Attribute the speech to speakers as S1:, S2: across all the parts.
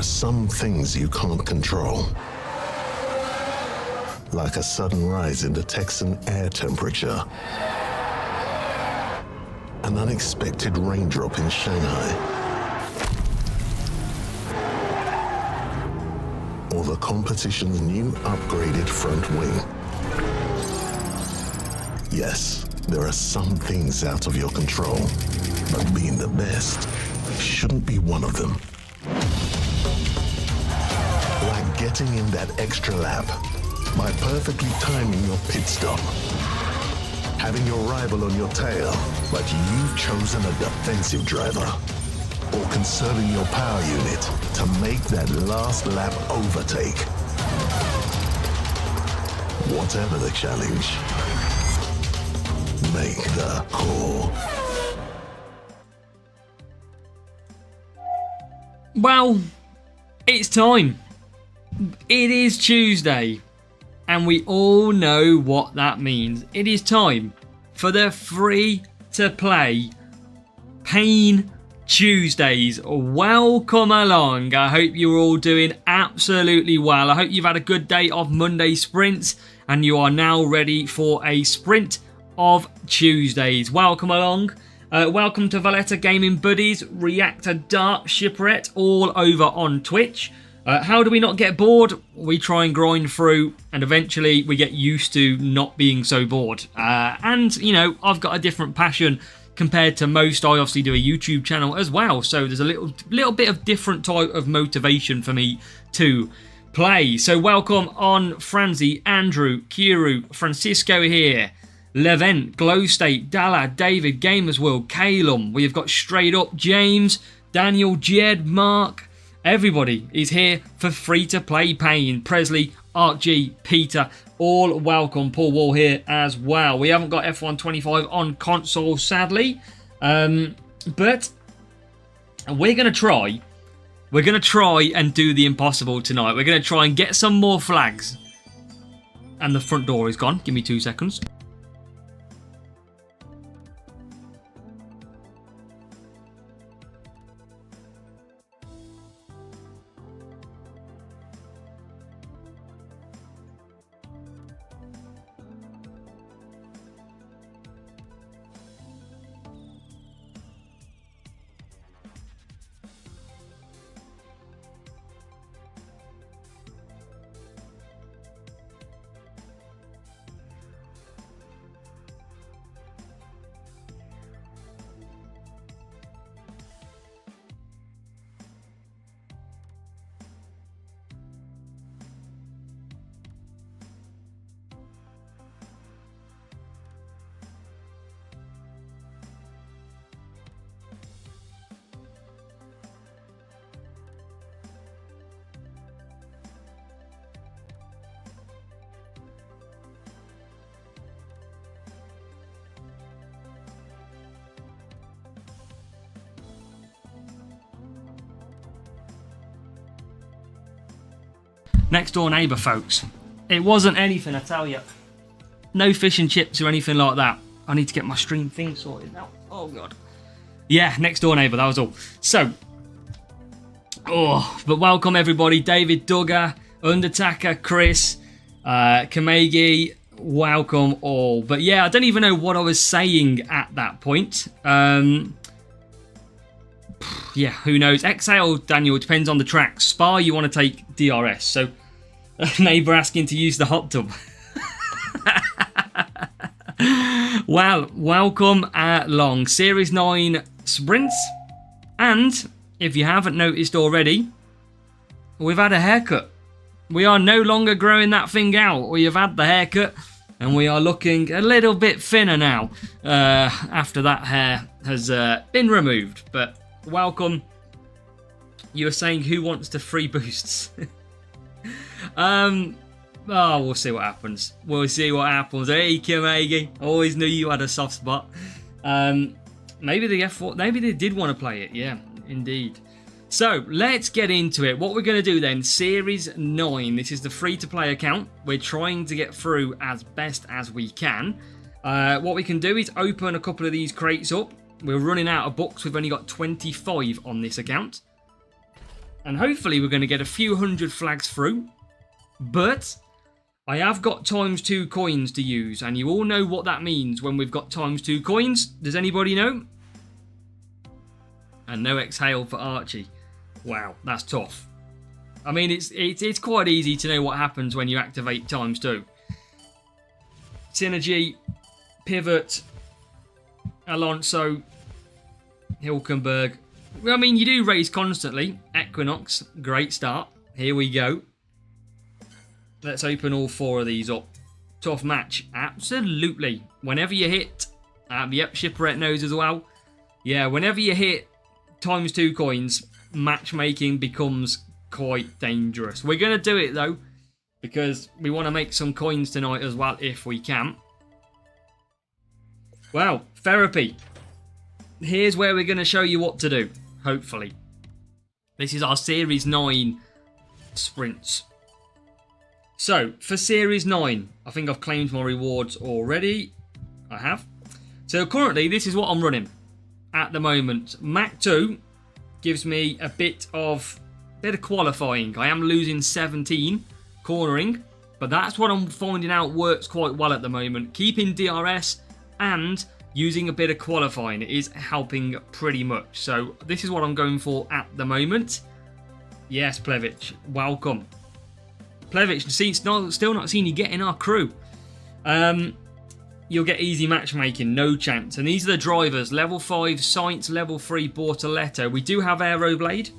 S1: are some things you can't control. Like a sudden rise in the Texan air temperature. An unexpected raindrop in Shanghai. Or the competition's new upgraded front wing. Yes, there are some things out of your control, but being the best shouldn't be one of them. Like getting in that extra lap by perfectly timing your pit stop. Having your rival on your tail, but you've chosen a defensive driver. Or conserving your power unit to make that last lap overtake. Whatever the challenge, make the call.
S2: Well, it's time. It is Tuesday, and we all know what that means. It is time for the free-to-play Pain Tuesdays. Welcome along. I hope you're all doing absolutely well. I hope you've had a good day of Monday sprints, and you are now ready for a sprint of Tuesdays. Welcome along. Welcome to Valletta Gaming Buddies, Reactor Dark, Shipwreck, all over on Twitch. How do we not get bored? We try and grind through, and eventually we get used to not being so bored. And, you know, I've got a different passion compared to most. I obviously do a YouTube channel as well, so there's a little bit of different type of motivation for me to play. So welcome on Franzi, Andrew, Kiru, Francisco here, Levent, Glowstate, Dalla, David, Gamers World, Calum. We have got Straight Up, James, Daniel, Jed, Mark. Everybody is here for free-to-play Pain. Presley, ArcG, Peter, all welcome. Paul Wall here as well. We haven't got F1 25 on console, sadly. But we're going to try. We're going to try and do the impossible tonight. We're going to try and get some more flags. And the front door is gone. Give me 2 seconds. Next door neighbour, folks. It wasn't anything, I tell you. No fish and chips or anything like that. I need to get my stream thing sorted now. Oh, God. Yeah, next door neighbour, that was all. So, but welcome everybody. David, Duggar, Undertaker, Chris, Kamegi, welcome all. But yeah, I don't even know what I was saying at that point. Yeah, who knows? Exhale, Daniel, depends on the track. Spa, you want to take DRS. So, neighbour asking to use the hot tub. Well, welcome along. Series 9 sprints. And, if you haven't noticed already, we've had a haircut. We are no longer growing that thing out. We have had the haircut, and we are looking a little bit thinner now after that hair has been removed. But welcome. You were saying who wants to free boosts? Oh, we'll see what happens. We'll see what happens. Hey, Kimagi. Always knew you had a soft spot. Maybe the F4. Maybe they did want to play it. Yeah, indeed. So let's get into it. What we're going to do then, Series 9. This is the free-to-play account. We're trying to get through as best as we can. What we can do is open a couple of these crates up. We're running out of books. We've only got 25 on this account. And hopefully we're going to get a few hundred flags through. But I have got ×2 coins to use. And you all know what that means when we've got ×2 coins. Does anybody know? And no exhale for Archie. Wow, that's tough. I mean, it's quite easy to know what happens when you activate ×2. Synergy, Pivot, Alonso, Hülkenberg. I mean, you do race constantly. Equinox, great start. Here we go. Let's open all 4 of these up. Tough match. Absolutely. Whenever you hit... yep, Shipwreck knows as well. Yeah, whenever you hit ×2 coins, matchmaking becomes quite dangerous. We're going to do it, though, because we want to make some coins tonight as well, if we can. Wow, therapy. Here's where we're going to show you what to do, hopefully. This is our Series 9 sprints. So, for Series 9, I think I've claimed my rewards already. I have. So, currently, this is what I'm running at the moment. Mach 2 gives me a bit of qualifying. I am losing 17 cornering, but that's what I'm finding out works quite well at the moment. Keeping DRS and using a bit of qualifying is helping pretty much. So this is what I'm going for at the moment. Yes, Plevich, welcome. Plevich, still not seen you get in our crew. You'll get easy matchmaking, no chance. And these are the drivers. Level 5, Sainz, level 3, Bortoletto. We do have Aeroblade,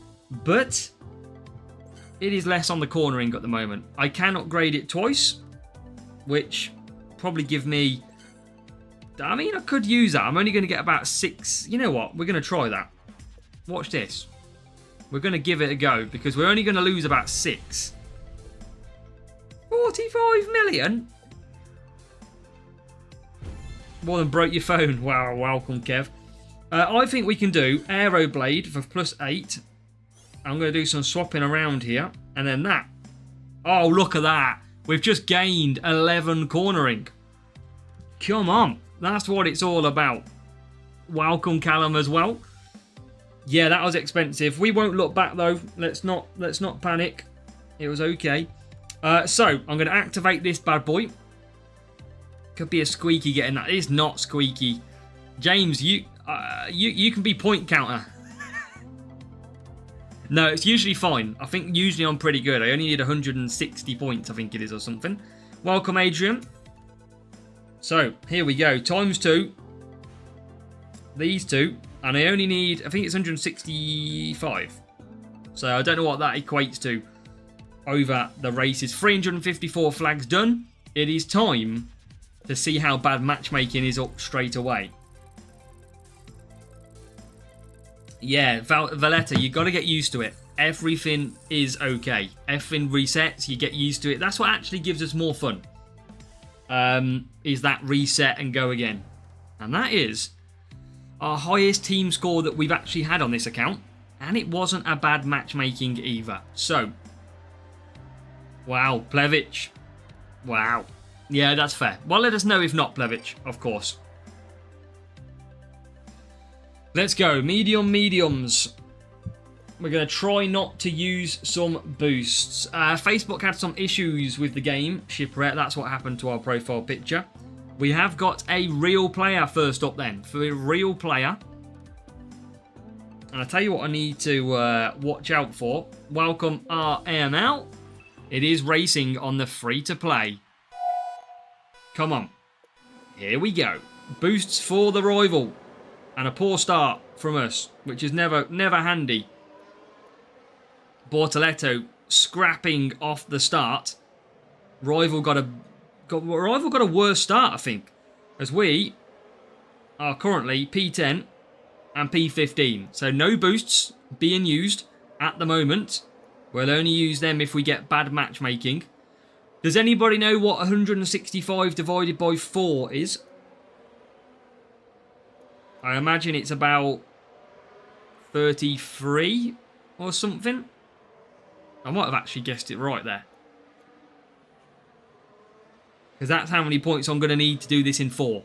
S2: but it is less on the cornering at the moment. I can upgrade it twice, which probably give me... I mean, I could use that. I'm only going to get about 6. You know what? We're going to try that. Watch this. We're going to give it a go because we're only going to lose about 6. 45 million? More than broke your phone. Wow, welcome, Kev. I think we can do Aeroblade for +8. I'm going to do some swapping around here. And then that. Oh, look at that. We've just gained 11 cornering. Come on. That's what it's all about. Welcome, Callum, as well. Yeah, that was expensive. We won't look back, though. Let's not panic. It was okay. So, I'm going to activate this bad boy. Could be a squeaky getting that. It's not squeaky. James, you can be point counter. No, it's usually fine. I think usually I'm pretty good. I only need 160 points, I think it is, or something. Welcome, Adrian. So, here we go. ×2. These two. And I only need, I think it's 165. So, I don't know what that equates to over the races. 354 flags done. It is time to see how bad matchmaking is up straight away. Yeah, Valletta, you got to get used to it. Everything is okay. Everything resets, you get used to it. That's what actually gives us more fun. Is that reset and go again. And that is our highest team score that we've actually had on this account. And it wasn't a bad matchmaking either. So, wow, Plevich. Wow. Yeah, that's fair. Well, let us know if not, Plevich, of course. Let's go. Mediums. We're going to try not to use some boosts. Facebook had some issues with the game. Shipwreck, that's what happened to our profile picture. We have got a real player first up then. For a real player. And I'll tell you what I need to watch out for. Welcome RML. It is racing on the free-to-play. Come on. Here we go. Boosts for the rival. And a poor start from us, which is never handy. Bortoletto scrapping off the start. Rival got a worse start, I think, as we are currently P10 and P15. So no boosts being used at the moment. We'll only use them if we get bad matchmaking. Does anybody know what 165 divided by 4 is? I imagine it's about 33 or something. I might have actually guessed it right there. Because that's how many points I'm going to need to do this in 4.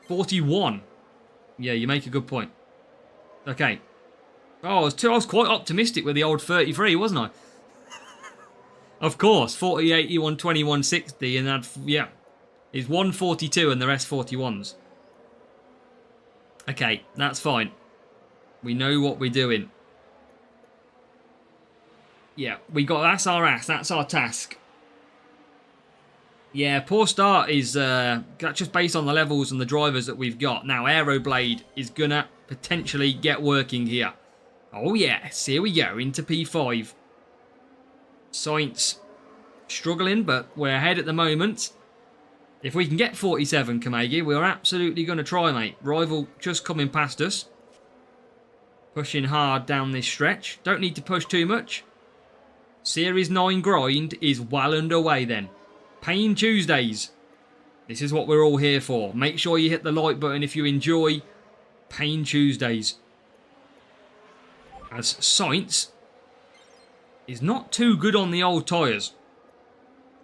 S2: 41. Yeah, you make a good point. Okay. Oh, I was quite optimistic with the old 33, wasn't I? Of course, 40, 80, 120, 160, and that, yeah, is 142 and the rest 41s. Okay, that's fine. We know what we're doing. Yeah, that's our ass. That's our task. Yeah, poor start is that's just based on the levels and the drivers that we've got. Now, Aeroblade is gonna potentially get working here. Oh yes, here we go, into P5. Science struggling, but we're ahead at the moment. If we can get 47, Kamegi, we're absolutely going to try, mate. Rival just coming past us. Pushing hard down this stretch. Don't need to push too much. Series 9 grind is well underway then. Pain Tuesdays. This is what we're all here for. Make sure you hit the like button if you enjoy Pain Tuesdays. As Science is not too good on the old tyres.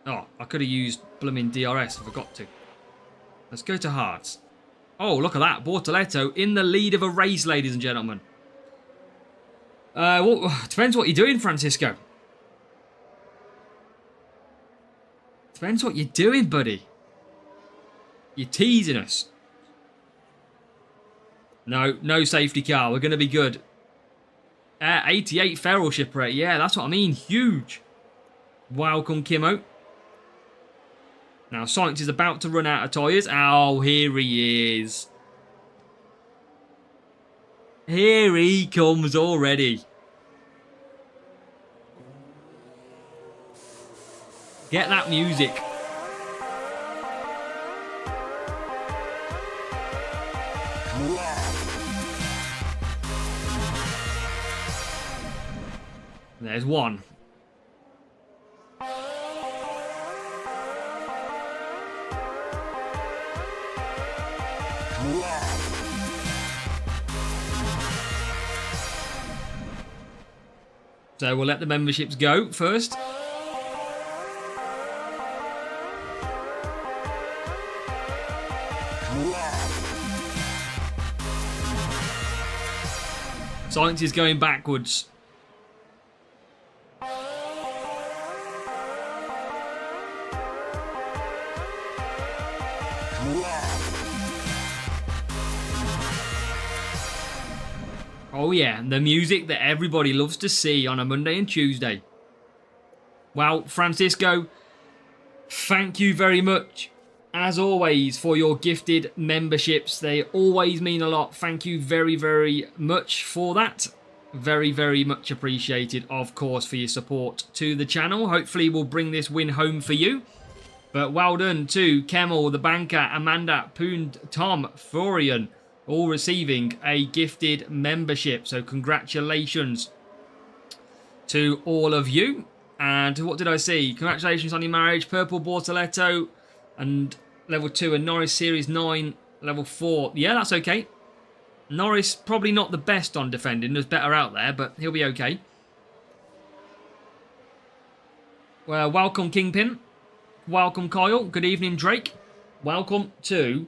S2: Oh, I could have used blooming DRS. I forgot to. Let's go to Hearts. Oh, look at that. Bortoletto in the lead of a race, ladies and gentlemen. Well, depends what you're doing, Francisco. Depends what you're doing, buddy. You're teasing us. No safety car. We're going to be good. 88 fellowship rate. Yeah, that's what I mean. Huge. Welcome, Kimmo. Now, Science is about to run out of tyres. Oh, here he is. Here he comes already. Get that music. There's one. So we'll let the memberships go first. Science is going backwards. Oh yeah, the music that everybody loves to see on a Monday and Tuesday. Well, Francisco, thank you very much, as always, for your gifted memberships. They always mean a lot. Thank you very, very much for that. Very, very much appreciated, of course, for your support to the channel. Hopefully we'll bring this win home for you. But well done to Kemmel, the banker, Amanda, Poond, Tom, Florian, all receiving a gifted membership. So congratulations to all of you. And what did I see? Congratulations on your marriage, Purple Bortoletto, and level 2, and Norris Series 9, level 4. Yeah, that's okay. Norris, probably not the best on defending. There's better out there, but he'll be okay. Well, welcome, Kingpin. Welcome, Kyle. Good evening, Drake. Welcome to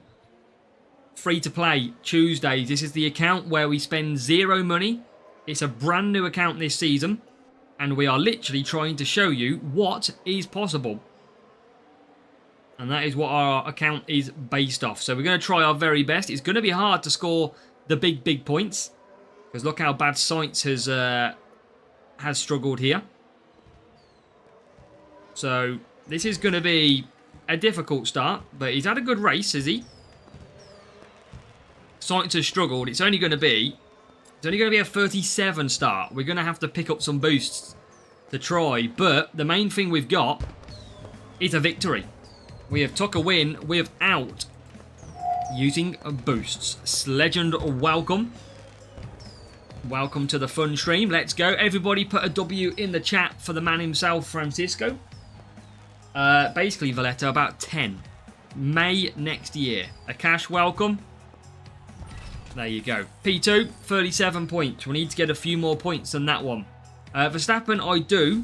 S2: Free-to-Play Tuesdays. This is the account where we spend zero money. It's a brand new account this season, and we are literally trying to show you what is possible. And that is what our account is based off. So we're going to try our very best. It's going to be hard to score the big points, because look how bad Science has struggled here. So this is going to be a difficult start, but he's had a good race, has he? Science has struggled. It's only going to be a 37 start. We're going to have to pick up some boosts to try, but the main thing we've got is a victory. We have took a win without using boosts. Legend, welcome. Welcome to the fun stream. Let's go. Everybody put a W in the chat for the man himself, Francisco. Basically, Valletta, about 10. May next year. Akash, welcome. There you go. P2, 37 points. We need to get a few more points than that one. Verstappen, I do,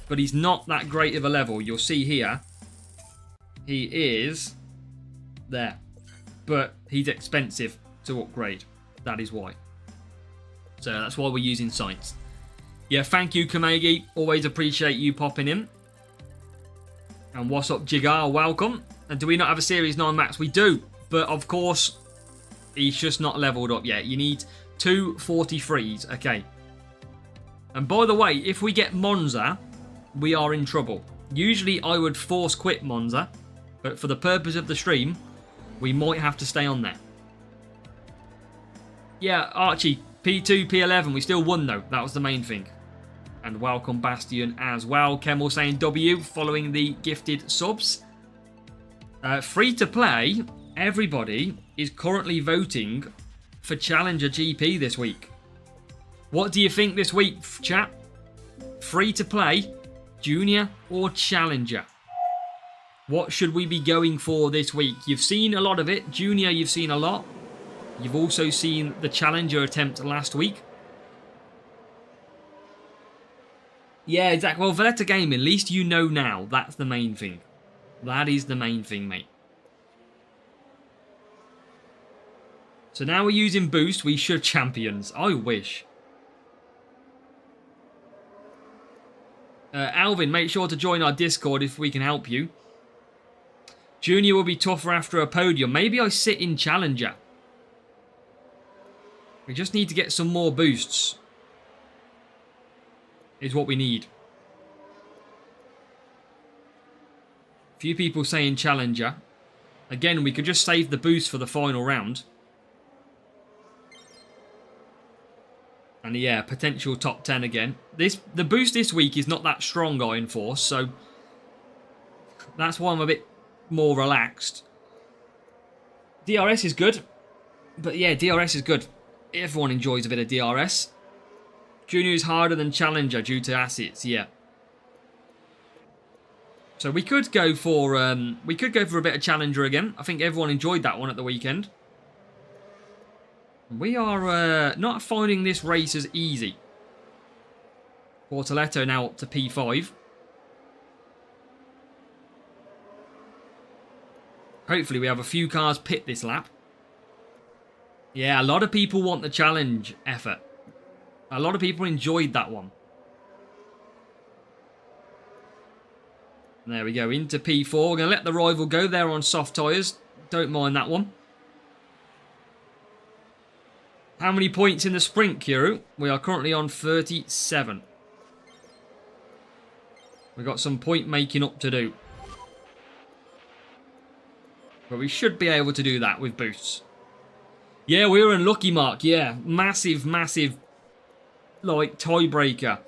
S2: but he's not that great of a level. You'll see here. He is there. But he's expensive to upgrade. That is why. So that's why we're using Sainz. Yeah, thank you, Kamegi. Always appreciate you popping in. And what's up, Jigar? Welcome. And do we not have a Series 9 Max? We do. But, of course, he's just not leveled up yet. You need 2 43s. Okay. And by the way, if we get Monza, we are in trouble. Usually, I would force quit Monza. But for the purpose of the stream, we might have to stay on there. Yeah, Archie, P2, P11. We still won, though. That was the main thing. And welcome, Bastion, as well. Kemmel saying W, following the gifted subs. Free to play, everybody is currently voting for Challenger GP this week. What do you think this week, chat? Free to play, Junior or Challenger? What should we be going for this week? You've seen a lot of it. Junior, you've seen a lot. You've also seen the Challenger attempt last week. Yeah, exactly. Well, Valletta Gaming, at least you know now. That's the main thing. That is the main thing, mate. So now we're using boost. We should champions. I wish. Alvin, make sure to join our Discord if we can help you. Junior will be tougher after a podium. Maybe I sit in Challenger. We just need to get some more boosts. Is what we need. Few people saying Challenger. Again, we could just save the boost for the final round. And yeah, potential top 10 again. The boost this week is not that strong, I enforce, so that's why I'm a bit more relaxed. DRS is good. But yeah, DRS is good. Everyone enjoys a bit of DRS. Junior is harder than Challenger due to assets, yeah. So we could go for a bit of Challenger again. I think everyone enjoyed that one at the weekend. We are not finding this race as easy. Bortoletto now up to P5. Hopefully we have a few cars pit this lap. Yeah, a lot of people want the challenge effort. A lot of people enjoyed that one. There we go, into P4. We're going to let the rival go there on soft tyres. Don't mind that one. How many points in the sprint, Kiro? We are currently on 37. We've got some point making up to do. But we should be able to do that with boosts. Yeah, we were unlucky, Mark. Yeah, massive, massive, like, tiebreaker.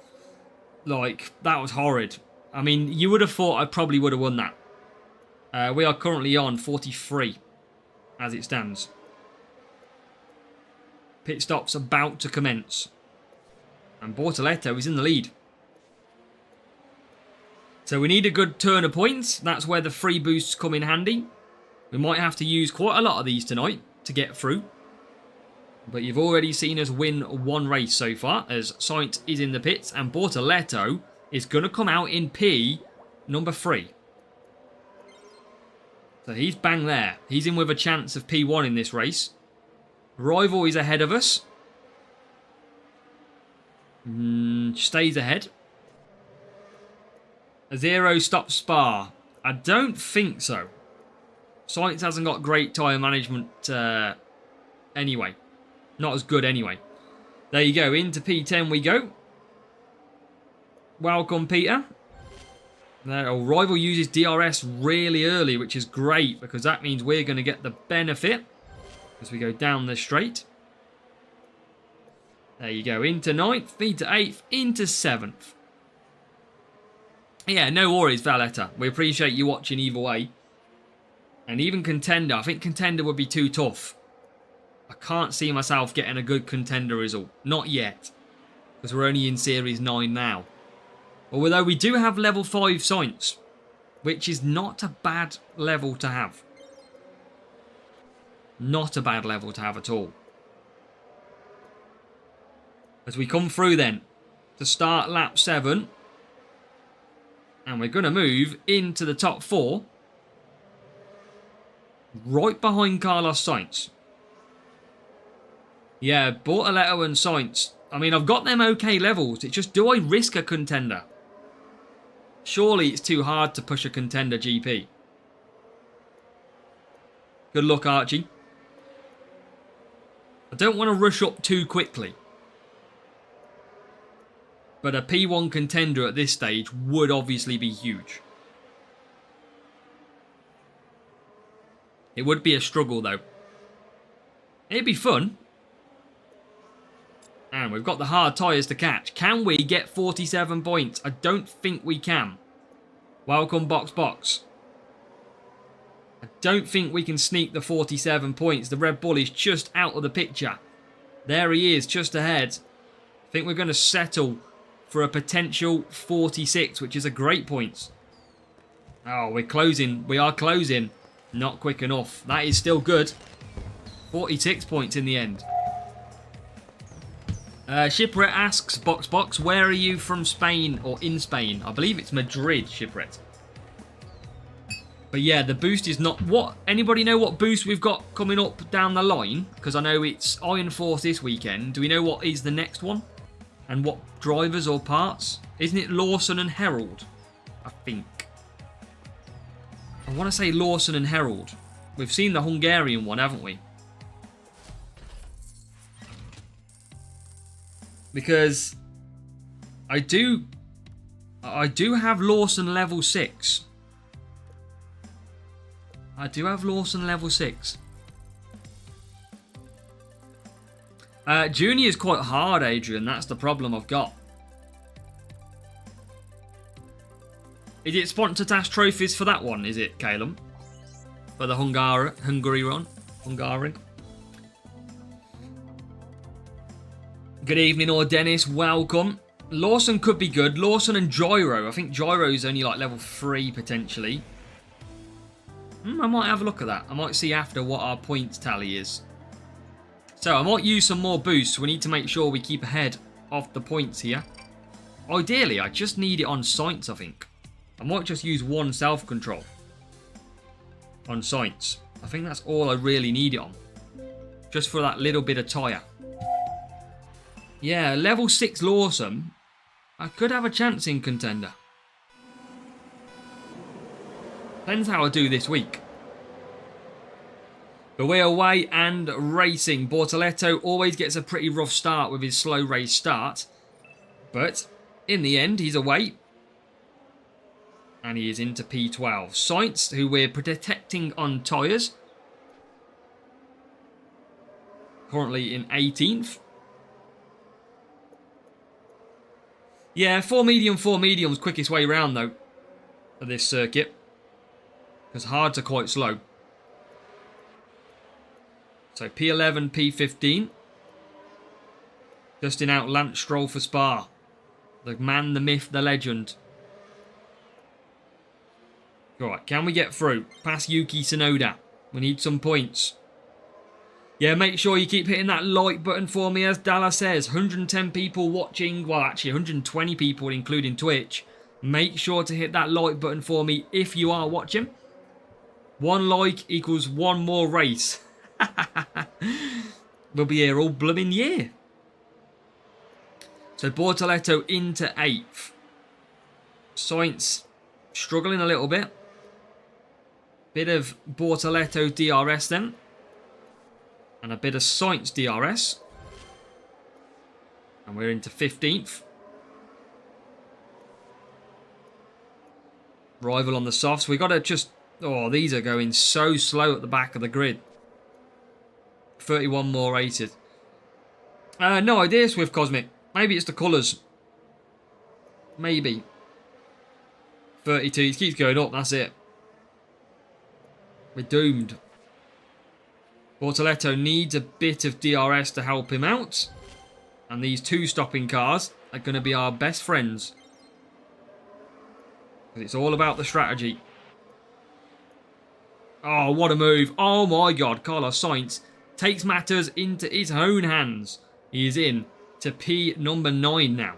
S2: Like, that was horrid. I mean, you would have thought I probably would have won that. We are currently on 43, as it stands. Pit stop's about to commence. And Bortoletto is in the lead. So we need a good turn of points. That's where the free boosts come in handy. We might have to use quite a lot of these tonight to get through. But you've already seen us win one race so far, as Sainz is in the pits, and Bortoletto is going to come out in P number 3. So he's bang there. He's in with a chance of P1 in this race. Rival is ahead of us. Stays ahead. A 0 stop Spa. I don't think so. Sainz hasn't got great tyre management anyway. Not as good anyway. There you go. Into P10 we go. Welcome, Peter. There, our rival uses DRS really early, which is great because that means we're going to get the benefit as we go down the straight. There you go. Into 9th, into 8th, into 7th. Yeah, no worries, Valletta. We appreciate you watching either way. And even Contender. I think Contender would be too tough. I can't see myself getting a good Contender result. Not yet. Because we're only in Series 9 now. Although we do have level 5 Sainz. Which is not a bad level to have. Not a bad level to have at all. As we come through then. To start lap 7. And we're going to move into the top 4. Right behind Carlos Sainz. Yeah, Bortoletto and Sainz I mean, I've got them okay levels. It's just, do I risk a contender? Surely it's too hard to push a contender GP. Good luck, Archie. I don't want to rush up too quickly. But a P1 contender at this stage would obviously be huge. It would be a struggle, though. It'd be fun. And we've got the hard tyres to catch. Can we get 47 points? I don't think we can. Welcome, Box Box. I don't think we can sneak the 47 points. The Red Bull is just out of the picture. There he is, just ahead. I think we're going to settle for a potential 46, which is a great point. Oh, we're closing. We are closing. Not quick enough. That is still good. 46 points in the end. Shipwreck asks, Box, where are you from Spain or in Spain? I believe it's Madrid, Shipwreck. But yeah, the boost is not... What? Anybody know what boost we've got coming up down the line? Because I know it's Iron Force this weekend. Do we know what is the next one? And what drivers or parts? Isn't it Lawson and Herald? I think. I want to say Lawson and Herald. We've seen the Hungarian one, haven't we? Because I do have Lawson level 6. I do have Lawson level 6. Junior is quite hard, Adrian. That's the problem I've got. Is it sponsor task trophies for that one? Is it, Calum? For the Hungary run? Hungary. Good evening, or Dennis. Welcome. Lawson could be good. Lawson and Gyro. I think Gyro's only like level 3 potentially. I might have a look at that. I might see after what our points tally is. So I might use some more boosts. We need to make sure we keep ahead of the points here. Ideally, I just need it on science, I think. I might just use one self-control on science. I think that's all I really need it on. Just for that little bit of tyre. Yeah, level 6 Lawson. I could have a chance in contender. Depends how I do this week. But we're away and racing. Bortoletto always gets a pretty rough start with his slow race start. But in the end, he's away. And he is into P12. Sainz, who we're protecting on tyres. Currently in 18th. Yeah, 4 mediums, quickest way round though. For this circuit. Because hards are quite slow. So P11, P15. Dusting out Lance Stroll for Spa. The man, the myth, the legend. Alright, can we get through? Past Yuki Tsunoda. We need some points. Yeah, make sure you keep hitting that like button for me, as Dalla says. 110 people watching. Well, actually, 120 people, including Twitch. Make sure to hit that like button for me if you are watching. 1 like equals 1 more race. We'll be here all blooming year. So Bortoletto into 8th. Sainz struggling a little bit. Bit of Bortoletto DRS then. And a bit of Sainz DRS. And we're into 15th. Rival on the softs. We got to just... Oh, these are going so slow at the back of the grid. 31 more rated. No idea, Swift Cosmic. Maybe it's the colours. Maybe. 32. It keeps going up. That's it. We're doomed. Bortoletto needs a bit of DRS to help him out. And these 2 stopping cars are going to be our best friends. Because it's all about the strategy. Oh, what a move. Oh my god. Carlos Sainz takes matters into his own hands. He is in to P number 9 now.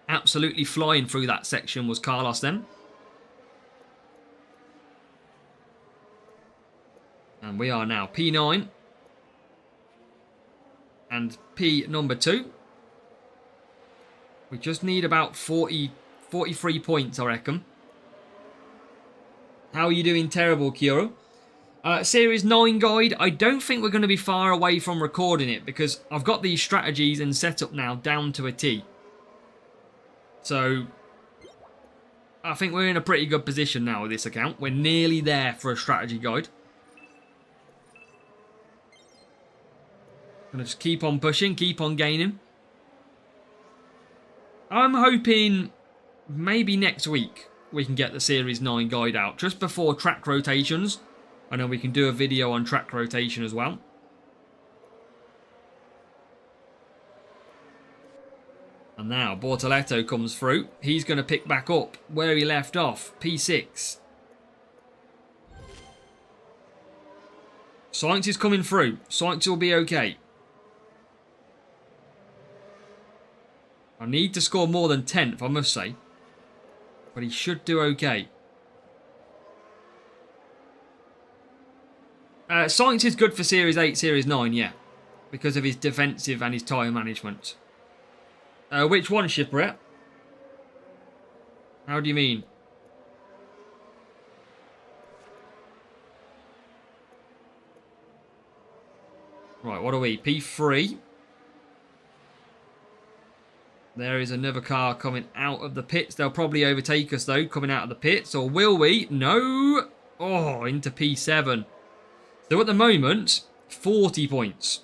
S2: Absolutely flying through that section was Carlos then. And we are now P9. and P number 2. We just need about 43 points, I reckon. How are you doing? Terrible, Kyoto. Series 9 guide. I don't think we're going to be far away from recording it because I've got these strategies and setup now down to a T. So, I think we're in a pretty good position now with this account. We're nearly there for a strategy guide. Gonna just keep on pushing, keep on gaining. I'm hoping maybe next week we can get the Series 9 guide out just before track rotations. And then we can do a video on track rotation as well. And now Bortoletto comes through. He's going to pick back up where he left off. P6. Science is coming through. Science will be okay. I need to score more than 10th, I must say. But he should do okay. Science is good for Series 8, Series 9, yeah. Because of his defensive and his tyre management. Which one, Shipwreck? How do you mean? Right, what are we? P3. There is another car coming out of the pits. They'll probably overtake us, though, coming out of the pits. Or will we? No. Oh, into P7. So at the moment, 40 points.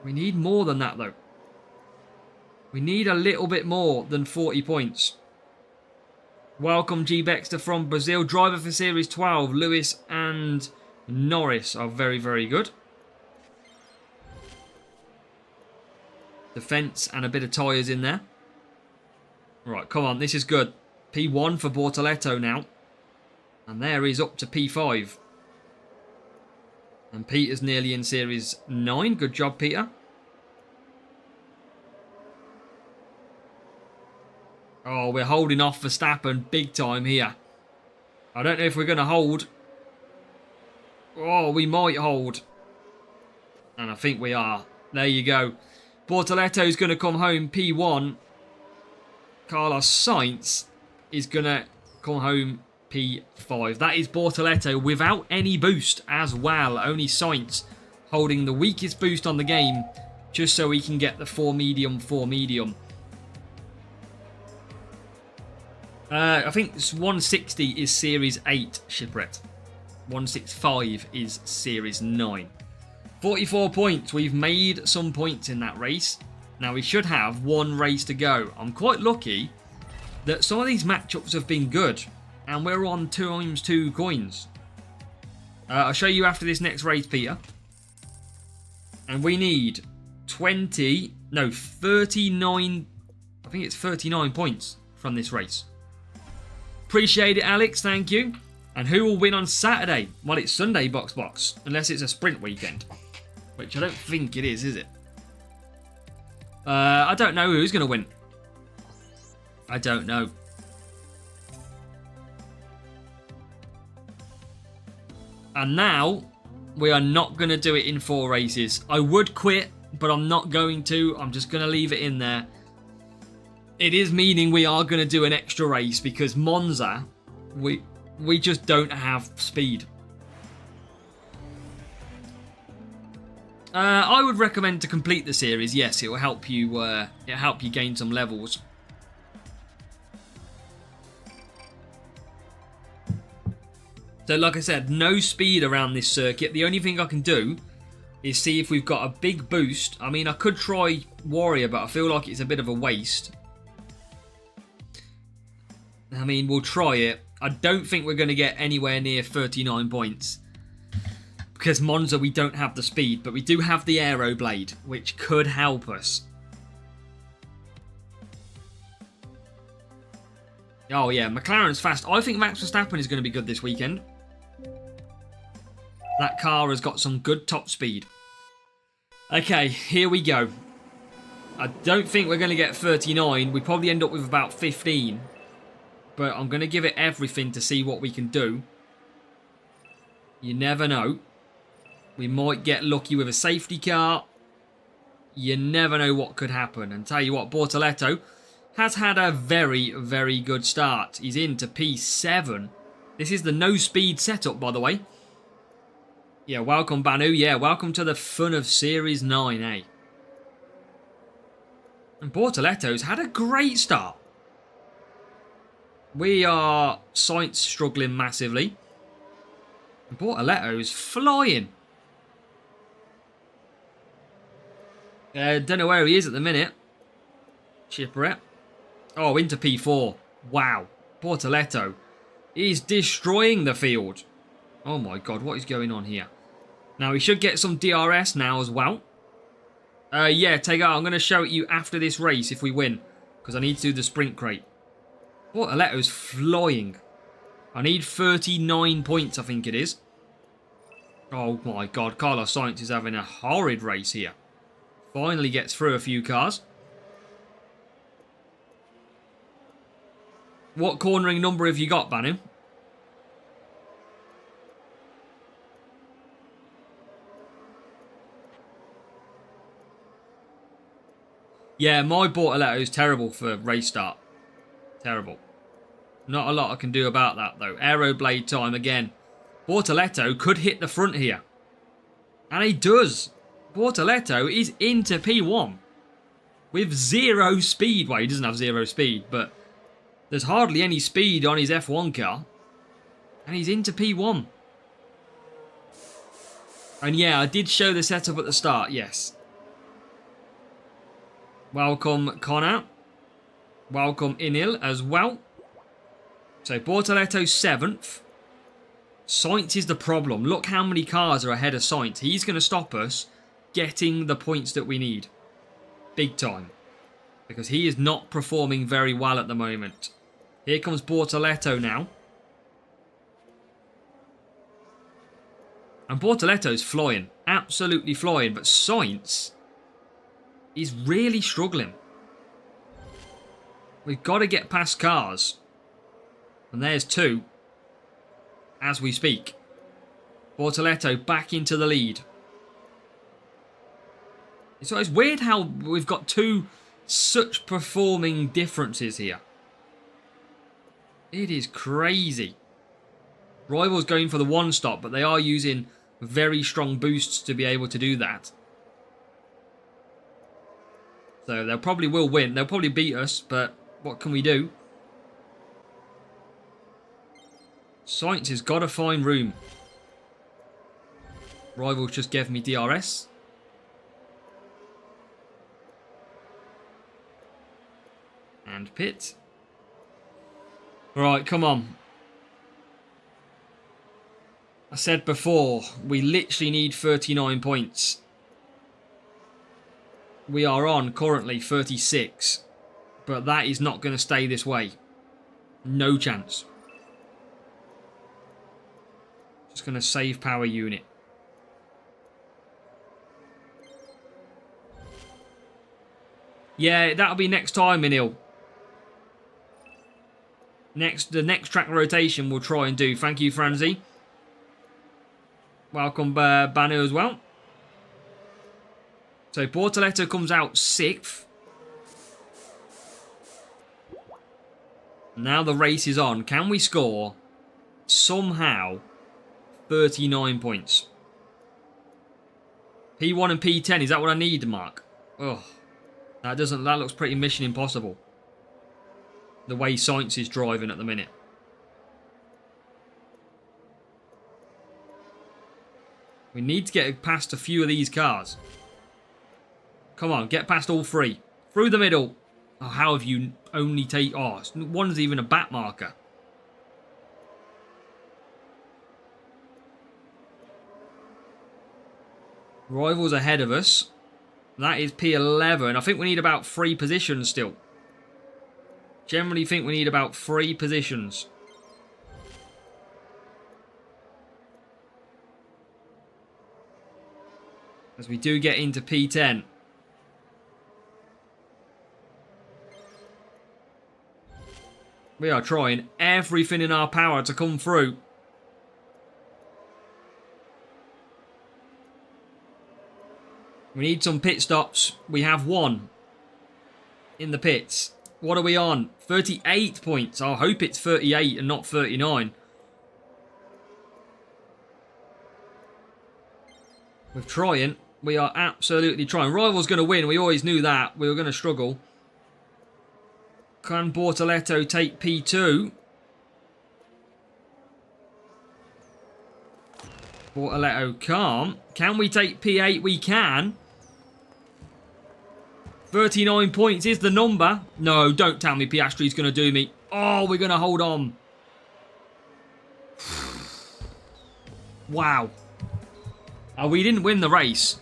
S2: We need more than that, though. We need a little bit more than 40 points. Welcome, G. Baxter from Brazil. Driver for Series 12. Lewis and Norris are very, very good. Defence and a bit of tyres in there. Right, come on. This is good. P1 for Bortoletto now. And there he's up to P5. And Peter's nearly in Series 9. Good job, Peter. Oh, we're holding off Verstappen big time here. I don't know if we're going to hold. Oh, we might hold. And I think we are. There you go. Bortoletto's going to come home P1. Carlos Sainz is going to come home P5. That is Bortoletto without any boost as well. Only Sainz holding the weakest boost on the game just so he can get the 4 medium, 4 medium. I think 160 is Series 8, Shipwreck. 165 is Series 9. 44 points. We've made some points in that race. Now we should have one race to go. I'm quite lucky that some of these matchups have been good. And we're on 2x2 coins. I'll show you after this next race, Peter. And we need 39... I think it's 39 points from this race. Appreciate it, Alex. Thank you. And who will win on Saturday? Well, it's Sunday box. Unless it's a sprint weekend. Which I don't think it is it? I don't know who's going to win. I don't know. And now, we are not going to do it in 4 races. I would quit, but I'm not going to. I'm just going to leave it in there. It is meaning we are going to do an extra race because Monza, we just don't have speed. I would recommend to complete the series. Yes, it will help you. It'll help you gain some levels. So, like I said, no speed around this circuit. The only thing I can do is see if we've got a big boost. I mean, I could try Warrior, but I feel like it's a bit of a waste. I mean, we'll try it. I don't think we're going to get anywhere near 39 points. Because Monza, we don't have the speed, but we do have the aero blade, which could help us. Oh yeah, McLaren's fast. I think Max Verstappen is going to be good this weekend. That car has got some good top speed. Okay, here we go. I don't think we're going to get 39. We probably end up with about 15. But I'm going to give it everything to see what we can do. You never know. We might get lucky with a safety car. You never know what could happen. And tell you what, Bortoletto has had a very, very good start. He's into P7. This is the no speed setup, by the way. Yeah, welcome, Banu. Yeah, welcome to the fun of Series 9, eh? And Bortoletto's had a great start. We are Science struggling massively. And Bortoletto's flying. Don't know where he is at the minute. Chipperette. Oh, into P4. Wow. Bortoletto is destroying the field. Oh my god, what is going on here? Now, he should get some DRS now as well. Yeah, take out. I'm going to show it you after this race if we win. Because I need to do the sprint crate. Bortoletto's flying. I need 39 points, I think it is. Oh my god, Carlos Sainz is having a horrid race here. Finally gets through a few cars. What cornering number have you got, Banu? Yeah, my Bortoletto is terrible for race start. Terrible. Not a lot I can do about that, though. Aeroblade time again. Bortoletto could hit the front here. And he does. Bortoletto is into P1. With 0 speed. Well, he doesn't have 0 speed, but there's hardly any speed on his F1 car. And he's into P1. And yeah, I did show the setup at the start, yes. Welcome, Connor. Welcome, Inil, as well. So, Bortoletto 7th. Sainz is the problem. Look how many cars are ahead of Sainz. He's going to stop us getting the points that we need. Big time. Because he is not performing very well at the moment. Here comes Bortoletto now. And Bortoletto's flying. Absolutely flying. But Sainz is really struggling. We've got to get past cars. And there's 2. As we speak. Bortoletto back into the lead. So it's weird how we've got 2 such performing differences here. It is crazy. Rivals going for the 1 stop, but they are using very strong boosts to be able to do that. So they probably will win. They'll probably beat us, but what can we do? Sainz has got to find room. Rivals just gave me DRS. And pit. Right, come on. I said before, we literally need 39 points. We are on currently 36. But that is not going to stay this way. No chance. Just going to save power unit. Yeah, that'll be next time, Minil. The next track rotation we'll try and do. Thank you, Franzi. Welcome, Banu, as well. So, Bortoletto comes out 6th. Now the race is on. Can we score, somehow, 39 points? P1 and P10, is that what I need, Mark? Ugh. That looks pretty mission impossible. The way Sainz is driving at the minute. We need to get past a few of these cars. Come on, get past all 3. Through the middle. Oh, how have you only take... Oh, one's even a back marker. Rivals ahead of us. That is P11. I think we need about 3 positions still. Generally think we need about 3 positions. As we do get into P10. We are trying everything in our power to come through. We need some pit stops. We have one in the pits. What are we on? 38 points. I hope it's 38 and not 39. We're trying. We are absolutely trying. Rival's going to win. We always knew that. We were going to struggle. Can Bortoletto take P2? Bortoletto can't. Can we take P8? We can. 39 points is the number. No, don't tell me Piastri's going to do me. Oh, we're going to hold on. Wow. We didn't win the race.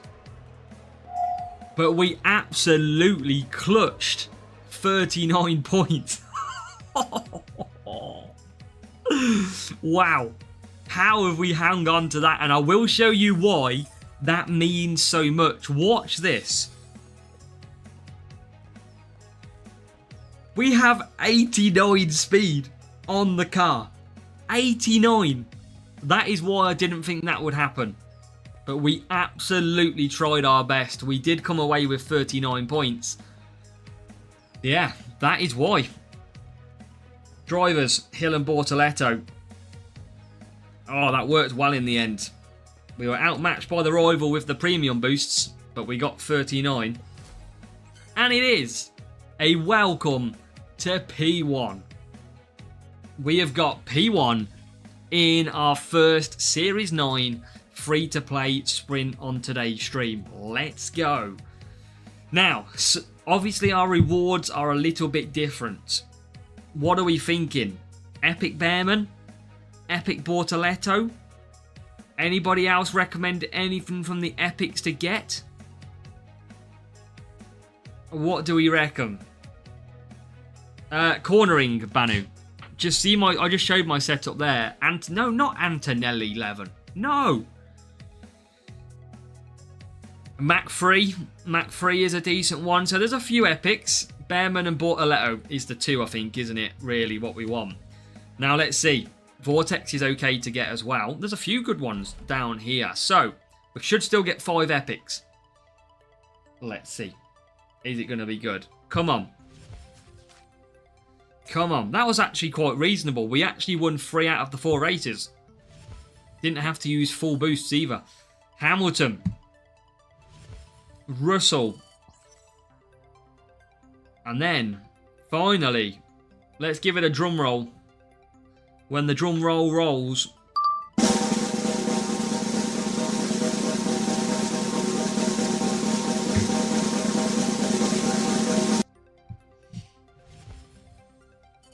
S2: But we absolutely clutched 39 points. Wow. How have we hung on to that? And I will show you why that means so much. Watch this. We have 89 speed on the car. 89. That is why I didn't think that would happen. But we absolutely tried our best. We did come away with 39 points. Yeah, that is why. Drivers, Hill and Bortoletto. Oh, that worked well in the end. We were outmatched by the rival with the premium boosts, but we got 39. And it is a welcome to P1. We have got P1 in our first Series 9 free-to-play sprint on today's stream. Let's go. Now, obviously our rewards are a little bit different. What are we thinking? Epic Bearman? Epic Bortoletto? Anybody else recommend anything from the epics to get? What do we reckon? Cornering, Banu. Just see I just showed my setup there. No, not Antonelli 11. No. Mac 3 is a decent one. So there's a few epics. Bearman and Bortoletto is the two, I think, isn't it? Really what we want. Now let's see. Vortex is okay to get as well. There's a few good ones down here. So we should still get 5 epics. Let's see. Is it going to be good? Come on. Come on. That was actually quite reasonable. We actually won 3 out of the 4 races. Didn't have to use full boosts either. Hamilton. Russell. And then, finally, let's give it a drum roll. When the drum roll rolls.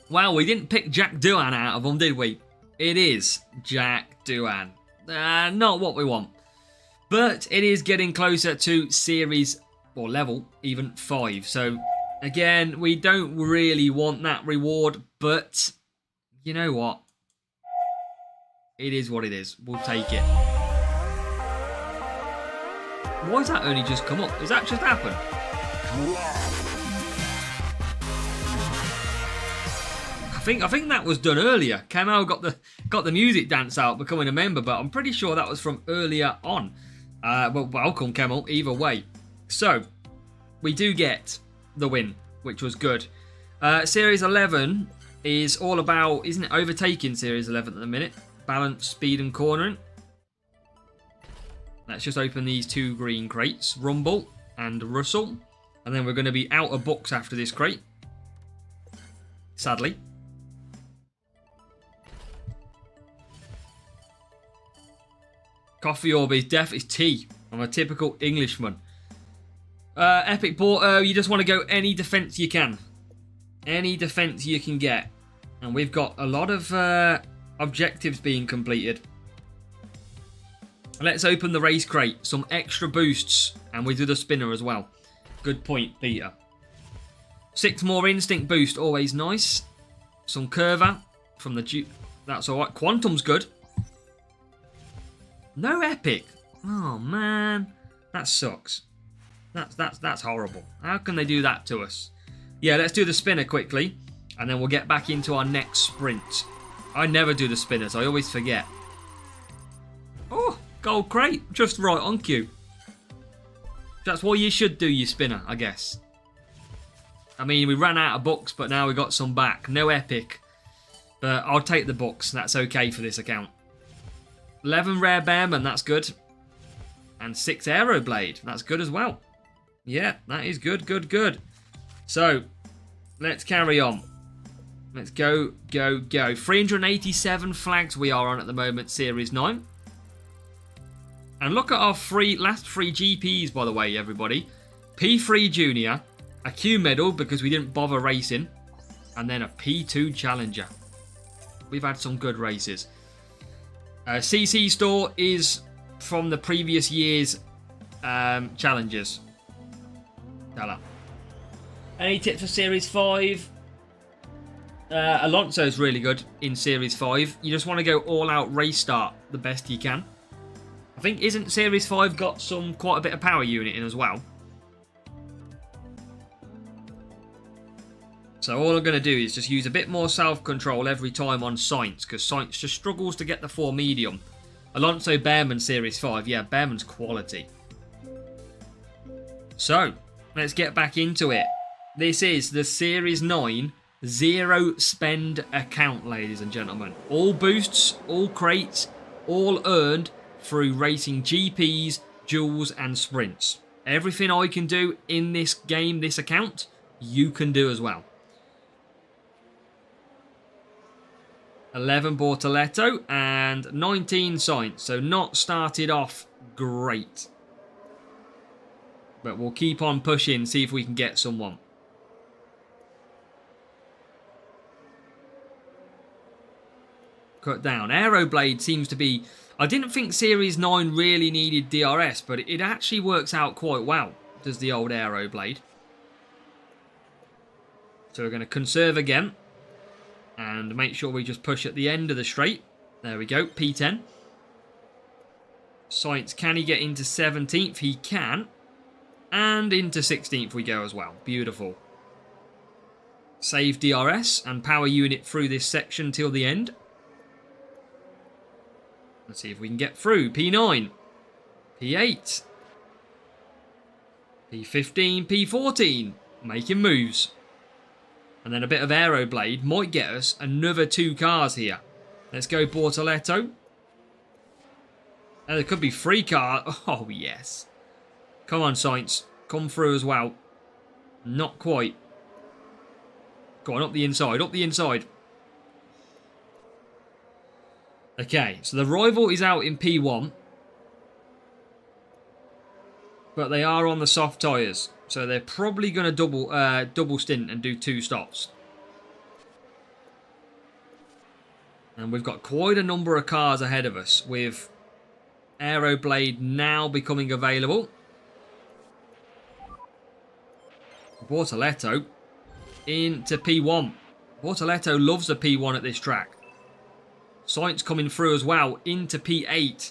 S2: Well, we didn't pick Jack Doohan out of them, did we? It is Jack Doohan. Not what we want. But it is getting closer to series, or level, even 5. So, again, we don't really want that reward, but you know what? It is what it is. We'll take it. Why has that only just come up? Has that just happened? I think that was done earlier. Kamal got the music dance out, becoming a member, but I'm pretty sure that was from earlier on. Well, welcome, Kamal, either way. So, we do get the win, which was good. Series 11 is all about, isn't it, overtaking Series 11 at the minute? Balance, speed, and cornering. Let's just open these 2 green crates, Rumble and Russell. And then we're going to be out of books after this crate. Sadly. Coffee or it's tea. I'm a typical Englishman. Epic Porto, you just want to go any defense you can. Any defense you can get. And we've got a lot of objectives being completed. Let's open the race crate. Some extra boosts. And we do the spinner as well. Good point, Peter. 6 more instinct boost. Always nice. Some curva from the Duke. That's alright. Quantum's good. No epic. Oh, man. That sucks. That's horrible. How can they do that to us? Yeah, let's do the spinner quickly. And then we'll get back into our next sprint. I never do the spinners. I always forget. Oh, gold crate. Just right on cue. That's what you should do, you spinner, I guess. I mean, we ran out of books, but now we got some back. No epic. But I'll take the books. That's okay for this account. 11 rare Bearman, that's good. And 6 Aeroblade, that's good as well. Yeah, that is good, good, good. So, let's carry on. Let's go, go, go. 387 flags we are on at the moment, Series 9. And look at our last 3 GPs, by the way, everybody. P3 Junior, a Q medal because we didn't bother racing, and then a P2 Challenger. We've had some good races. CC store is from the previous year's challenges. Hello. Any tips for Series 5? Alonso's really good in Series 5. You just want to go all out race start the best you can. I think, isn't Series 5 got quite a bit of power unit in as well? So all I'm going to do is just use a bit more self-control every time on Sainz, because Sainz just struggles to get the 4 medium. Alonso Bearman Series 5. Yeah, Bearman's quality. So, let's get back into it. This is the Series 9 zero spend account, ladies and gentlemen. All boosts, all crates, all earned through racing GPs, duels and sprints. Everything I can do in this game, this account, you can do as well. 11 Bortoletto and 19 Sainz, so not started off great. But we'll keep on pushing, see if we can get someone. Cut down. Aeroblade seems to be... I didn't think Series 9 really needed DRS, but it actually works out quite well, does the old Aeroblade. So we're going to conserve again. And make sure we just push at the end of the straight. There we go, P10. Sainz, can he get into 17th? He can. And into 16th we go as well. Beautiful. Save DRS and power unit through this section till the end. Let's see if we can get through. P9. P8. P15. P14. Making moves. And then a bit of Aeroblade might get us another 2 cars here. Let's go Bortoletto. And there could be 3 cars. Oh, yes. Come on, Sainz. Come through as well. Not quite. Go on, up the inside. Up the inside. Okay, so the rival is out in P1. But they are on the soft tyres. So they're probably going to double stint and do 2 stops. And we've got quite a number of cars ahead of us, with Aeroblade now becoming available. Bortoletto into P1. Bortoletto loves a P1 at this track. Sainz coming through as well into P8.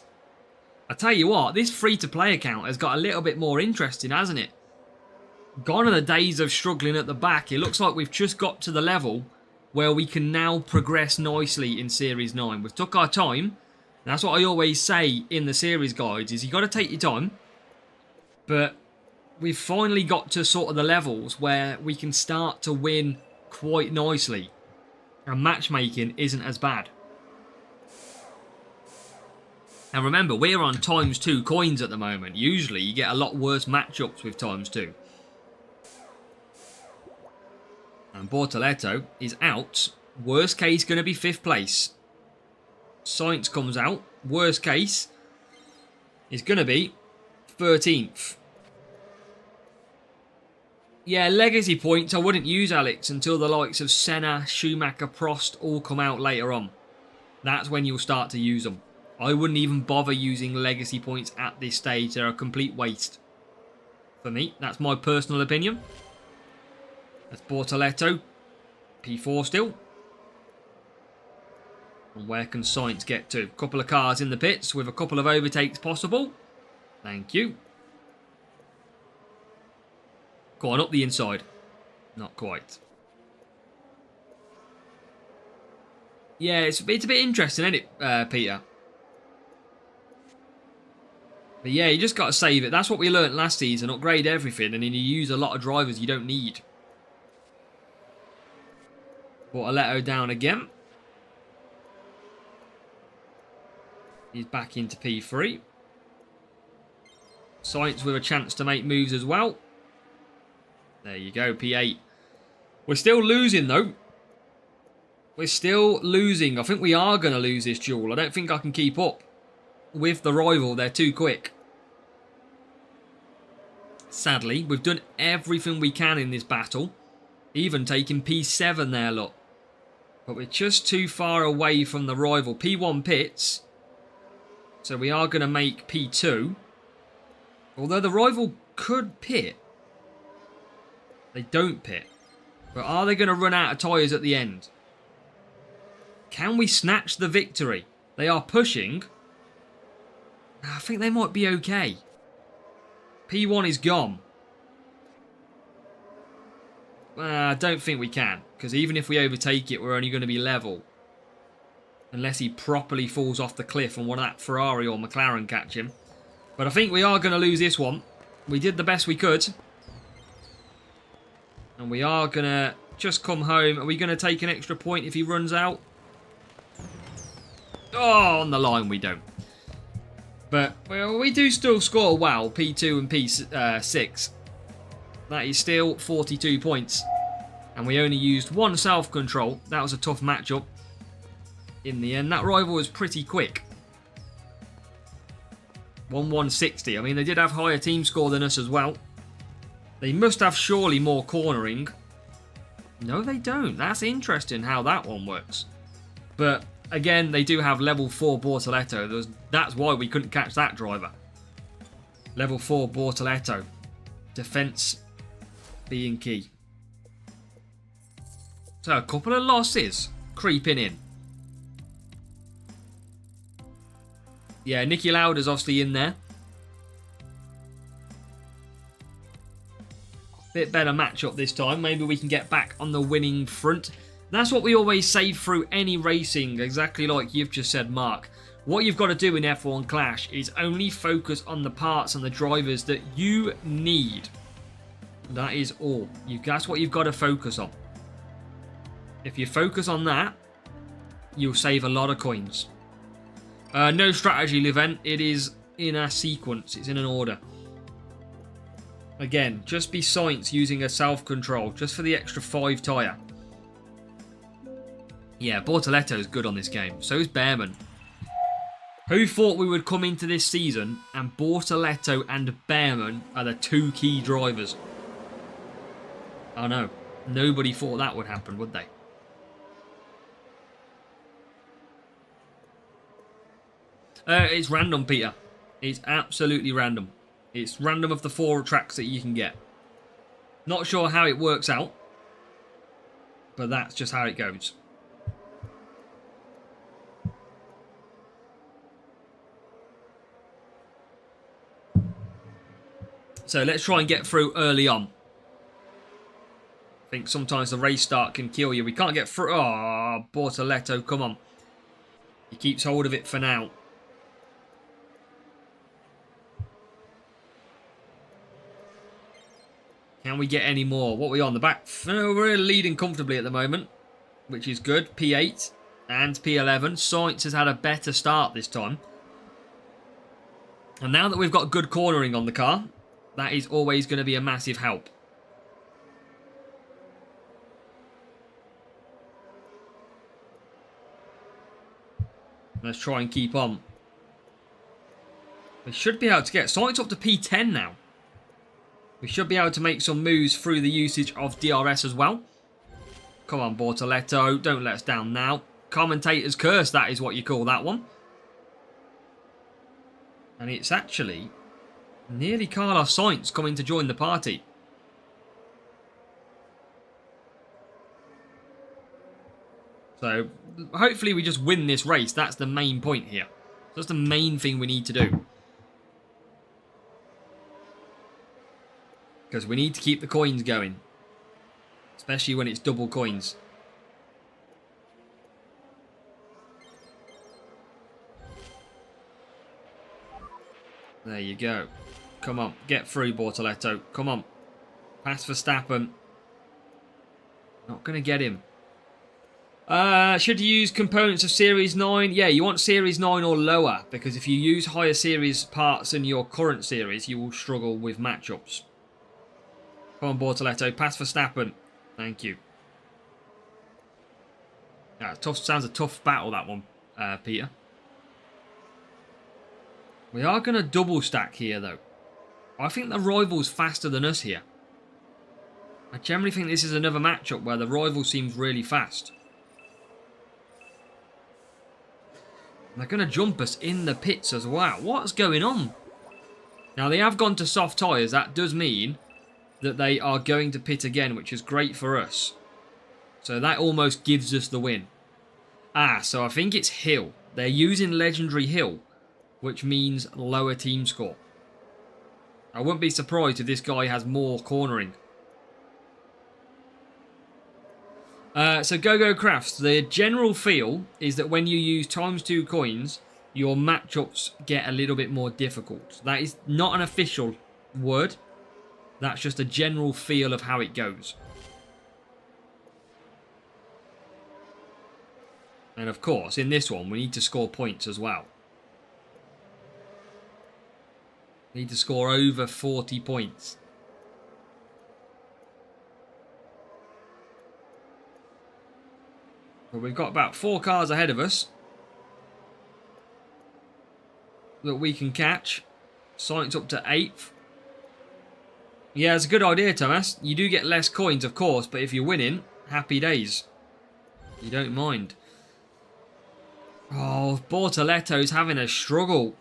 S2: I tell you what, this free-to-play account has got a little bit more interesting, hasn't it? Gone are the days of struggling at the back. It looks like we've just got to the level where we can now progress nicely in Series 9. We've took our time. And that's what I always say in the series guides, is you got to take your time. But we've finally got to sort of the levels where we can start to win quite nicely. And matchmaking isn't as bad. And remember, we're on ×2 coins at the moment. Usually you get a lot worse matchups with ×2. And Bortoletto is out. Worst case going to be 5th place. Sainz comes out. Worst case is going to be 13th. Yeah, legacy points. I wouldn't use Alex until the likes of Senna, Schumacher, Prost all come out later on. That's when you'll start to use them. I wouldn't even bother using legacy points at this stage. They're a complete waste. For me, that's my personal opinion. That's Bortoletto. P4 still. And where can Sainz get to? Couple of cars in the pits with a couple of overtakes possible. Thank you. Go on, up the inside. Not quite. Yeah, it's a bit interesting, isn't it, Peter? But yeah, you just got to save it. That's what we learnt last season. Upgrade everything, and then you use a lot of drivers you don't need. Bortoletto down again. He's back into P3. Sainz with a chance to make moves as well. There you go, P8. We're still losing, though. We're still losing. I think we are going to lose this duel. I don't think I can keep up with the rival. They're too quick. Sadly, we've done everything we can in this battle. Even taking P7 there, look. But we're just too far away from the rival. P1 pits. So we are going to make P2. Although the rival could pit. They don't pit. But are they going to run out of tyres at the end? Can we snatch the victory? They are pushing. I think they might be okay. P1 is gone. I don't think we can. Because even if we overtake it, we're only going to be level. Unless he properly falls off the cliff and one of that Ferrari or McLaren catch him. But I think we are going to lose this one. We did the best we could. And we are going to just come home. Are we going to take an extra point if he runs out? Oh, on the line we don't. But well, we do still score well. P2 and P6. That is still 42 points. And we only used one self-control. That was a tough matchup. In the end, that rival was pretty quick. 1-1-60. I mean, they did have higher team score than us as well. They must have surely more cornering. No, they don't. That's interesting how that one works. But again, they do have level 4 Bortoletto. That's why we couldn't catch that driver. Level 4 Bortoletto. Defense being key. So a couple of losses creeping in. Yeah, Niki Lauda's obviously in there. Bit better matchup this time. Maybe we can get back on the winning front. That's what we always say through any racing, exactly like you've just said, Mark. What you've got to do in F1 Clash is only focus on the parts and the drivers that you need. That is all. That's what you've got to focus on. If you focus on that, you'll save a lot of coins. No strategy event. It is in a sequence. It's in an order. Again, just be Sainz using a self-control just for the extra 5 tyre. Yeah, Bortoletto is good on this game. So is Behrman. Who thought we would come into this season and Bortoletto and Behrman are the 2 key drivers? I know. Nobody thought that would happen, would they? It's random, Peter. It's absolutely random. It's random of the 4 tracks that you can get. Not sure how it works out. But that's just how it goes. So let's try and get through early on. I think sometimes the race start can kill you. We can't get through. Oh, Bortoletto, come on. He keeps hold of it for now. Can we get any more? What are we on? The back? No, we're leading comfortably at the moment, which is good. P8 and P11. Sainz has had a better start this time. And now that we've got good cornering on the car, that is always going to be a massive help. Let's try and keep on. We should be able to get Sainz up to P10 now. We should be able to make some moves through the usage of DRS as well. Come on, Bortoletto. Don't let us down now. Commentator's curse, that is what you call that one. And it's actually nearly Carlos Sainz coming to join the party. So, hopefully we just win this race. That's the main point here. That's the main thing we need to do. Because we need to keep the coins going. Especially when it's double coins. There you go. Come on, get through, Bortoletto. Come on. Pass Verstappen. Not going to get him. Should you use components of Series 9? Yeah, you want Series 9 or lower, because if you use higher series parts in your current series, you will struggle with matchups. Come on, Bortoletto. Pass Verstappen. Thank you. Yeah, sounds a tough battle, that one, Peter. We are going to double stack here, though. I think the rival's faster than us here. I generally think this is another matchup where the rival seems really fast. They're going to jump us in the pits as well. What's going on? Now, they have gone to soft tyres. That does mean that they are going to pit again, which is great for us. So that almost gives us the win. So I think it's Hill. They're using Legendary Hill, which means lower team score. I wouldn't be surprised if this guy has more cornering. So Go-Go Crafts, the general feel is that when you use ×2 coins, your matchups get a little bit more difficult. That is not an official word. That's just a general feel of how it goes. And of course, in this one, we need to score points as well. We need to score over 40 points. But we've got about 4 cars ahead of us that we can catch. Sainz up to 8th. Yeah, it's a good idea, Thomas. You do get less coins, of course, but if you're winning, happy days. You don't mind. Oh, Bortoletto's having a struggle.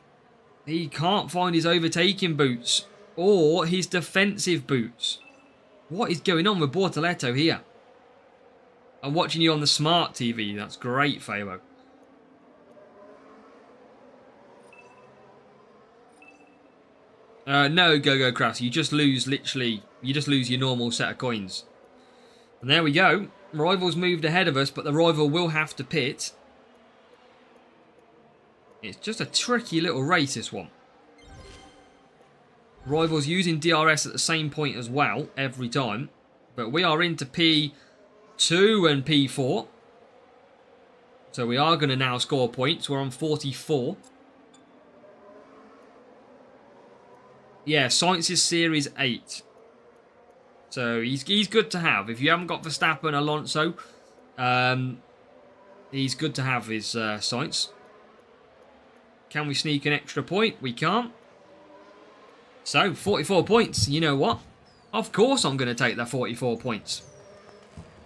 S2: He can't find his overtaking boots or his defensive boots. What is going on with Bortoletto here? I'm watching you on the smart TV. That's great, Fabo. No, Go-Go Crafts. You just lose, literally, you just lose your normal set of coins. And there we go. Rival's moved ahead of us, but the rival will have to pit. It's just a tricky little race, this one. Rival's using DRS at the same point as well, every time. But we are into P2 and P4. So we are going to now score points. We're on 44. Yeah, Sainz is Series 8. So he's good to have. If you haven't got Verstappen, Alonso, he's good to have his Sainz. Can we sneak an extra point? We can't. So, 44 points. You know what? Of course I'm going to take that 44 points.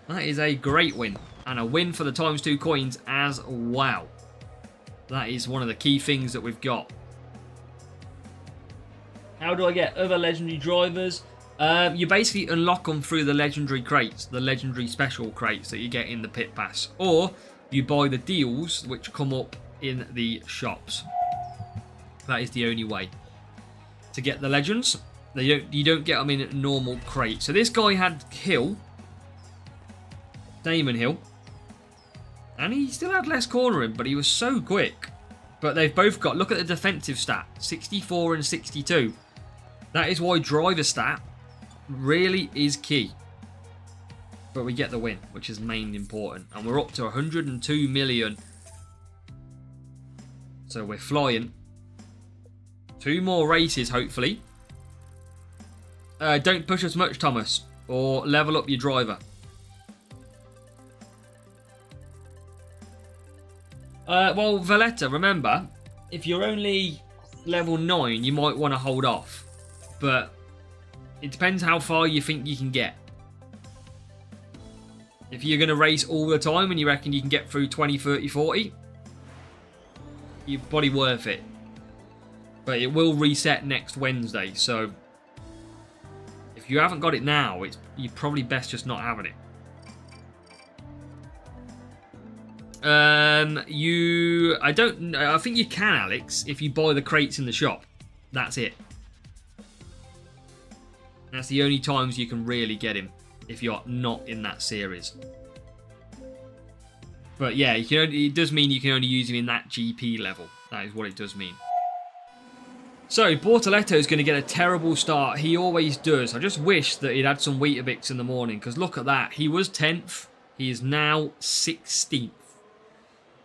S2: That is a great win. And a win for the ×2 coins as well. That is one of the key things that we've got. How do I get other legendary drivers? You basically unlock them through the legendary crates. The legendary special crates that you get in the pit pass. Or you buy the deals which come up in the shops. That is the only way to get the legends. You don't get them in a normal crate. So this guy had Hill, Damon Hill, and he still had less cornering, but he was so quick. But they've both got, look at the defensive stat, 64 and 62. That is why driver stat really is key. But we get the win, which is mainly important. And we're up to 102 million. So we're flying. 2 more races, hopefully. Don't push us much, Thomas. Or level up your driver. Well, Valletta, remember, if you're only level 9, you might want to hold off. But it depends how far you think you can get. If you're going to race all the time and you reckon you can get through 20, 30, 40, you're probably worth it. But it will reset next Wednesday, so if you haven't got it now, you're probably best just not having it. I think you can, Alex, if you buy the crates in the shop. That's it. That's the only times you can really get him if you're not in that series. But yeah, it does mean you can only use him in that GP level. That is what it does mean. So, Bortoletto is going to get a terrible start. He always does. I just wish that he'd had some Weetabix in the morning, because look at that. He was 10th. He is now 16th.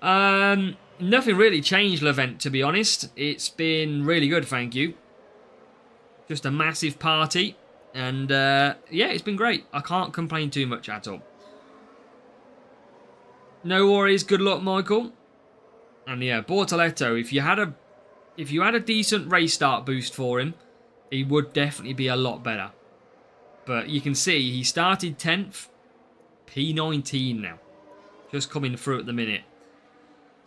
S2: Nothing really changed, Levent, to be honest. It's been really good, thank you. Just a massive party. And, yeah, it's been great. I can't complain too much at all. No worries. Good luck, Michael. And, yeah, Bortoletto, if you had a decent race start boost for him, he would definitely be a lot better. But you can see he started 10th, P19 now. Just coming through at the minute.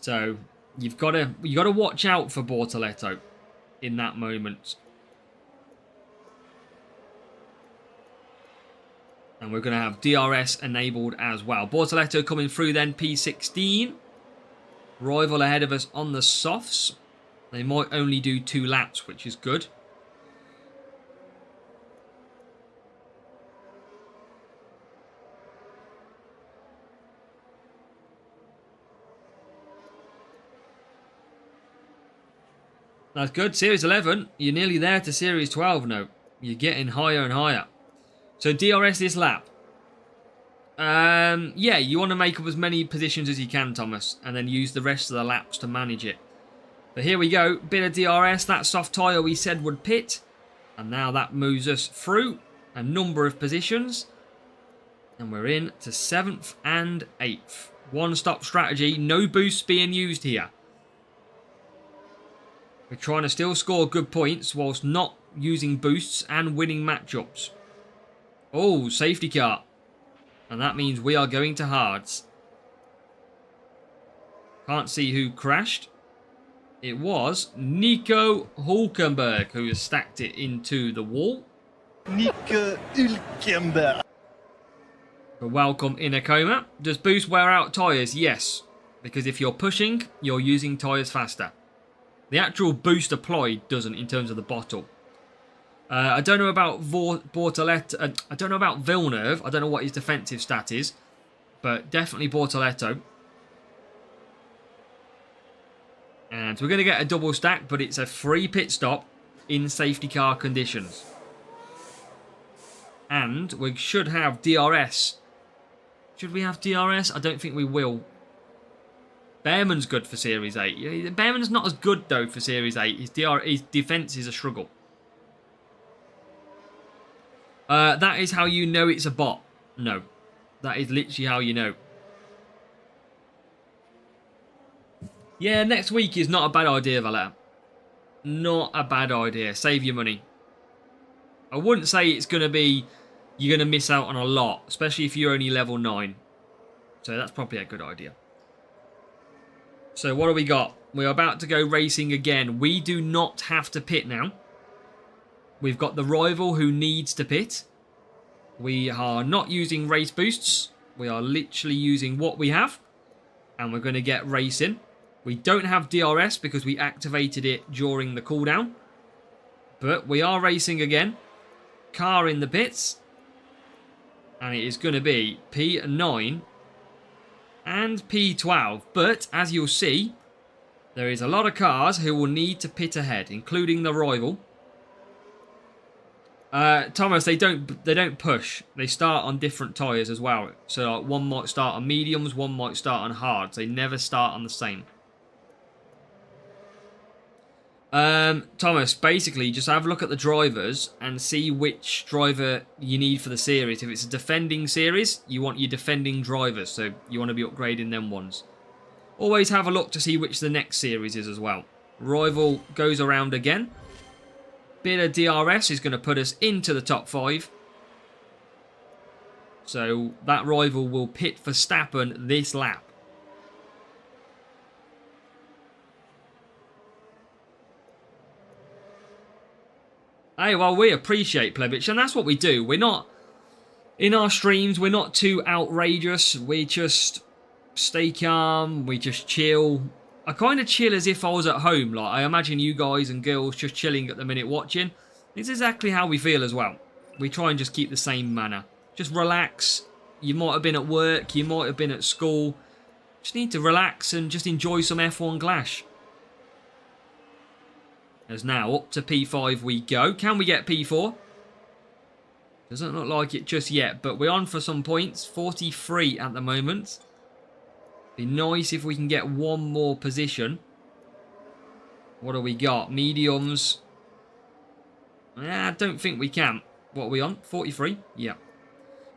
S2: So, you got to watch out for Bortoletto in that moment. And we're going to have DRS enabled as well. Bortoletto coming through then, P16. Rival ahead of us on the softs. They might only do 2 laps, which is good. That's good. Series 11, you're nearly there to Series 12 now. You're getting higher and higher. So DRS this lap. Yeah, you want to make up as many positions as you can, Thomas, and then use the rest of the laps to manage it. But here we go. Bit of DRS. That soft tyre we said would pit. And now that moves us through a number of positions. And we're in to 7th and 8th. One-stop strategy. No boosts being used here. We're trying to still score good points whilst not using boosts and winning matchups. Oh, safety car. And that means we are going to hards. Can't see who crashed. It was Nico Hulkenberg who has stacked it into the wall.
S3: Nico Hulkenberg.
S2: But welcome in a coma. Does boost wear out tyres? Yes. Because if you're pushing, you're using tyres faster. The actual boost applied doesn't in terms of the bottle. I don't know about Bortoletto. I don't know about Villeneuve. I don't know what his defensive stat is. But definitely Bortoletto. And we're going to get a double stack, but it's a free pit stop in safety car conditions. And we should have DRS. Should we have DRS? I don't think we will. Behrman's good for Series 8. Behrman's not as good, though, for Series 8. His defense is a struggle. That is how you know it's a bot. No. That is literally how you know. Yeah, next week is not a bad idea, Valetta. Not a bad idea. Save your money. I wouldn't say it's going to be... You're going to miss out on a lot. Especially if you're only level 9. So that's probably a good idea. So what do we got? We're about to go racing again. We do not have to pit now. We've got the rival who needs to pit. We are not using race boosts. We are literally using what we have. And we're going to get racing. We don't have DRS because we activated it during the cooldown. But we are racing again. Car in the pits. And it is going to be P9 and P12. But as you'll see, there is a lot of cars who will need to pit ahead, including the rival. Thomas, they don't push. They start on different tyres as well. So like, one might start on mediums, one might start on hards. They never start on the same. Thomas, basically just have a look at the drivers and see which driver you need for the series. If it's a defending series, you want your defending drivers, so you want to be upgrading them ones. Always have a look to see which the next series is as well. Rival goes around again. Bit of DRS is going to put us into the top 5. So that rival will pit for Verstappen this lap. Hey, well, we appreciate Plebich, and that's what we do. We're not, in our streams, we're not too outrageous. We just stay calm, we just chill. I kind of chill as if I was at home. Like, I imagine you guys and girls just chilling at the minute watching. It's exactly how we feel as well. We try and just keep the same manner. Just relax. You might have been at work, you might have been at school. Just need to relax and just enjoy some F1 Glash. As now up to P5 we go. Can we get P4? Doesn't look like it just yet, but we're on for some points. 43 at the moment. Be nice if we can get one more position. What do we got? Mediums. I don't think we can. What are we on? 43? Yeah.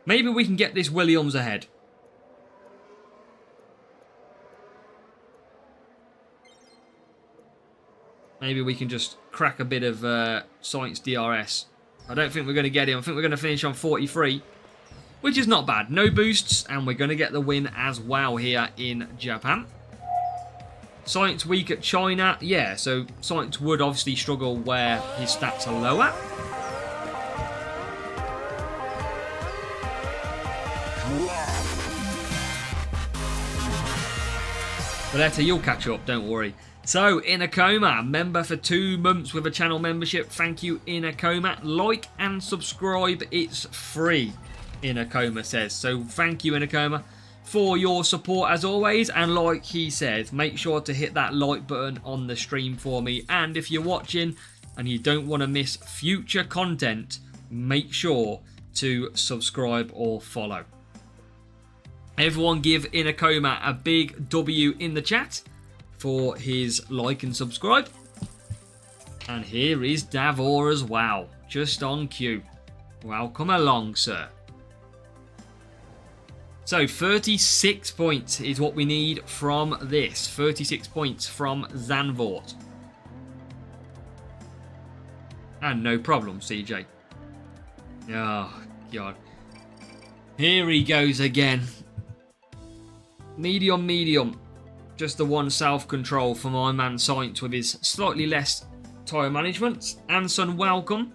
S2: Maybe we can get this Williams ahead. Maybe we can just crack a bit of Science DRS. I don't think we're going to get him. I think we're going to finish on 43, which is not bad. No boosts, and we're going to get the win as well here in Japan. Science weak at China. Yeah, so Science would obviously struggle where his stats are lower. Valletta, you'll catch up, don't worry. So, Inakoma, member for 2 months with a channel membership. Thank you, Inakoma. Like and subscribe, it's free, Inakoma says. So, thank you, Inakoma, for your support as always. And like he says, make sure to hit that like button on the stream for me. And if you're watching and you don't want to miss future content, make sure to subscribe or follow. Everyone give Inakoma a big W in the chat for his like and subscribe. And here is Davor as well, just on cue. Welcome along, sir. So 36 points is what we need from this. 36 points from Zandvoort. And no problem, CJ. Oh, God. Here he goes again. Medium, medium. Just the one self-control for my man Science with his slightly less tyre management. Anson, welcome.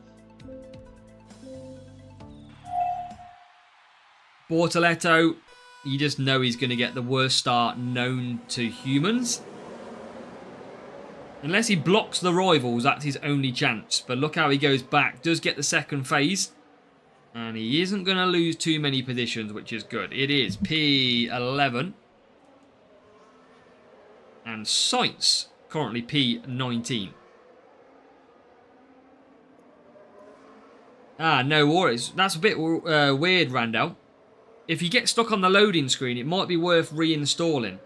S2: Bortoletto, you just know he's going to get the worst start known to humans. Unless he blocks the rivals, that's his only chance. But look how he goes back. Does get the second phase. And he isn't going to lose too many positions, which is good. It is P11. And Science, currently P19. Ah, no worries. That's a bit weird, Randall. If you get stuck on the loading screen, it might be worth reinstalling.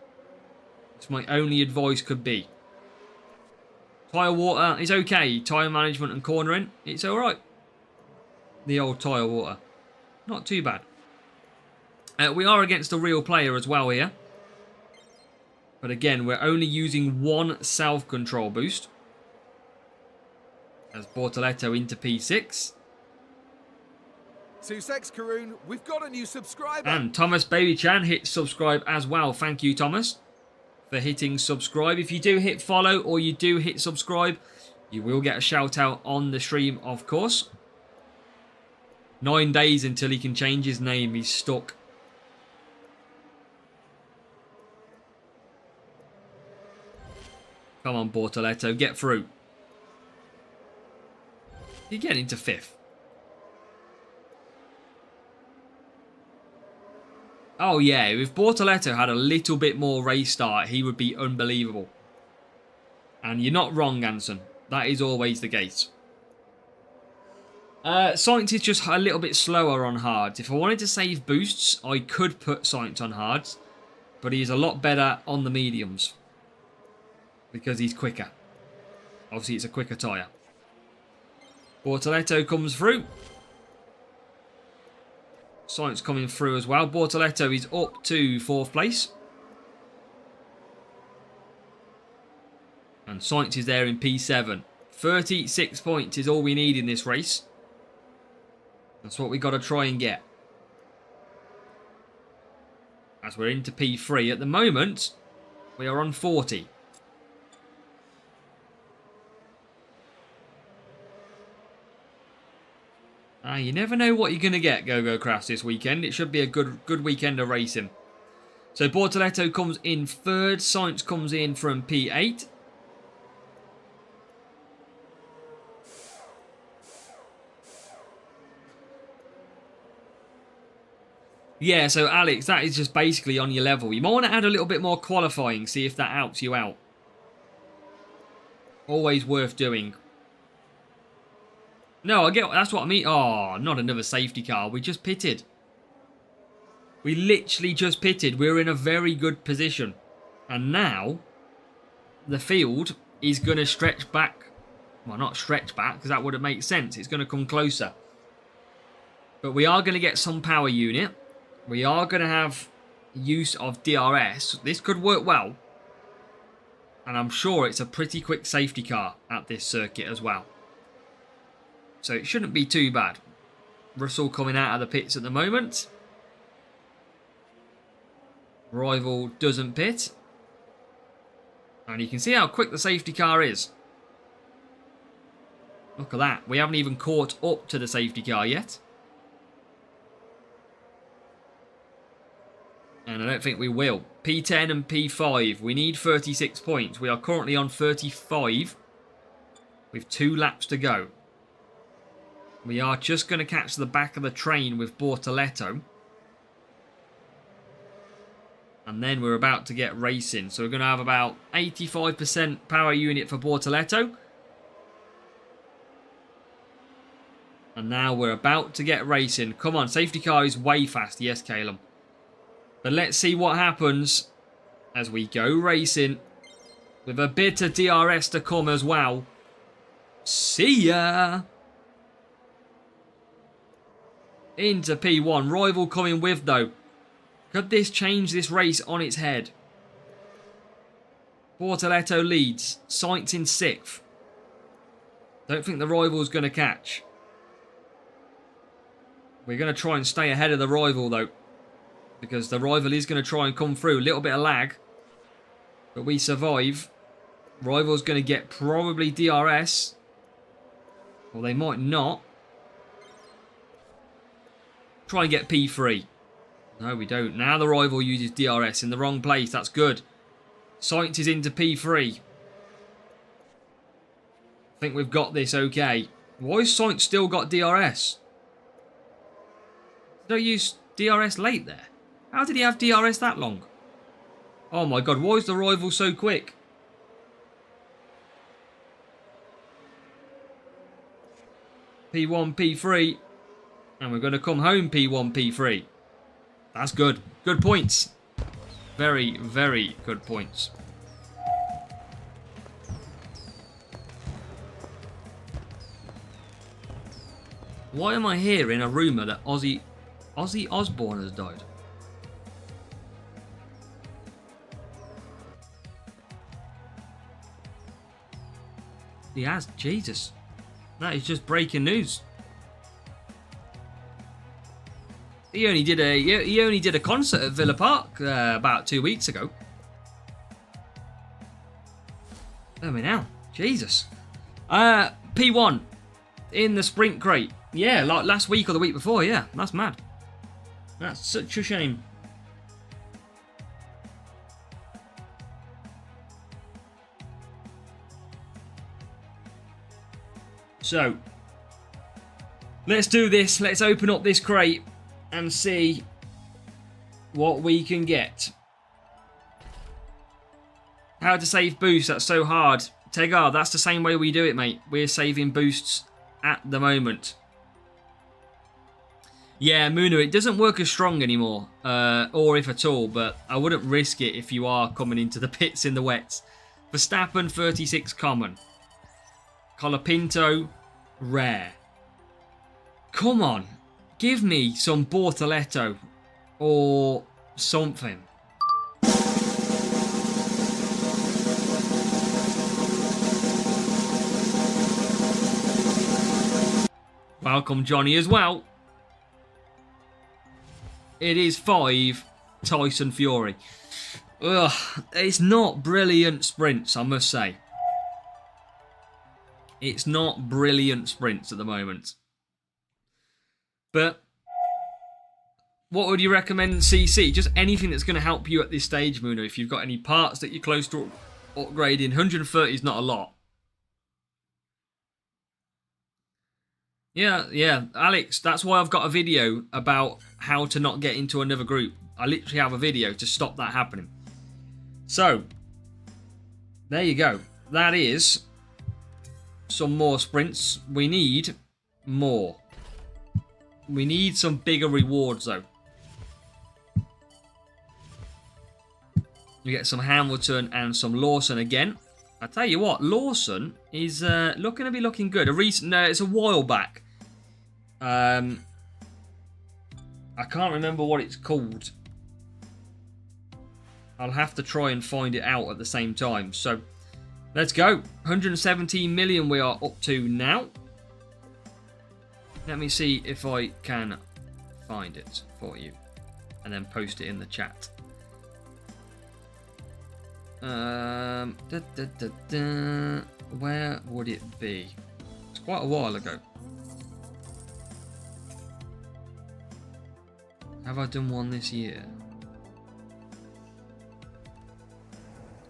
S2: That's my only advice could be. Tyre water is okay. Tyre management and cornering, it's alright. The old tyre water. Not too bad. We are against a real player as well here. But again, we're only using one self-control boost. As Bortoletto into P6.
S4: Sussex Karoon, we've got a new subscriber.
S2: And Thomas Babychan hit subscribe as well. Thank you, Thomas, for hitting subscribe. If you do hit follow or you do hit subscribe, you will get a shout out on the stream, of course. 9 days until he can change his name. He's stuck. Come on, Bortoletto, get through. You get into 5th. Oh yeah, if Bortoletto had a little bit more race start, he would be unbelievable. And you're not wrong, Anson. That is always the case. Science is just a little bit slower on hards. If I wanted to save boosts, I could put Science on hards. But he's a lot better on the mediums. Because he's quicker. Obviously, it's a quicker tyre. Bortoletto comes through. Science coming through as well. Bortoletto is up to 4th place. And Science is there in P7. 36 points is all we need in this race. That's what we got to try and get. As we're into P3. At the moment, we are on 40. You never know what you're going to get, Go-Go Crafts, this weekend. It should be a good weekend of racing. So Bortoletto comes in 3rd. Science comes in from P8. Yeah, so Alex, that is just basically on your level. You might want to add a little bit more qualifying, see if that helps you out. Always worth doing. No, I get that's what I mean. Oh, not another safety car. We just pitted. We literally just pitted. We're in a very good position. And now the field is going to stretch back. Well, not stretch back because that wouldn't make sense. It's going to come closer. But we are going to get some power unit. We are going to have use of DRS. This could work well. And I'm sure it's a pretty quick safety car at this circuit as well. So it shouldn't be too bad. Russell coming out of the pits at the moment. Rival doesn't pit. And you can see how quick the safety car is. Look at that. We haven't even caught up to the safety car yet. And I don't think we will. P10 and P5. We need 36 points. We are currently on 35. With 2 laps to go. We are just going to catch the back of the train with Bortoletto. And then we're about to get racing. So we're going to have about 85% power unit for Bortoletto. And now we're about to get racing. Come on, safety car is way fast. Yes, Caleb. But let's see what happens as we go racing. With a bit of DRS to come as well. See ya! Into P1. Rival coming with though. Could this change this race on its head? Bortoletto leads. Sainz in 6th. Don't think the rival's going to catch. We're going to try and stay ahead of the rival though. Because the rival is going to try and come through. A little bit of lag. But we survive. Rival's going to get probably DRS. Or they might not. Try and get P3. No, we don't. Now the rival uses DRS in the wrong place. That's good. Sainz is into P3. I think we've got this okay. Why has Sainz still got DRS? Did I use DRS late there? How did he have DRS that long? Oh my god, why is the rival so quick? P1, P3. And we're going to come home P1, P3. That's good. Good points. Very, very good points. Why am I hearing a rumour that Ozzy Osbourne has died? He has. Jesus. That is just breaking news. He only did a concert at Villa Park about 2 weeks ago. Tell me now. Jesus. P1 in the sprint crate. Yeah, like last week or the week before. Yeah, that's mad. That's such a shame. So, let's do this. Let's open up this crate and see what we can get. How to save boosts. That's so hard. Tegar, that's the same way we do it, mate. We're saving boosts at the moment. Yeah, Muno, it doesn't work as strong anymore. Or if at all, but I wouldn't risk it if you are coming into the pits in the wets. Verstappen, 36 common. Colapinto, rare. Come on. Give me some Bortoletto or something. Welcome, Johnny, as well. It is 5 Tyson Fury. Ugh, it's not brilliant sprints, I must say. It's not brilliant sprints at the moment. But what would you recommend CC? Just anything that's going to help you at this stage, Muno. If you've got any parts that you're close to upgrading, 130 is not a lot. Yeah, Alex, that's why I've got a video about how to not get into another group. I literally have a video to stop that happening. So, there you go. That is some more sprints. We need more. We need some bigger rewards, though. We get some Hamilton and some Lawson again. I tell you what, Lawson is looking to be looking good. No, it's a while back. I can't remember what it's called. I'll have to try and find it out at the same time. So, let's go. 117 million we are up to now. Let me see if I can find it for you. And then post it in the chat. Where would it be? It's quite a while ago. Have I done one this year?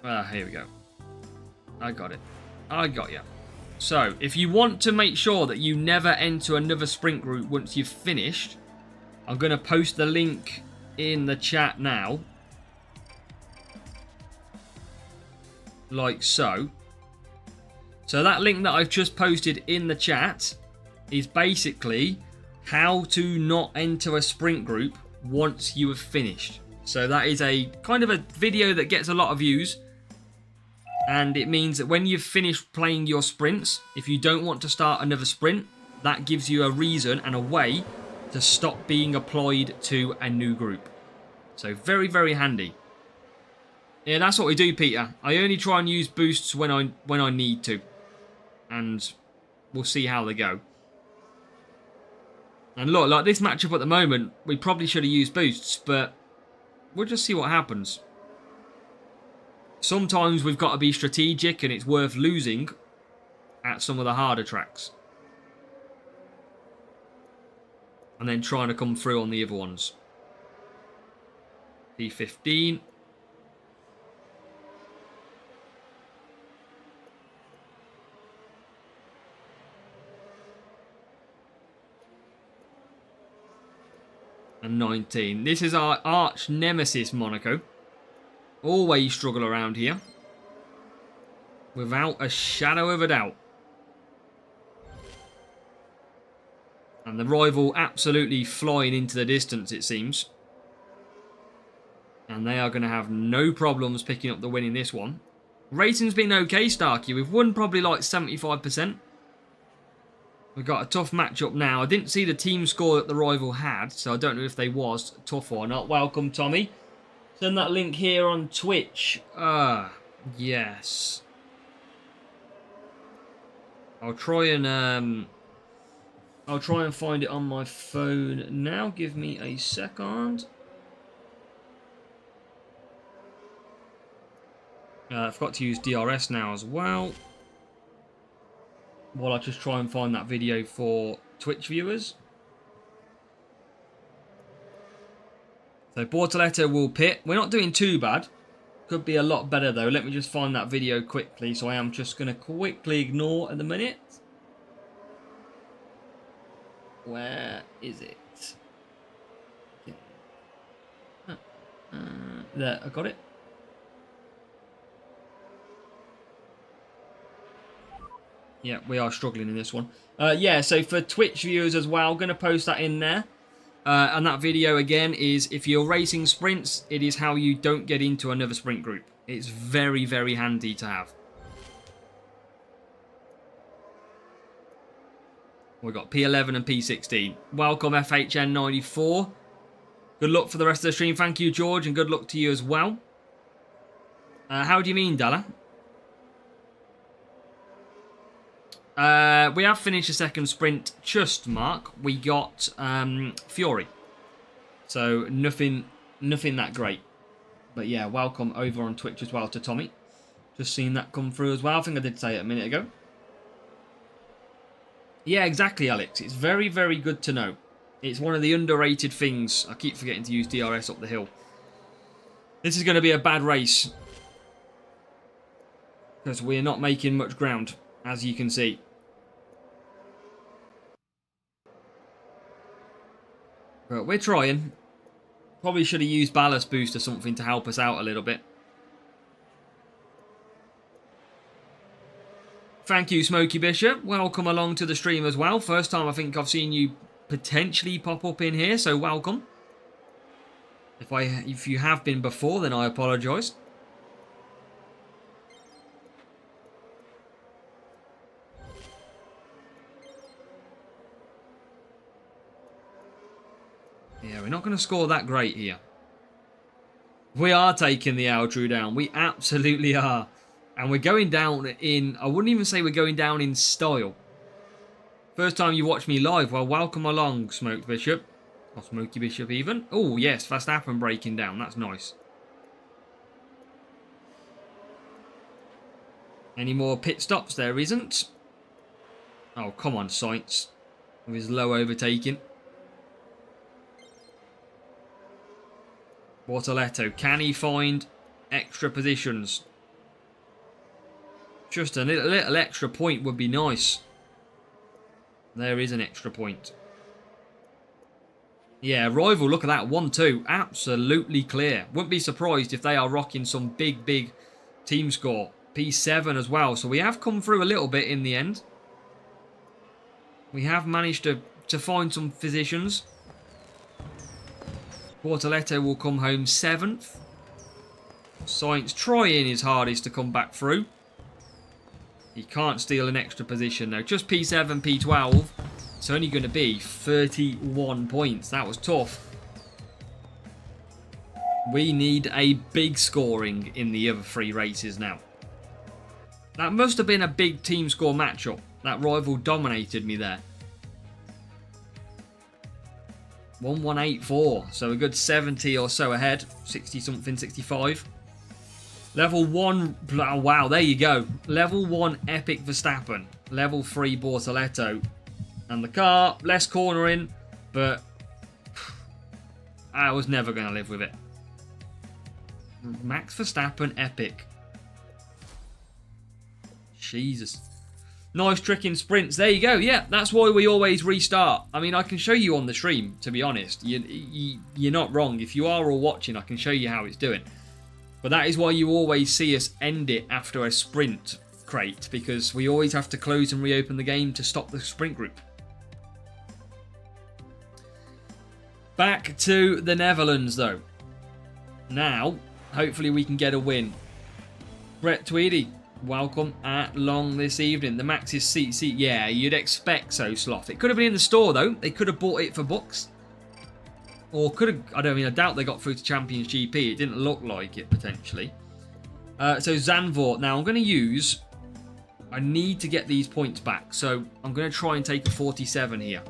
S2: Here we go. I got it. I got you. So, if you want to make sure that you never enter another sprint group once you've finished, I'm going to post the link in the chat now. Like so. So that link that I've just posted in the chat is basically how to not enter a sprint group once you have finished. So that is a kind of a video that gets a lot of views. And it means that when you've finished playing your sprints, if you don't want to start another sprint, that gives you a reason and a way to stop being applied to a new group. So very, very handy. Yeah, that's what we do, Peter. I only try and use boosts when I need to. And we'll see how they go. And look, like this matchup at the moment, we probably should have used boosts, but we'll just see what happens. Sometimes we've got to be strategic and it's worth losing at some of the harder tracks. And then trying to come through on the other ones. P15. And 19. This is our arch nemesis, Monaco. Always struggle around here. Without a shadow of a doubt. And the rival absolutely flying into the distance, it seems. And they are going to have no problems picking up the win in this one. Racing's been okay, Starkey. We've won probably like 75%. We've got a tough matchup now. I didn't see the team score that the rival had, so I don't know if they was tough or not. Welcome, Tommy. Send that link here on Twitch. Yes. I'll try and find it on my phone now. Give me a second. I forgot to use DRS now as well. While I just try and find that video for Twitch viewers. So Bortoletto will pit. We're not doing too bad. Could be a lot better though. Let me just find that video quickly. So I am just going to quickly ignore at the minute. Where is it? There, I got it. Yeah, we are struggling in this one. Yeah, so for Twitch viewers as well, I'm going to post that in there. And that video, again, is if you're racing sprints, it is how you don't get into another sprint group. It's very, very handy to have. We've got P11 and P16. Welcome, FHN94. Good luck for the rest of the stream. Thank you, George, and good luck to you as well. How do you mean, Dalla? We have finished the second sprint just, Mark. We got Fury. So nothing that great. But yeah, welcome over on Twitch as well to Tommy. Just seen that come through as well. I think I did say it a minute ago. Yeah, exactly, Alex. It's very, very good to know. It's one of the underrated things. I keep forgetting to use DRS up the hill. This is going to be a bad race. Because we're not making much ground, as you can see. But we're trying. Probably should have used ballast boost or something to help us out a little bit. Thank you, Smokey Bishop. Welcome along to the stream as well. First time I think I've seen you potentially pop up in here, so welcome. If you have been before, then I apologise. Yeah, we're not going to score that great here. We are taking the Aldrew down. We absolutely are. And we're going down in... I wouldn't even say we're going down in style. First time you watch me live. Well, welcome along, Smoked Bishop. Or Smokey Bishop even. Oh, yes. Verstappen breaking down. That's nice. Any more pit stops? There isn't. Oh, come on, Sainz. With his low overtaking. Bortoletto, can he find extra positions? Just a little extra point would be nice. There is an extra point. Yeah, rival, look at that. 1-2. Absolutely clear. Wouldn't be surprised if they are rocking some big team score. P7 as well. So we have come through a little bit in the end. We have managed to find some positions. Bortoletto will come home 7th. Sainz trying his hardest to come back through. He can't steal an extra position though. Just P7, P12. It's only going to be 31 points. That was tough. We need a big scoring in the other 3 races now. That must have been a big team score matchup. That rival dominated me there. 1184, so a good 70 or so ahead. 60 something, 65. Level 1, oh, wow, there you go. Level 1 Epic Verstappen. Level 3 Bortoletto. And the car, less cornering, but I was never going to live with it. Max Verstappen Epic. Jesus. Nice trick in sprints. There you go. Yeah, that's why we always restart. I mean, I can show you on the stream, to be honest. You're not wrong. If you are all watching, I can show you how it's doing. But that is why you always see us end it after a sprint crate, because we always have to close and reopen the game to stop the sprint group. Back to the Netherlands, though. Now, hopefully we can get a win. Brett Tweedy. Welcome along this evening. The Max is seat. Yeah, you'd expect so, Sloth. It could have been in the store, though. They could have bought it for bucks. Or could have... I doubt they got through to Champions GP. It didn't look like it, potentially. So, Zandvoort. Now, I'm going to use... I need to get these points back. So, I'm going to try and take a 47 here.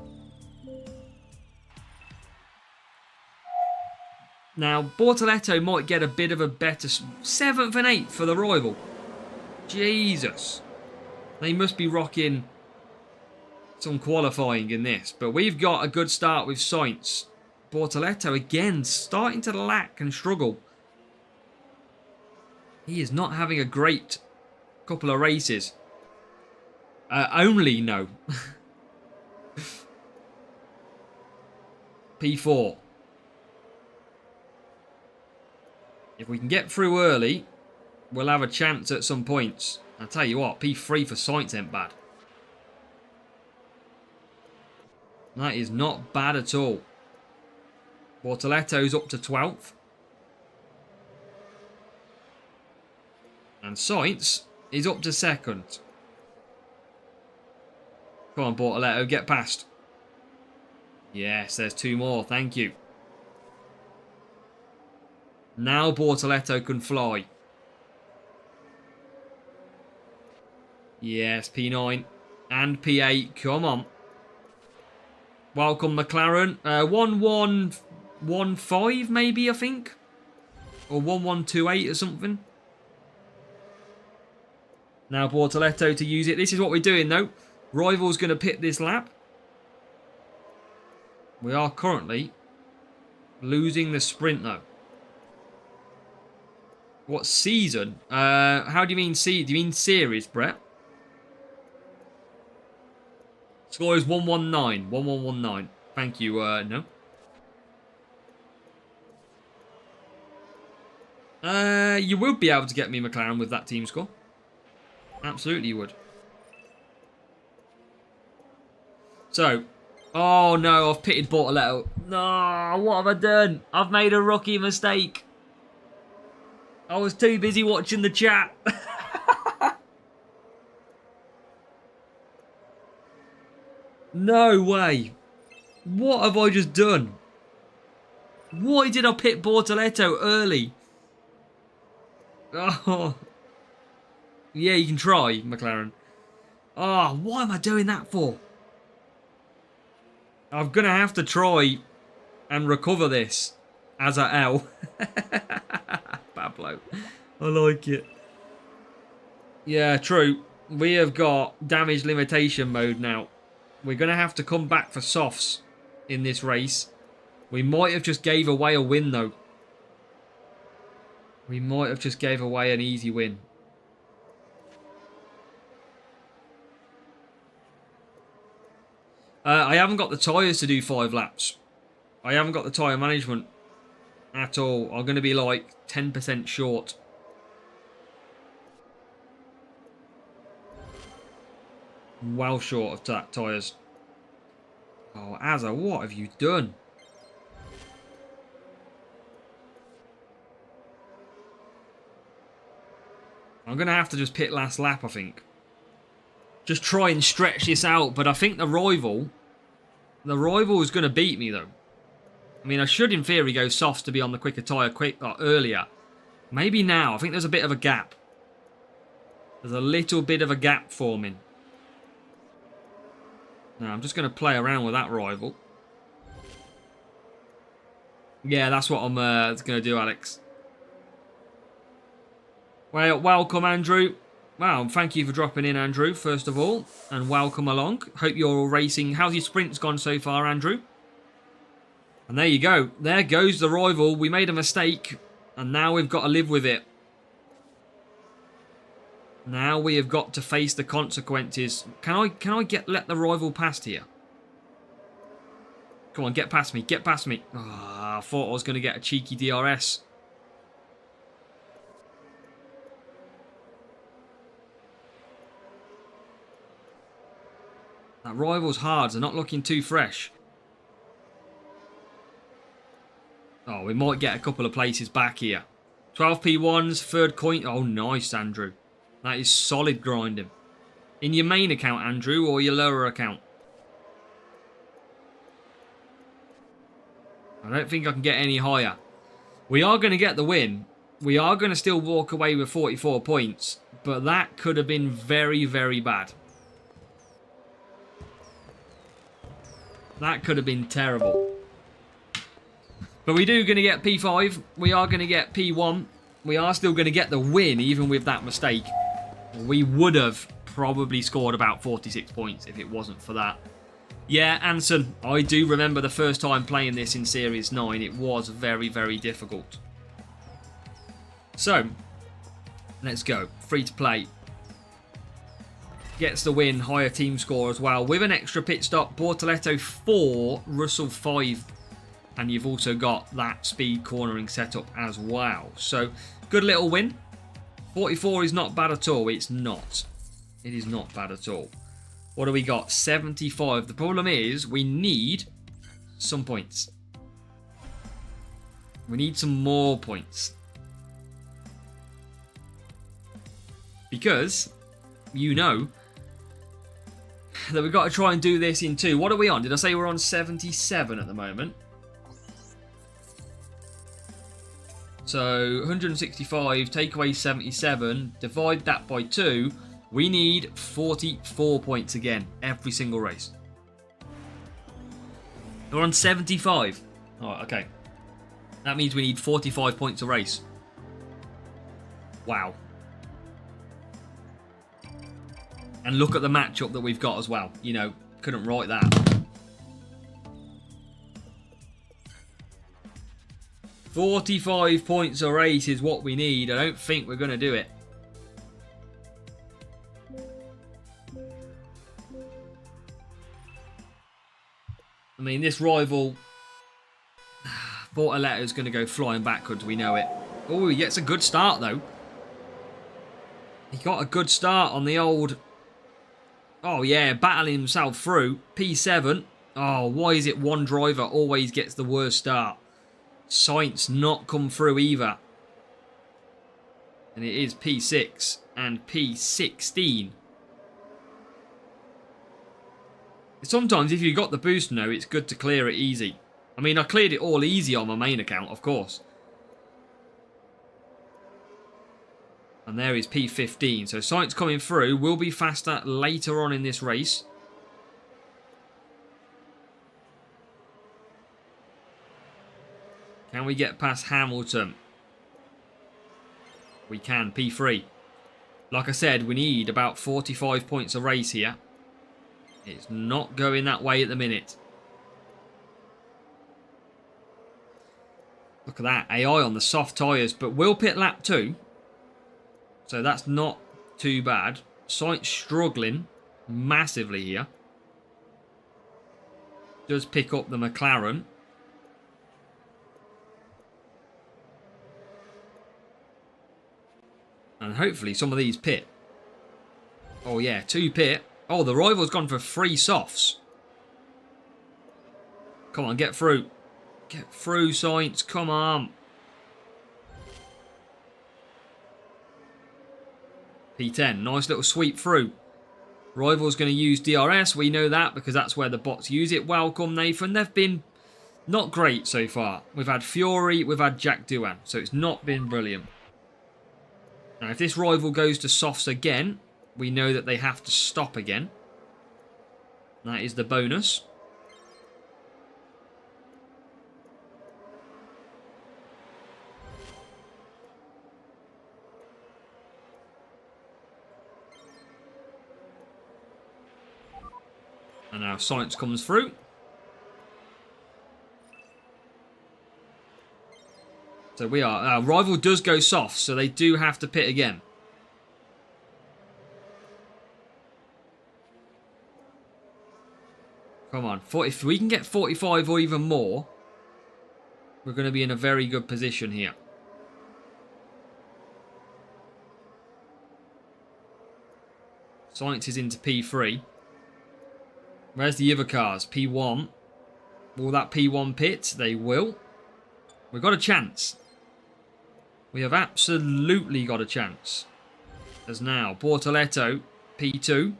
S2: Now, Bortoletto might get a bit of a better... 7th and 8th for the rival. Jesus. They must be rocking some qualifying in this. But we've got a good start with Sainz. Bortoletto again starting to lack and struggle. He is not having a great couple of races. Only no. P4. If we can get through early, we'll have a chance at some points. I'll tell you what, P3 for Sainz ain't bad. That is not bad at all. Bortoletto's up to 12th. And Sainz is up to 2nd. Come on, Bortoletto, get past. Yes, there's 2 more, thank you. Now Bortoletto can fly. Yes, P9 and P8. Come on. Welcome, McLaren. 1115 maybe, I think. Or 1128 or something. Now Bortoletto to use it. This is what we're doing, though. Rival's going to pit this lap. We are currently losing the sprint, though. What season? How do you mean season? Do you mean series, Brett? Score is 119. 1119. Thank you, no. You would be able to get me McLaren with that team score. Absolutely you would. So, oh no, I've pitted Bortoletto. No, what have I done? I've made a rookie mistake. I was too busy watching the chat. No way. What have I just done? Why did I pit Bortoletto early? Oh. Yeah, you can try, McLaren. Oh, why am I doing that for? I'm going to have to try and recover this as a L. Bad bloke. I like it. Yeah, true. We have got damage limitation mode now. We're going to have to come back for softs in this race. We might have just gave away a win, though. We might have just gave away an easy win. I haven't got the tyres to do 5 laps. I haven't got the tyre management at all. I'm going to be like 10% short. Well short of tyres. Oh, Azza, what have you done? I'm going to have to just pit last lap, I think. Just try and stretch this out, but I think the rival is going to beat me, though. I mean, I should, in theory, go softs to be on the quicker tyre earlier. Maybe now. I think there's a bit of a gap. There's a little bit of a gap forming. Now, I'm just going to play around with that rival. Yeah, that's what I'm going to do, Alex. Well, welcome, Andrew. Wow, thank you for dropping in, Andrew, first of all. And welcome along. Hope you're all racing. How's your sprints gone so far, Andrew? And there you go. There goes the rival. We made a mistake. And now we've got to live with it. Now we have got to face the consequences. Can I let the rival past here? Come on, get past me. Get past me. Oh, I thought I was going to get a cheeky DRS. That rival's hard. They're not looking too fresh. Oh, we might get a couple of places back here. 12 P1s, third coin. Oh, nice, Andrew. That is solid grinding. In your main account, Andrew, or your lower account? I don't think I can get any higher. We are going to get the win. We are going to still walk away with 44 points. But that could have been very, very bad. That could have been terrible. But we do going to get P5. We are going to get P1. We are still going to get the win, even with that mistake. We would have probably scored about 46 points if it wasn't for that. Yeah, Anson, I do remember the first time playing this in Series 9. It was very, very difficult. So, let's go. Free to play. Gets the win, higher team score as well. With an extra pit stop, Bortoletto 4, Russell 5. And you've also got that speed cornering setup as well. So, good little win. 44 is not bad at all. It's not. It is not bad at all. What do we got? 75. The problem is we need some points. We need some more points. Because, you know, that we've got to try and do this in 2. What are we on? Did I say we're on 77 at the moment? So 165, take away 77, divide that by 2. We need 44 points again, every single race. We're on 75. Oh, okay. That means we need 45 points a race. Wow. And look at the matchup that we've got as well. You know, couldn't write that. 45 points a race is what we need. I don't think we're going to do it. I mean, this rival, Bortoletto is going to go flying backwards. We know it. Oh, he gets a good start, though. He got a good start on the old Oh, yeah, battling himself through. P7. Oh, why is it one driver always gets the worst start? Sainz not come through either. And it is P6 and P16. Sometimes if you've got the boost now, it's good to clear it easy. I mean, I cleared it all easy on my main account, of course. And there is P15. So Sainz coming through will be faster later on in this race. Can we get past Hamilton? We can. P3. Like I said, we need about 45 points a race here. It's not going that way at the minute. Look at that. AI on the soft tyres. But we'll pit lap 2. So that's not too bad. Sainz struggling massively here. Does pick up the McLaren. And hopefully some of these pit. Oh yeah, 2 pit. Oh, the rival's gone for 3 softs. Come on, get through. Get through, Sainz. Come on. P10. Nice little sweep through. Rival's going to use DRS. We know that because that's where the bots use it. Welcome, Nathan. They've been not great so far. We've had Fury. We've had Jack Doohan. So it's not been brilliant. Now, if this rival goes to softs again, we know that they have to stop again. That is the bonus. And now Sainz comes through. So we are. Our rival does go soft, so they do have to pit again. Come on. If we can get 45 or even more, we're going to be in a very good position here. Sainz is into P3. Where's the other cars? P1. Will that P1 pit? They will. We've got a chance. We have absolutely got a chance. As now, Bortoletto, P2.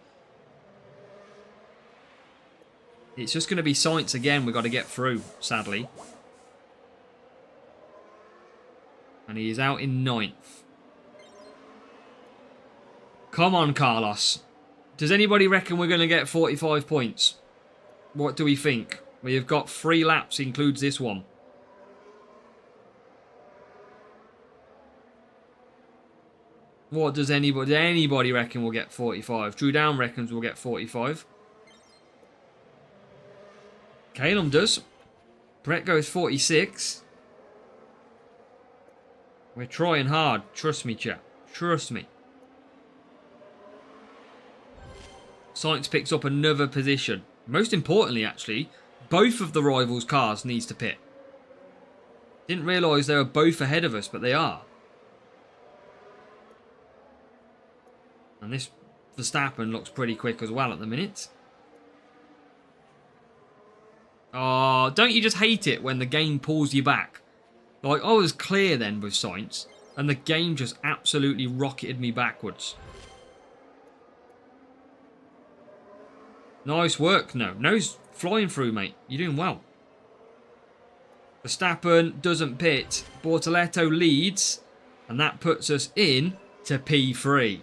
S2: It's just going to be Sainz again we've got to get through, sadly. And he is out in 9th. Come on, Carlos. Does anybody reckon we're going to get 45 points? What do we think? We have got 3 laps, includes this one. What does anybody reckon we'll get 45? Drew Down reckons we'll get 45. Calum does. Brett goes 46. We're trying hard. Trust me, chap. Trust me. Sainz picks up another position. Most importantly, actually, both of the rivals' cars needs to pit. Didn't realise they were both ahead of us, but they are. And this Verstappen looks pretty quick as well at the minute. Oh, don't you just hate it when the game pulls you back? Like, I was clear then with Sainz, and the game just absolutely rocketed me backwards. Nice work. No's flying through, mate. You're doing well. Verstappen doesn't pit. Bortoletto leads, and that puts us in to P3.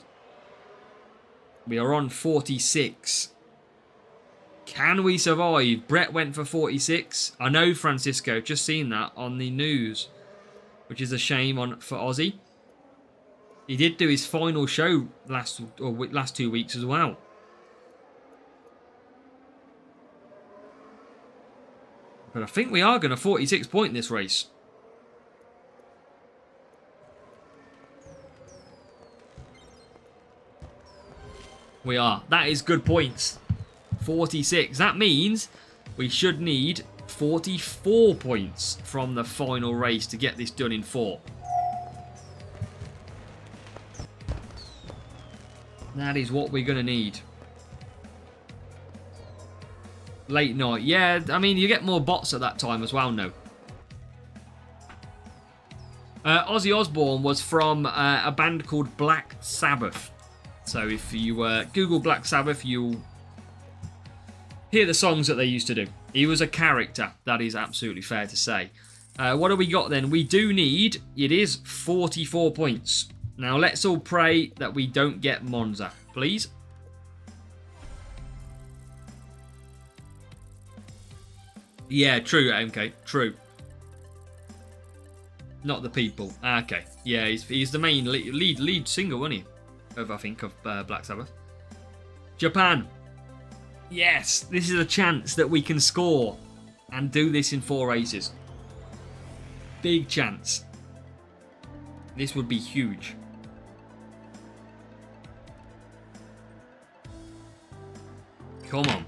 S2: We are on 46. Can we survive? Brett went for 46. I know, Francisco. Just seen that on the news, which is a shame for Aussie. He did do his final show last 2 weeks as well. But I think we are going to 46 point this race. We are. That is good points. 46. That means we should need 44 points from the final race to get this done in 4. That is what we're going to need. Late night. Yeah, I mean, you get more bots at that time as well, no? Ozzy Osbourne was from a band called Black Sabbath. So if you Google Black Sabbath, you'll hear the songs that they used to do. He was a character, that is absolutely fair to say. What do we got then? We do need, it is 44 points. Now let's all pray that we don't get Monza, please. Yeah, true, MK, true. Not the people. Okay, yeah, he's the main lead singer, wasn't he? I think, of Black Sabbath. Japan. Yes, this is a chance that we can score and do this in 4 races. Big chance. This would be huge. Come on.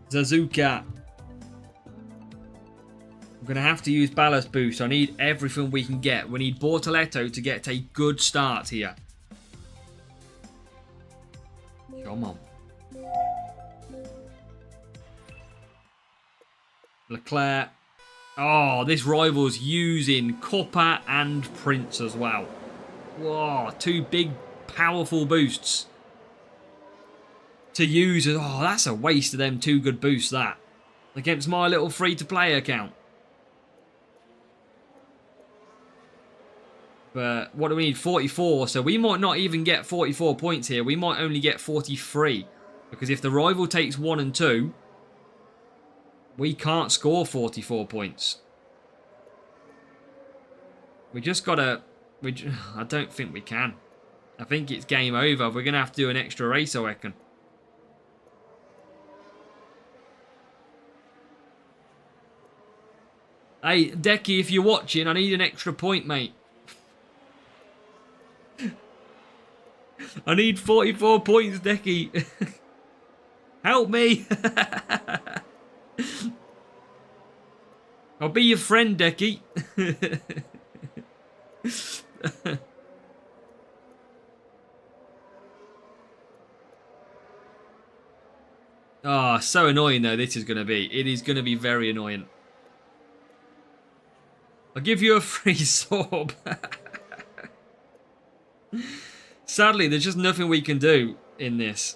S2: Suzuka. I'm going to have to use ballast boost. I need everything we can get. We need Bortoletto to get a good start here. Come on. Leclerc. Oh, this rival's using Copper and Prince as well. Whoa, 2 big, powerful boosts to use. Oh, that's a waste of them 2 good boosts, that. Against my little free-to-play account. But what do we need? 44. So we might not even get 44 points here. We might only get 43. Because if the rival takes 1 and 2, we can't score 44 points. We just gotta... I don't think we can. I think it's game over. We're going to have to do an extra race, I reckon. Hey, Decky, if you're watching, I need an extra point, mate. I need 44 points, Decky. Help me. I'll be your friend, Decky. Oh, so annoying though this is going to be. It is going to be very annoying. I'll give you a free sword. Sadly, there's just nothing we can do in this.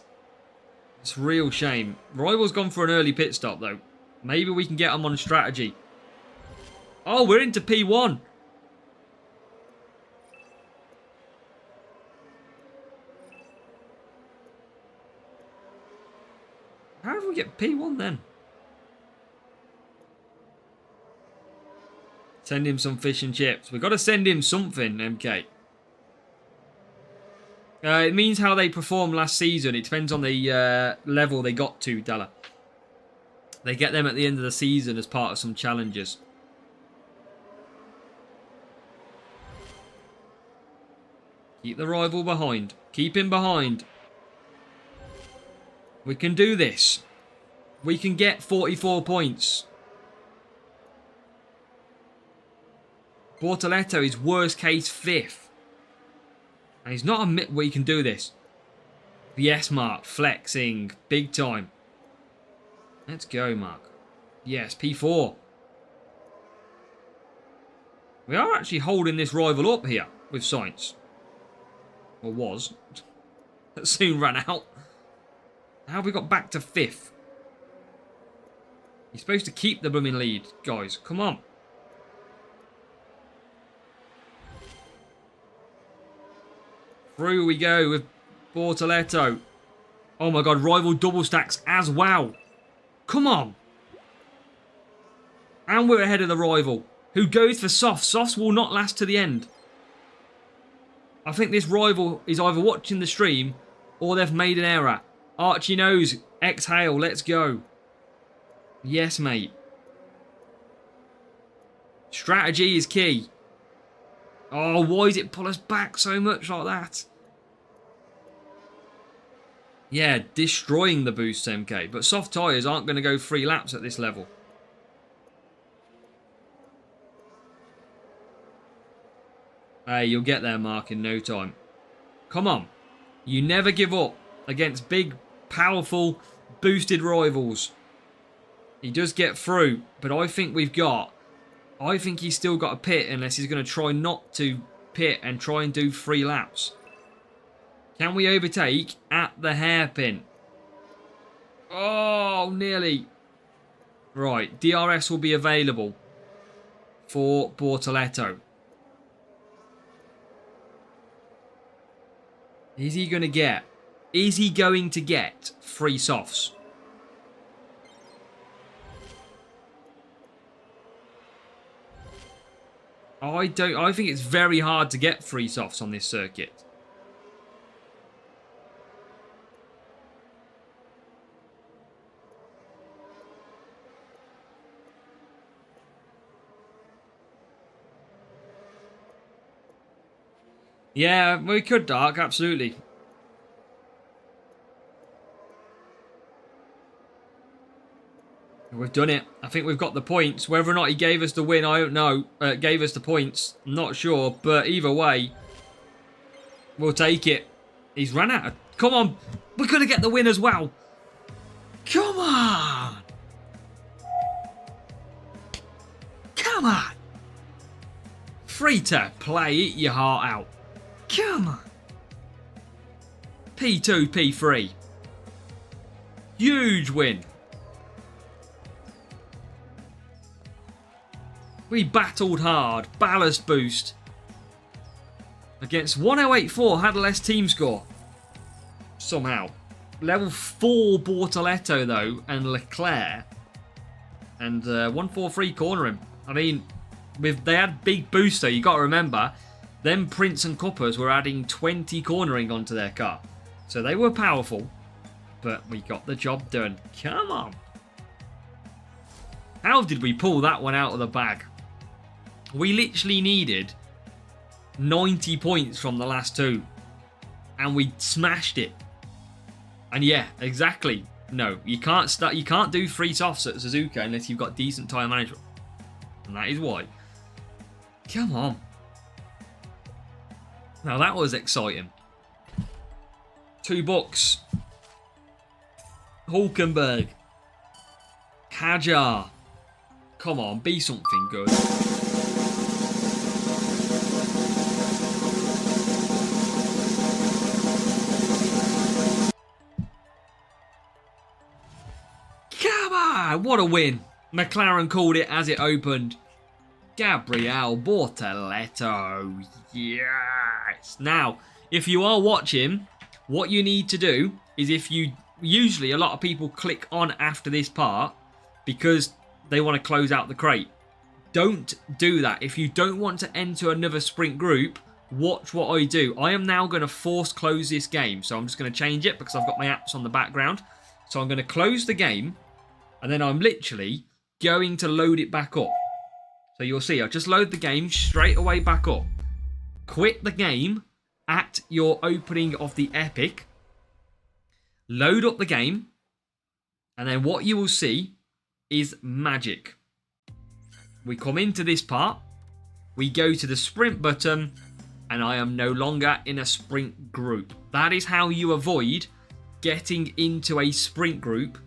S2: It's a real shame. Rival's gone for an early pit stop, though. Maybe we can get them on strategy. Oh, we're into P1. How did we get P1 then? Send him some fish and chips. We've got to send him something, MK. It means how they performed last season. It depends on the level they got to, Della. They get them at the end of the season as part of some challenges. Keep the rival behind. Keep him behind. We can do this. We can get 44 points. Bortoletto is worst case 5th. And he's not a... We can do this. Yes, Mark. Flexing. Big time. Let's go, Mark. Yes, P4. We are actually holding this rival up here with Sainz. Or was. That soon ran out. How have we got back to 5th? You're supposed to keep the blooming lead, guys. Come on. Through we go with Bortoletto. Oh my god, rival double stacks as well. Come on. And we're ahead of the rival, who goes for softs. Softs will not last to the end. I think this rival is either watching the stream or they've made an error. Archie knows. Exhale, let's go. Yes, mate. Strategy is key. Oh, why does it pull us back so much like that? Yeah, destroying the boost, MK. But soft tyres aren't going to go 3 laps at this level. Hey, you'll get there, Mark, in no time. Come on. You never give up against big powerful, boosted rivals. He does get through, but I think he's still got a pit unless he's going to try not to pit and try and do 3 laps. Can we overtake at the hairpin? Oh, nearly. Right, DRS will be available for Bortoletto. Is he going to get 3 softs? I think it's very hard to get 3 softs on this circuit. Yeah, we could, Dark, absolutely. We've done it. I think we've got the points. Whether or not he gave us the win, I don't know. Gave us the points, I'm not sure. But either way, we'll take it. He's run out of... Come on. We're going to get the win as well. Come on. Come on. Free to play. Eat your heart out. Come on. P2, P3. Huge win. We battled hard. Ballast boost. Against 1084 had a less team score. Somehow. Level 4 Bortoletto though and Leclerc. And 143 corner him. I mean, they had big boost though. You got to remember, them Prince and Coppers were adding 20 cornering onto their car. So they were powerful. But we got the job done. Come on. How did we pull that one out of the bag? We literally needed 90 points from the last 2. And we smashed it. And yeah, exactly. No, you can't do 3 softs at Suzuka unless you've got decent tyre management. And that is why. Come on. Now that was exciting. 2 books. Hulkenberg. Hajar. Come on, be something good. Come on, what a win. McLaren called it as it opened. Gabriel Bortoletto. Yes. Now, if you are watching, what you need to do is usually a lot of people click on after this part because they want to close out the crate. Don't do that. If you don't want to enter another sprint group, watch what I do. I am now going to force close this game. So I'm just going to change it because I've got my apps on the background. So I'm going to close the game and then I'm literally going to load it back up. So you'll see, I'll just load the game straight away back up. Quit the game at your opening of the Epic. Load up the game. And then what you will see is magic. We come into this part. We go to the sprint button. And I am no longer in a sprint group. That is how you avoid getting into a sprint group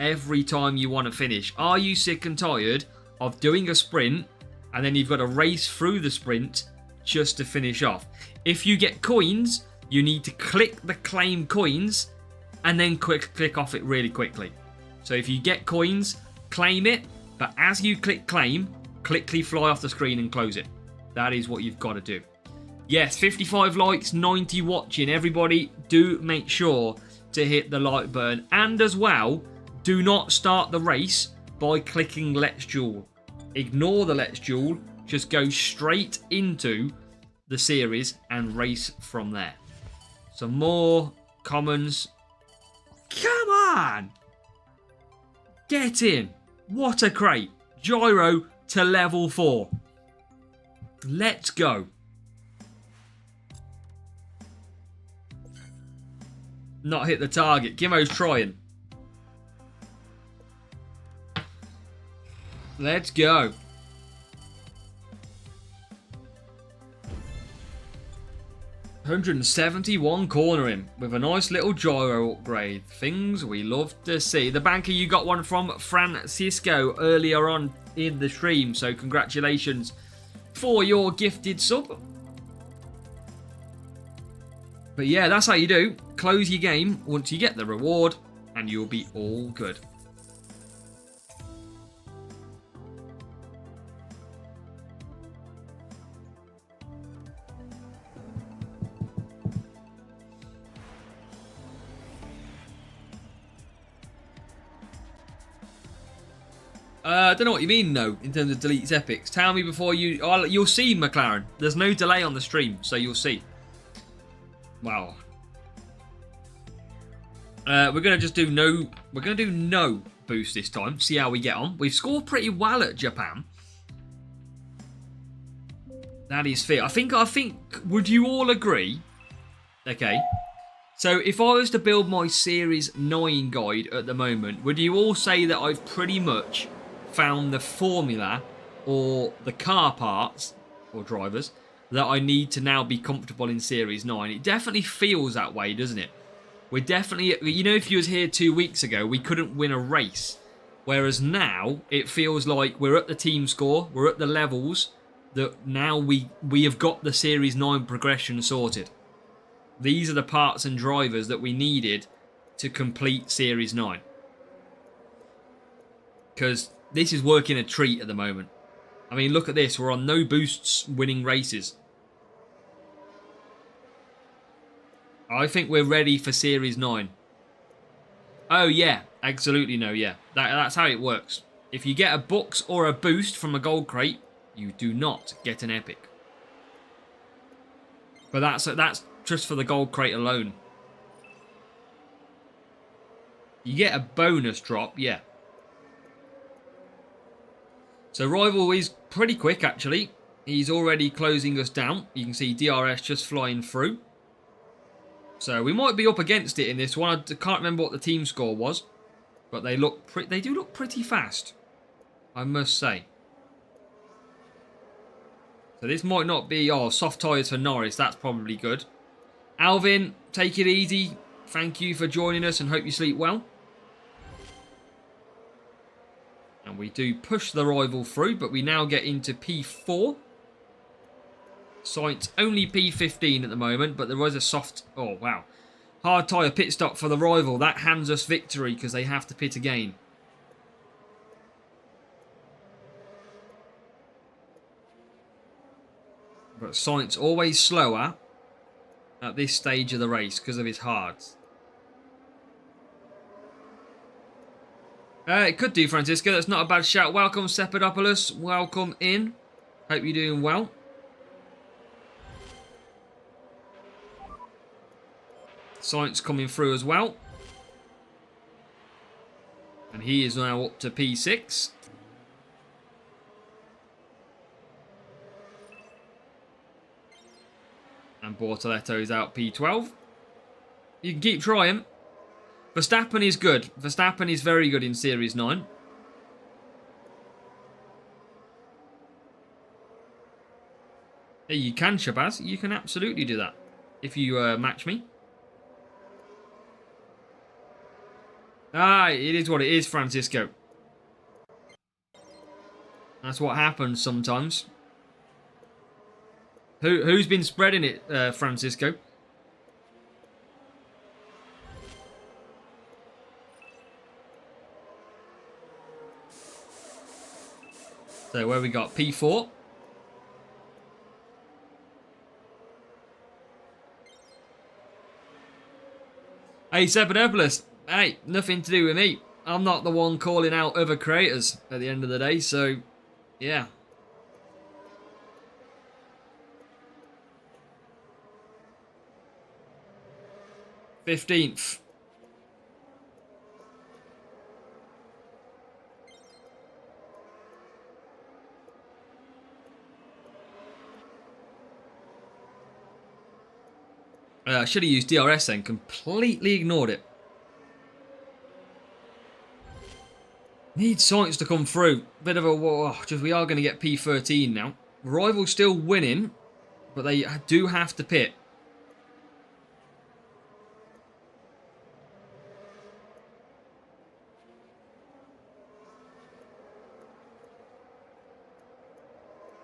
S2: every time you want to finish. Are you sick and tired of doing a sprint and then you've got to race through the sprint just to finish off? If you get coins, you need to click the claim coins and then click off it really quickly. So if you get coins, claim it, but as you click claim, quickly fly off the screen and close it. That is what you've got to do. Yes, 55 likes, 90 watching. Everybody, do make sure to hit the like button. And as well, do not start the race by clicking Let's Duel. Ignore the Let's Duel. Just go straight into the series and race from there. Some more commons. Come on! Get in. What a crate. Gyro to level 4. Let's go. Not hit the target. Gimmo's trying. Let's go. 171 cornering with a nice little gyro upgrade. Things we love to see. The banker, you got one from Francisco earlier on in the stream, so congratulations for your gifted sub. But yeah, that's how you do. Close your game once you get the reward and you'll be all good. I don't know what you mean, though, in terms of deletes epics. Tell me before you... Oh, you'll see, McLaren. There's no delay on the stream, so you'll see. Wow. We're going to just do no... We're going to do no boost this time. See how we get on. We've scored pretty well at Japan. That is fair. I think... Would you all agree? Okay. So, if I was to build my Series 9 guide at the moment, would you all say that I've pretty much found the formula or the car parts or drivers that I need to now be comfortable in Series 9? It definitely feels that way, doesn't it? We're definitely... You know, if you was here 2 weeks ago, we couldn't win a race. Whereas now, it feels like we're at the team score, we're at the levels, that now we have got the Series 9 progression sorted. These are the parts and drivers that we needed to complete Series 9. Because this is working a treat at the moment. I mean, look at this. We're on no boosts winning races. I think we're ready for Series 9. Oh, yeah. Absolutely no, yeah. That's how it works. If you get a box or a boost from a gold crate, you do not get an epic. But that's just for the gold crate alone. You get a bonus drop, yeah. So Rival is pretty quick, actually. He's already closing us down. You can see DRS just flying through. So we might be up against it in this one. I can't remember what the team score was, but they do look pretty fast, I must say. So this might not be... Oh, soft tyres for Norris. That's probably good. Alvin, take it easy. Thank you for joining us and hope you sleep well. And we do push the rival through, but we now get into P4. Site's only P15 at the moment, but there was a soft... Oh, wow. Hard tyre pit stop for the rival. That hands us victory because they have to pit again. But Science always slower at this stage of the race because of his hards. It could do, Francisco. That's not a bad shout. Welcome, Sepidopoulos. Welcome in. Hope you're doing well. Science coming through as well. And he is now up to P6. And Bortoletto's out P12. You can keep trying. Verstappen is good. Verstappen is very good in Series 9. Yeah, you can, Shabazz. You can absolutely do that. If you match me. Ah, it is what it is, Francisco. That's what happens sometimes. Who's been spreading it, Francisco? So where we got P4. Hey, Sepidopoulos. Hey, nothing to do with me. I'm not the one calling out other creators at the end of the day, so yeah. $15th. I should have used DRS then. Completely ignored it. Need Science to come through. Bit of a... Oh, just we are going to get P13 now. Rival's still winning, but they do have to pit.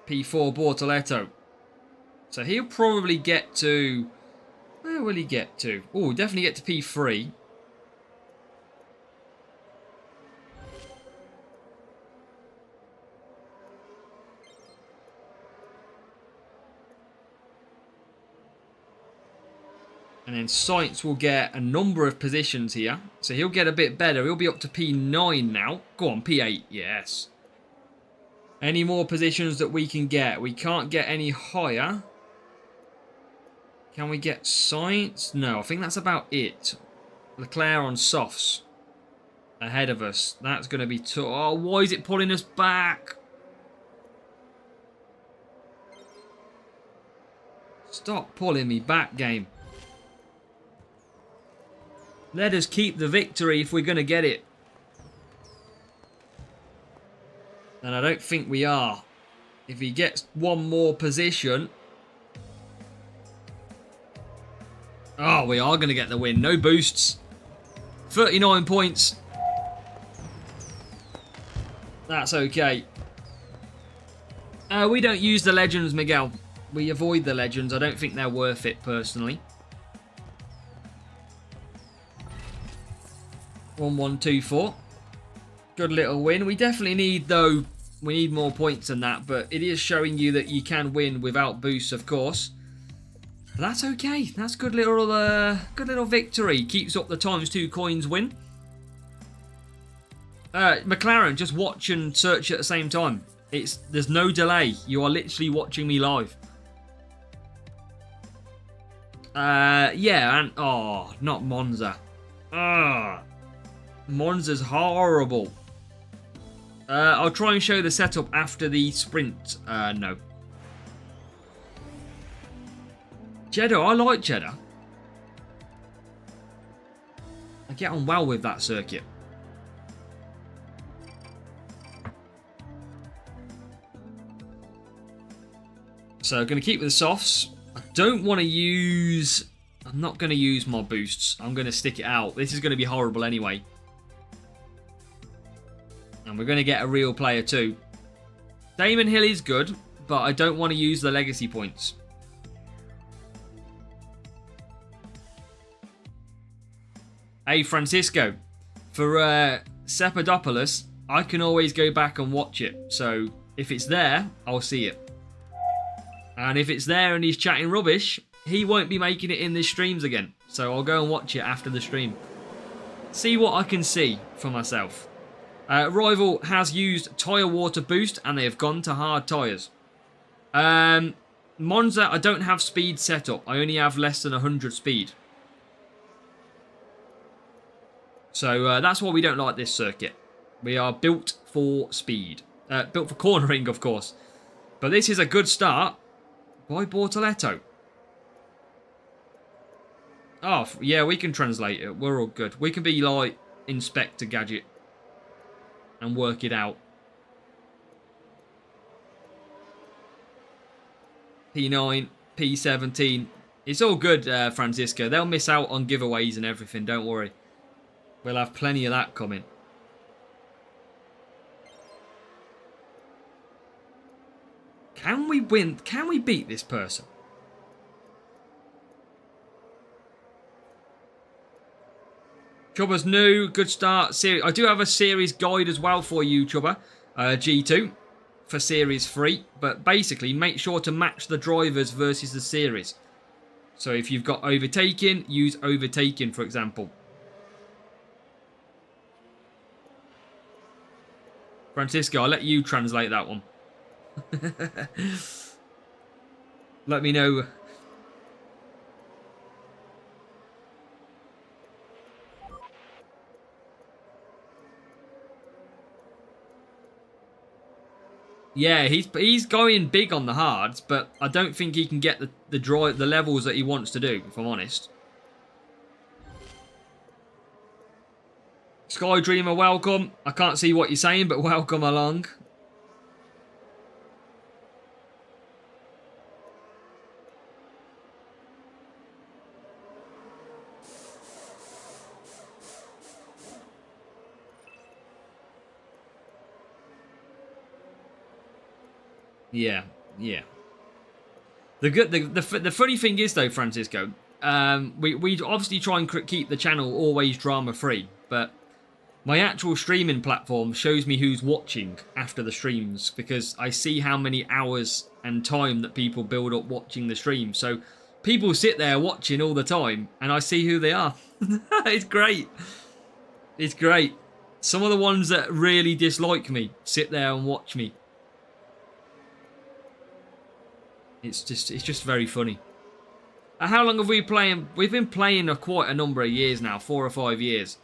S2: P4 Bortoletto. So he'll probably get to... Where will he get to? Oh, definitely get to P3. And then Sainz will get a number of positions here. So he'll get a bit better. He'll be up to P9 now. Go on, P8. Yes. Any more positions that we can get? We can't get any higher. Can we get Sainz? No, I think that's about it. Leclerc on softs. Ahead of us. That's going to be tough. Oh, why is it pulling us back? Stop pulling me back, game. Let us keep the victory if we're going to get it. And I don't think we are. If he gets one more position... Oh, we are going to get the win. No boosts. 39 points. That's okay. We don't use the legends, Miguel. We avoid the legends. I don't think they're worth it, personally. 1-1-2-4. Good little win. We definitely need, though, we need more points than that, but it is showing you that you can win without boosts, of course. But that's okay. That's good little victory. Keeps up the ×2 coins win. McLaren, just watch and search at the same time. There's no delay. You are literally watching me live. Yeah, and oh, not Monza. Monza's horrible. I'll try and show the setup after the sprint. No. Jeddah, I like Jeddah. I get on well with that circuit. So I'm going to keep with the softs. I don't want to use... I'm not going to use my boosts. I'm going to stick it out. This is going to be horrible anyway. And we're going to get a real player too. Damon Hill is good, but I don't want to use the legacy points. Hey, Francisco. For Sepadopoulos, I can always go back and watch it. So if it's there, I'll see it. And if it's there and he's chatting rubbish, he won't be making it in the streams again. So I'll go and watch it after the stream. See what I can see for myself. Rival has used tyre water boost and they have gone to hard tyres. Monza, I don't have speed set up. I only have less than 100 speed. So that's why we don't like this circuit. We are built for speed. Built for cornering, of course. But this is a good start by Bortoletto. Oh, yeah, we can translate it. We're all good. We can be like Inspector Gadget and work it out. P9, P17. It's all good, Francisco. They'll miss out on giveaways and everything. Don't worry. We'll have plenty of that coming. Can we win? Can we beat this person? Chubba's new. Good start. I do have a series guide as well for you, Chubba. G2 for series 3. But basically, make sure to match the drivers versus the series. So if you've got overtaking, use overtaking, for example. Francisco, I'll let you translate that one. Let me know. Yeah, he's going big on the hards, but I don't think he can get the levels that he wants to do, if I'm honest. Sky Dreamer, welcome. I can't see what you're saying, but welcome along. Yeah, Yeah. The funny thing is, though, Francisco, we obviously try and keep the channel always drama-free, but my actual streaming platform shows me who's watching after the streams, because I see how many hours and time that people build up watching the stream. So people sit there watching all the time, and I see who they are. It's great. It's great. Some of the ones that really dislike me sit there and watch me. It's just very funny. How long have we playing? We've been playing quite a number of years now, 4 or 5 years.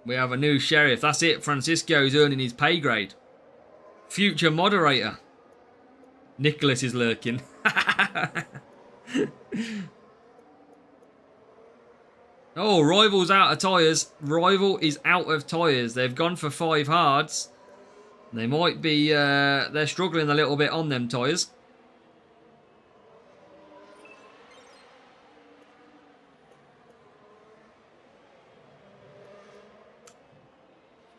S2: We have a new sheriff. That's it. Francisco's earning his pay grade. Future moderator. Nicholas is lurking. Oh, Rival's out of tyres. Rival is out of tyres. They've gone for 5 hards. They might be... they're struggling a little bit on them tyres.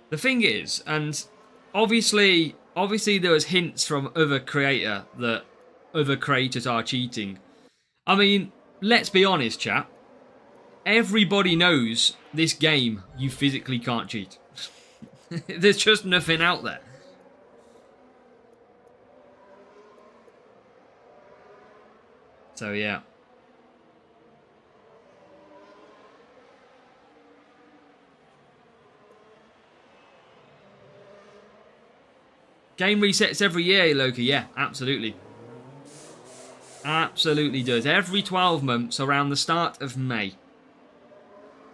S2: The thing is, and obviously there was hints from other creators are cheating. I mean, let's be honest, chat. Everybody knows this game, you physically can't cheat. There's just nothing out there. So, yeah. Game resets every year, Loki. Yeah, absolutely. Absolutely does. Every 12 months around the start of May.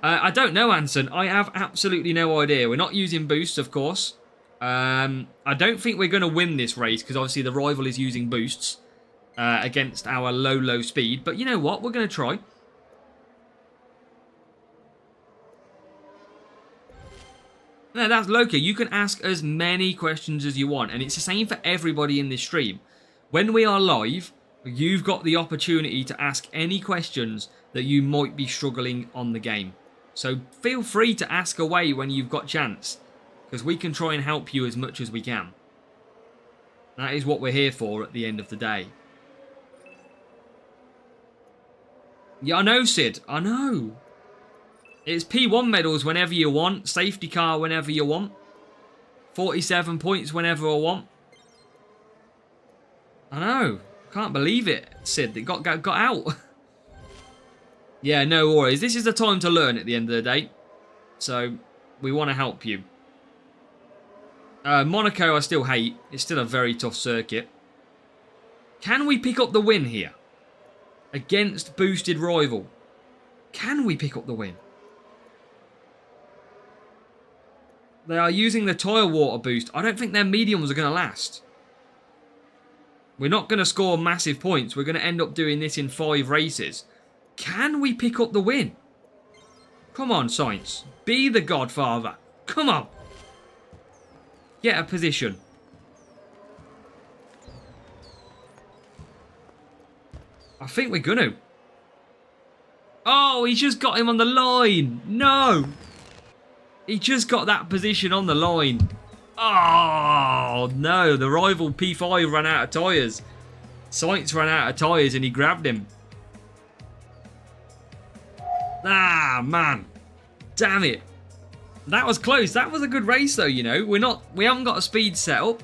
S2: I don't know, Anson. I have absolutely no idea. We're not using boosts, of course. I don't think we're going to win this race because obviously the rival is using boosts against our low speed. But you know what? We're going to try. No, that's Loki. You can ask as many questions as you want. And it's the same for everybody in this stream. When we are live, you've got the opportunity to ask any questions that you might be struggling on the game. So feel free to ask away when you've got chance, because we can try and help you as much as we can. That is what we're here for at the end of the day. Yeah, I know, Sid. I know. It's P1 medals whenever you want. Safety car whenever you want. 47 points whenever I want. I know. Can't believe it, Sid. It got out. Yeah, no worries. This is the time to learn at the end of the day. So, we want to help you. Monaco I still hate. It's still a very tough circuit. Can we pick up the win here? Against boosted rival. Can we pick up the win? They are using the tyre water boost. I don't think their mediums are going to last. We're not going to score massive points. We're going to end up doing this in 5 races. Can we pick up the win? Come on, Sainz. Be the godfather. Come on. Get a position. I think we're going to. Oh, he just got him on the line. No. He just got that position on the line. Oh, no. The rival P5 ran out of tyres. Sainz ran out of tyres and he grabbed him. Ah, man. Damn it. That was close. That was a good race, though, you know. We haven't got a speed set up.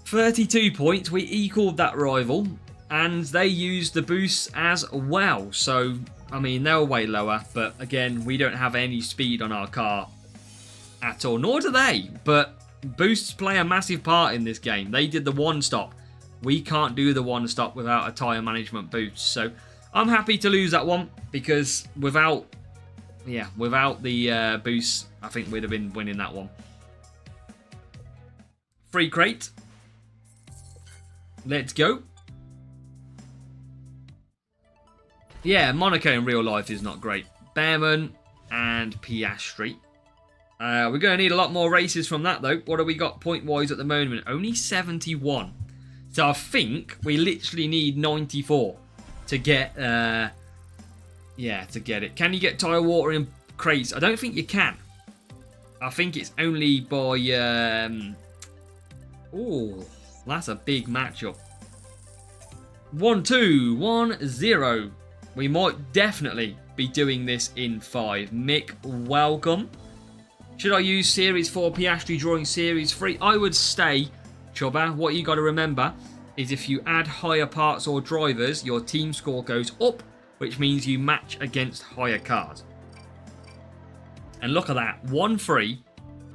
S2: 32 points. We equaled that rival. And they used the boosts as well. So, I mean, they were way lower. But, again, we don't have any speed on our car at all. Nor do they. But boosts play a massive part in this game. They did the one-stop. We can't do the one-stop without a tyre management boost. So, I'm happy to lose that one. Because without the boost, I think we'd have been winning that one. Free crate. Let's go. Yeah, Monaco in real life is not great. Behrman and Piastri. We're going to need a lot more races from that, though. What have we got point-wise at the moment? Only 71. So I think we literally need 94 to get Yeah, to get it. Can you get tyre water in crates? I don't think you can. I think it's only by... Oh, that's a big matchup. 1-2, 1-0. We might definitely be doing this in 5. Mick, welcome. Should I use Series 4 Piastri drawing Series 3? I would stay, Chubba. What you got to remember is if you add higher parts or drivers, your team score goes up, which means you match against higher cars. And look at that. 1-3,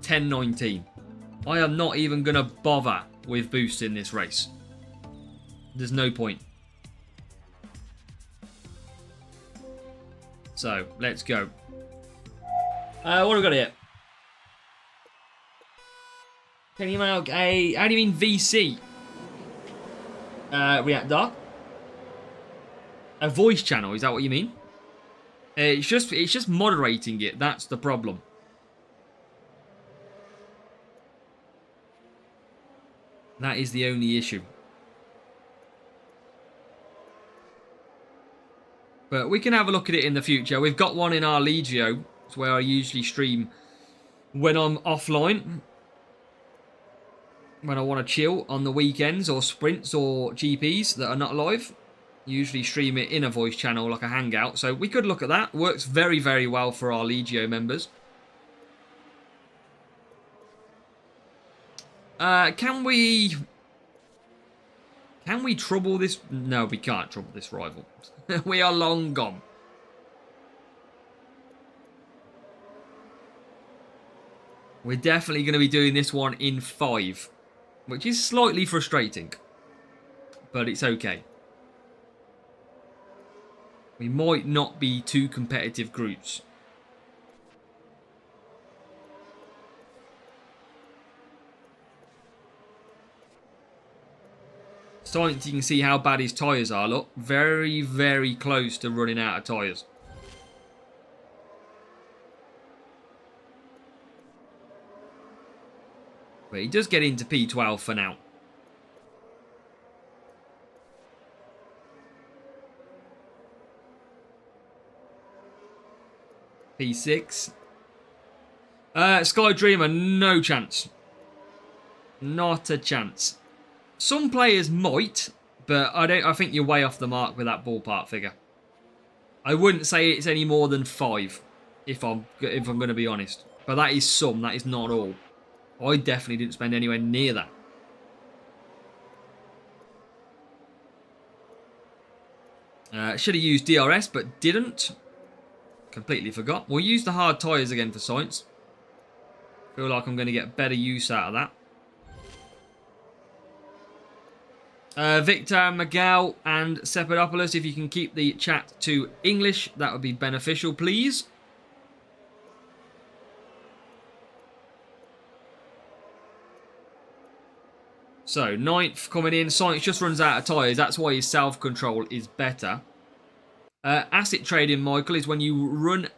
S2: 10-19. I am not even going to bother with boosting this race. There's no point. So, let's go. What have we got here? Can you make a... How do you mean VC? Reactor? A voice channel, is that what you mean? It's just moderating it, that's the problem. That is the only issue. But we can have a look at it in the future. We've got one in our Legio. It's where I usually stream when I'm offline. When I want to chill on the weekends or sprints or GPs that are not live. Usually stream it in a voice channel like a hangout. So we could look at that. Works very, very well for our Legio members. Can we trouble this? No, we can't trouble this rival. We are long gone. We're definitely going to be doing this one in 5, which is slightly frustrating, but it's okay. We might not be two competitive groups. Science, you can see how bad his tyres are. Look, very, very close to running out of tyres. But he does get into P12 for now. P6. Sky Dreamer, no chance. Not a chance. Some players might, but I think you're way off the mark with that ballpark figure. I wouldn't say it's any more than 5, if I'm going to be honest. But that is some, that is not all. I definitely didn't spend anywhere near that. Should have used DRS, but didn't. Completely forgot. We'll use the hard tyres again for science. Feel like I'm going to get better use out of that. Victor, Miguel and Sepadopoulos, if you can keep the chat to English, that would be beneficial, please. So, 9th coming in. Science just runs out of tyres. That's why his self-control is better. Asset trading, Michael, is when you run...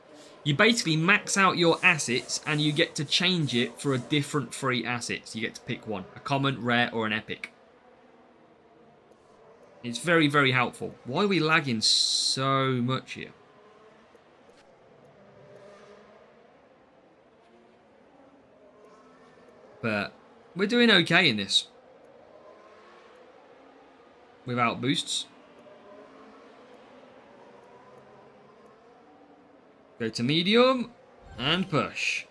S2: You basically max out your assets and you get to change it for a different free assets. You get to pick one. A common, rare or an epic. It's very, very helpful. Why are we lagging so much here? But we're doing okay in this. Without boosts. Go to medium and push.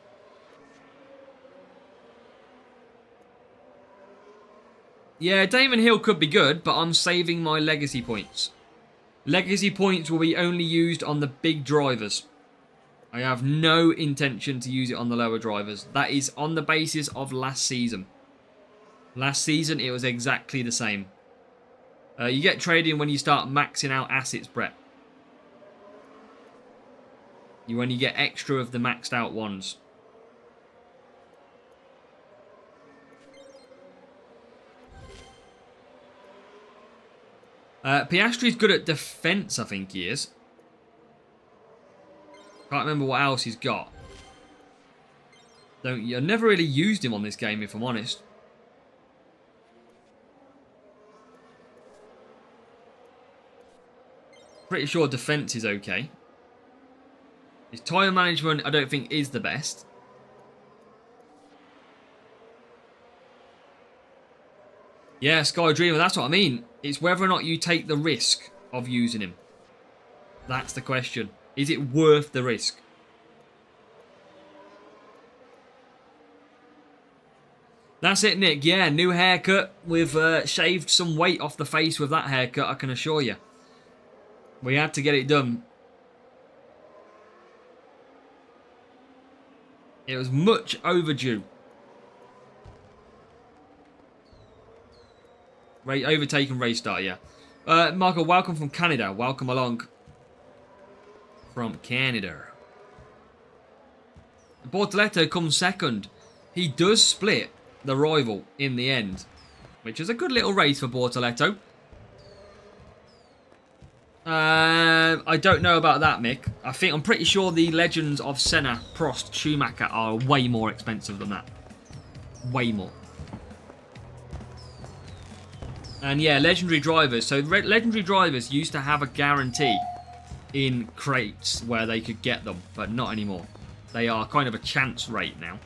S2: Yeah, Damon Hill could be good, but I'm saving my legacy points. Legacy points will be only used on the big drivers. I have no intention to use it on the lower drivers. That is on the basis of last season. Last season, it was exactly the same. You get trading when you start maxing out assets, Brett. When you get extra of the maxed out ones. Piastri's good at defense, I think he is. Can't remember what else he's got. I've never really used him on this game, if I'm honest. Pretty sure defense is okay. His tyre management, I don't think, is the best. Yeah, Sky Dreamer, that's what I mean. It's whether or not you take the risk of using him. That's the question. Is it worth the risk? That's it, Nick. Yeah, new haircut. We've shaved some weight off the face with that haircut, I can assure you. We had to get it done. It was much overdue. Overtaken race start, yeah. Michael, welcome from Canada. Welcome along from Canada. Bortoleto comes second. He does split the rival in the end, which is a good little race for Bortoleto. I don't know about that, Mick. I'm pretty sure the legends of Senna, Prost, Schumacher are way more expensive than that. Way more. And yeah, legendary drivers. So legendary drivers used to have a guarantee in crates where they could get them, but not anymore. They are kind of a chance rate now.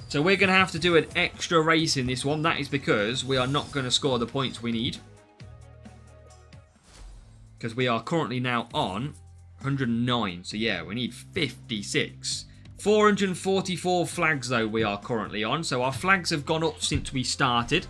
S2: So we're going to have to do an extra race in this one. That is because we are not going to score the points we need. Because we are currently now on 109. So yeah, we need 56. 444 flags though we are currently on. So our flags have gone up since we started.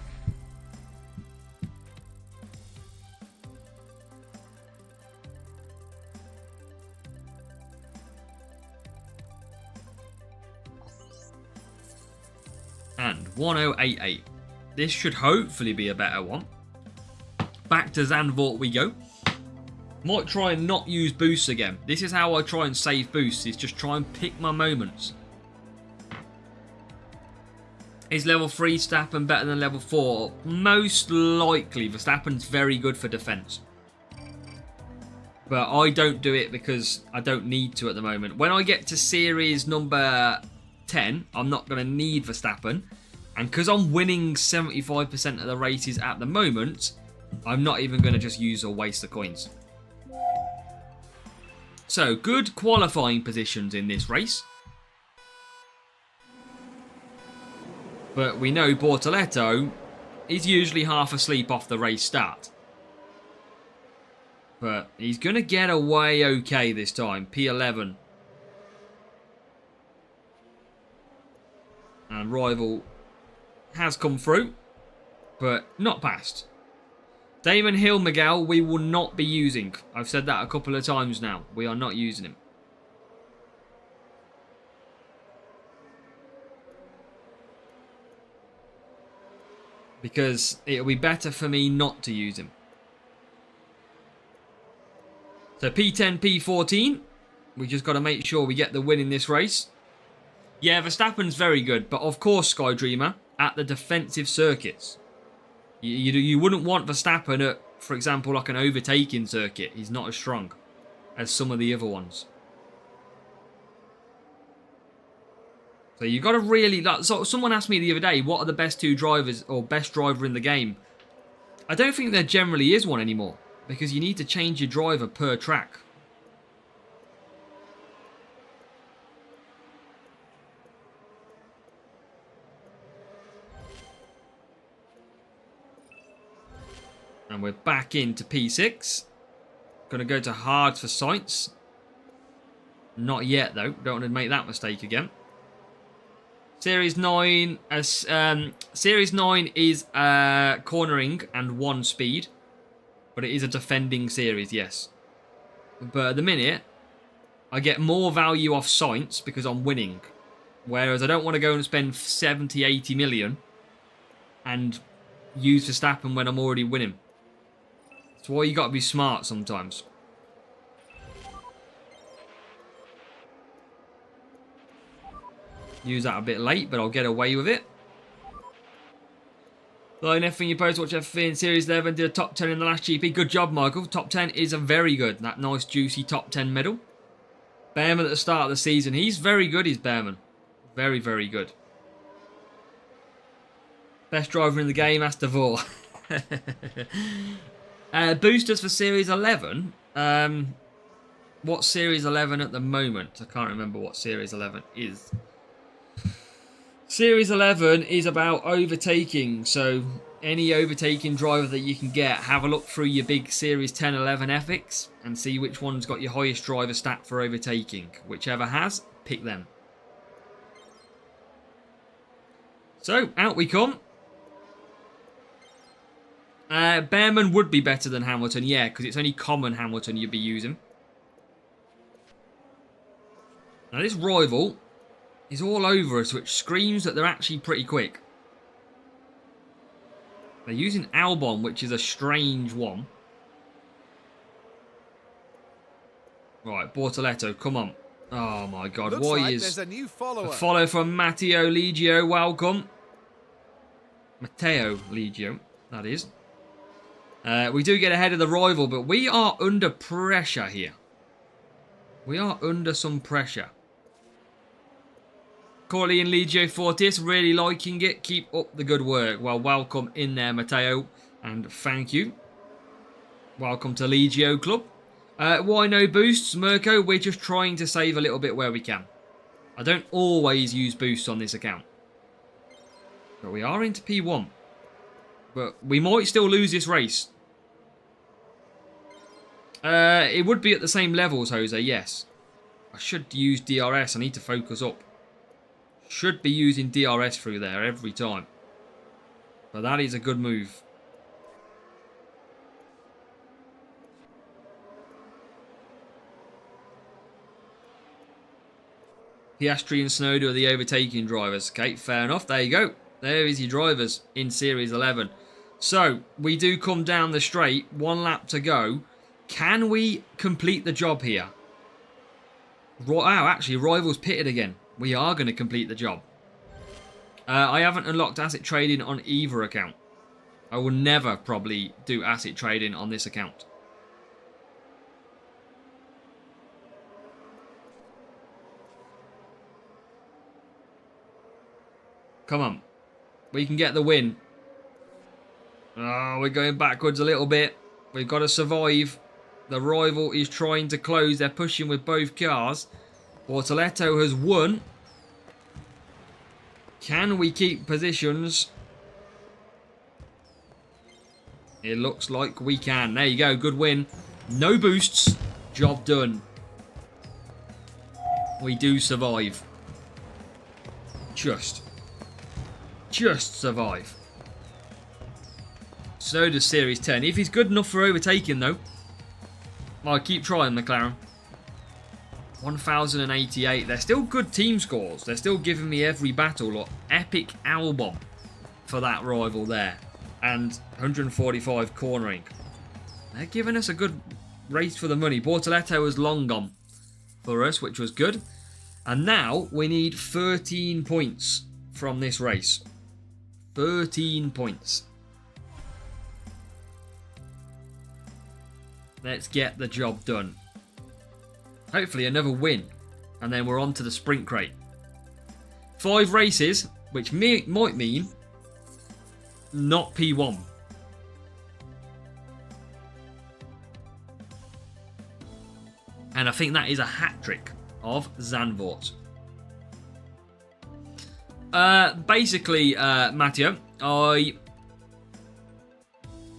S2: And 1088. This should hopefully be a better one. Back to Zandvoort we go. Might try and not use boosts again. This is how I try and save boosts, is just try and pick my moments. Is level 3 Verstappen better than level 4? Most likely. Verstappen's very good for defense. But I don't do it because I don't need to at the moment. When I get to series number 10, I'm not going to need Verstappen. And because I'm winning 75% of the races at the moment, I'm not even going to just use or waste the coins. So, good qualifying positions in this race. But we know Bortoleto is usually half asleep off the race start. But he's going to get away okay this time. P11. And rival has come through, but not past. Damon Hill, Miguel, we will not be using. I've said that a couple of times now. We are not using him. Because it'll be better for me not to use him. So P10, P14. We just got to make sure we get the win in this race. Yeah, Verstappen's very good, but of course, Sky Dreamer, at the defensive circuits. You wouldn't want Verstappen at, for example, like an overtaking circuit. He's not as strong as some of the other ones. So you've got to really... Like, so someone asked me the other day, what are the best two drivers or best driver in the game? I don't think there generally is one anymore, because you need to change your driver per track. And we're back into P6. Going to go to hard for Sainz. Not yet, though. Don't want to make that mistake again. Series 9... Series 9 is cornering and 1 speed. But it is a defending series, yes. But at the minute, I get more value off Sainz because I'm winning. Whereas I don't want to go and spend 70, 80 million and use Verstappen when I'm already winning. That's why you got to be smart sometimes. Use that a bit late, but I'll get away with it. Like everything you post, watch F1 in Series 11, did a top 10 in the last GP. Good job, Michael. Top 10 is a very good. That nice, juicy top 10 medal. Behrman at the start of the season. He's very good, he's Behrman. Very, very good. Best driver in the game, Astor. Boosters for Series 11. What's Series 11 at the moment? I can't remember what Series 11 is. Series 11 is about overtaking, so any overtaking driver that you can get, have a look through your big Series 10, 11 epics and see which one's got your highest driver stat for overtaking. Whichever has, pick them. So, out we come. Behrman would be better than Hamilton, yeah, because it's only common Hamilton you'd be using. Now this rival is all over us, which screams that they're actually pretty quick. They're using Albon, which is a strange one. Right, Bortoletto, come on. Oh my god,
S4: Looks
S2: why
S4: like
S2: is...
S4: there's a new follower.
S2: A follow from Matteo Liggio, welcome. Matteo Liggio, that is. We do get ahead of the rival, but we are under pressure here. We are under some pressure. Corley and Liggio Fortis, really liking it. Keep up the good work. Well, welcome in there, Matteo, and thank you. Welcome to Liggio Club. Why no boosts, Mirko? We're just trying to save a little bit where we can. I don't always use boosts on this account. But we are into P1. But we might still lose this race. It would be at the same levels, Jose, yes. I should use DRS. I need to focus up. Should be using DRS through there every time. But that is a good move. Piastri and Snowden are the overtaking drivers. Okay, fair enough. There you go. There is your drivers in Series 11. So, we do come down the straight. 1 lap to go. Can we complete the job here? Wow, actually, Rivals pitted again. We are going to complete the job. I haven't unlocked asset trading on either account. I will never probably do asset trading on this account. Come on. We can get the win. Oh, we're going backwards a little bit. We've got to survive. The rival is trying to close. They're pushing with both cars. Bortoletto has won. Can we keep positions? It looks like we can. There you go. Good win. No boosts. Job done. We do survive. Just survive. So does Series 10. If he's good enough for overtaking, though, I'll keep trying, McLaren. 1,088. They're still good team scores. They're still giving me every battle. Look, epic Albon for that rival there. And 145 cornering. They're giving us a good race for the money. Bortoletto was long gone for us, which was good. And now we need 13 points from this race. 13 points. Let's get the job done. Hopefully another win. And then we're on to the sprint crate. 5 races, which might mean not P1. And I think that is a hat-trick of Zandvoort. Basically, Matteo, I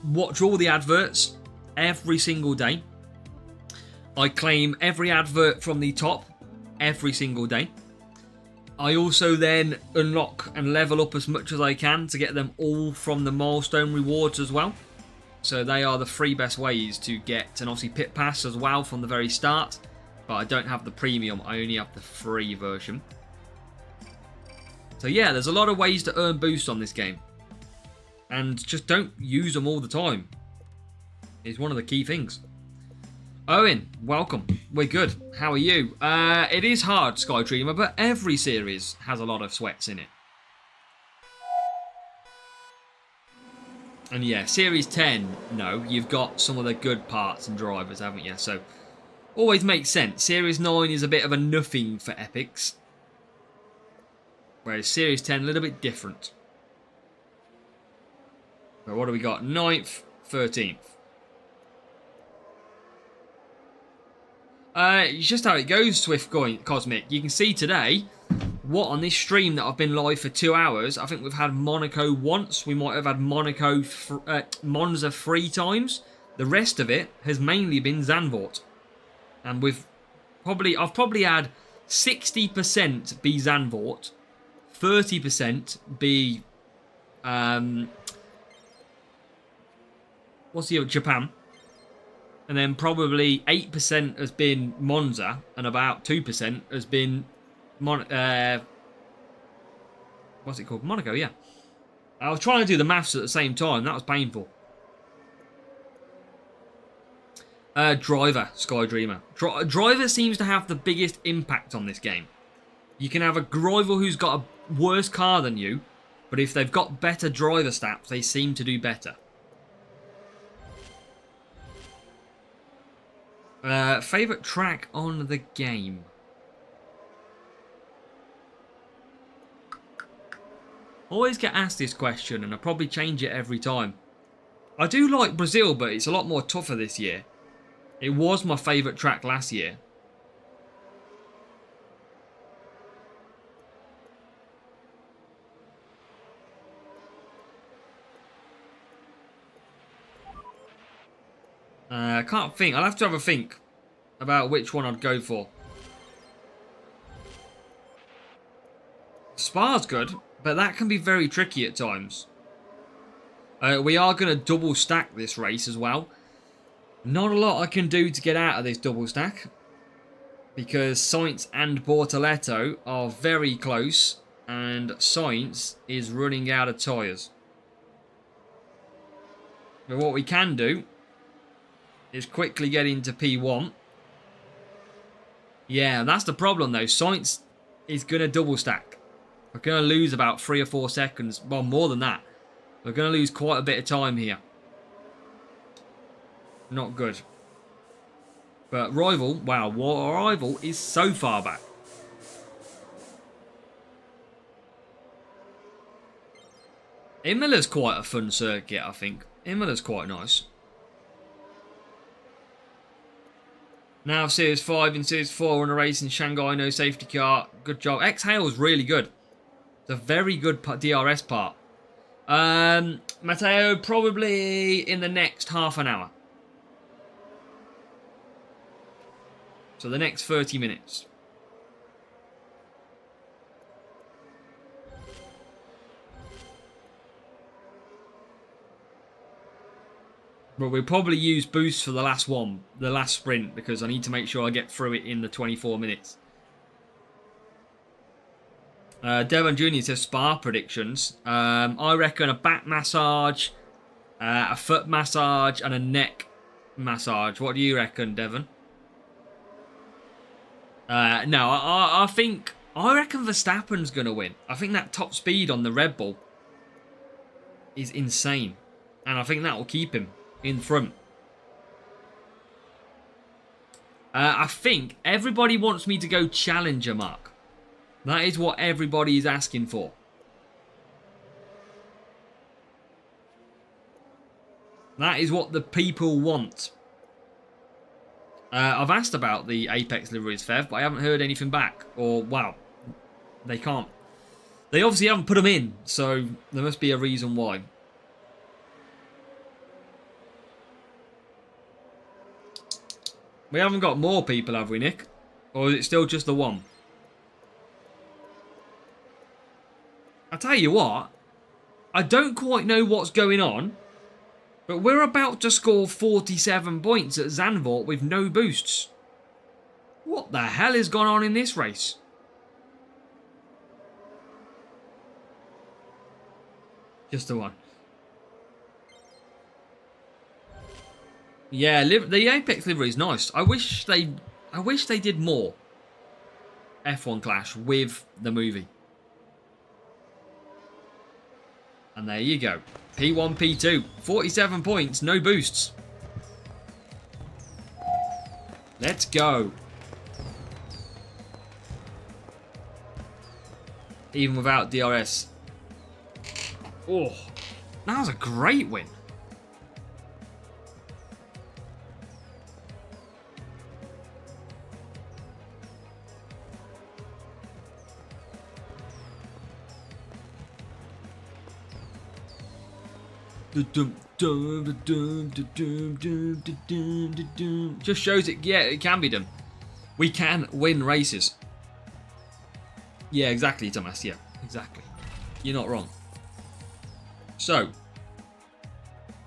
S2: watch all the adverts every single day. I claim every advert from the top every single day. I also then unlock and level up as much as I can to get them all from the milestone rewards as well. So they are the 3 best ways to get an Aussie Pit Pass as well from the very start. But I don't have the premium, I only have the free version. So yeah, there's a lot of ways to earn boosts on this game. And just don't use them all the time. It's one of the key things. Owen, welcome. We're good. How are you? It is hard, Sky Dreamer, but every series has a lot of sweats in it. And yeah, Series 10, no, you've got some of the good parts and drivers, haven't you? So, always makes sense. Series 9 is a bit of a nothing for epics. Whereas Series 10, a little bit different. But what do we got? 9th, 13th. It's just how it goes, Swift Cosmic. You can see today, what on this stream that I've been live for 2 hours, I think we've had Monaco once. We might have had Monza 3 times. The rest of it has mainly been Zandvoort. And I've probably had 60% be Zandvoort, 30% be Japan, and then probably 8% has been Monza, and about 2% has been what's it called? Monaco, yeah. I was trying to do the maths at the same time. That was painful. Driver, Sky Dreamer. Driver seems to have the biggest impact on this game. You can have a rival who's got a worse car than you, but if they've got better driver stats, they seem to do better. Favourite track on the game? Always get asked this question, and I probably change it every time. I do like Brazil, but it's a lot more tougher this year. It was my favourite track last year. I can't think. I'll have to have a think about which one I'd go for. Spa's good, but that can be very tricky at times. We are going to double stack this race as well. Not a lot I can do to get out of this double stack, because Sainz and Bortoleto are very close, and Sainz is running out of tyres. But what we can do is quickly get into P1. Yeah, that's the problem though. Sainz is going to double stack. We're going to lose about 3 or 4 seconds. Well, more than that. We're going to lose quite a bit of time here. Not good. But Rival, wow, Rival is so far back. Imola's quite a fun circuit, I think. Imola's quite nice. Now Series 5 and Series 4 on a race in Shanghai, no safety car. Good job. Exhale is really good. It's a very good DRS part. Matteo, probably in the next half an hour. So the next 30 minutes. But we'll probably use boost for the last one, the last sprint, because I need to make sure I get through it in the 24 minutes. Devon Jr. says Spa predictions. I reckon a back massage, a foot massage, and a neck massage. What do you reckon, Devon? No, I reckon Verstappen's going to win. I think that top speed on the Red Bull is insane. And I think that will keep him in front. I think everybody wants me to go Challenger, Mark. That is what everybody is asking for. That is what the people want. I've asked about the Apex liveries, Fev, but I haven't heard anything back. Or, wow, they can't. They obviously haven't put them in, so there must be a reason why. We haven't got more people, have we, Nick? Or is it still just the one? I tell you what, I don't quite know what's going on, but we're about to score 47 points at Zandvoort with no boosts. What the hell has gone on in this race? Just the one. Yeah, the Apex livery is nice. I wish they did more F1 Clash with the movie. And there you go. P1, P2. 47 points, no boosts. Let's go. Even without DRS. Oh, that was a great win. Just shows it, yeah, it can be done. We can win races. Yeah, exactly, Thomas. Yeah, exactly. You're not wrong. So,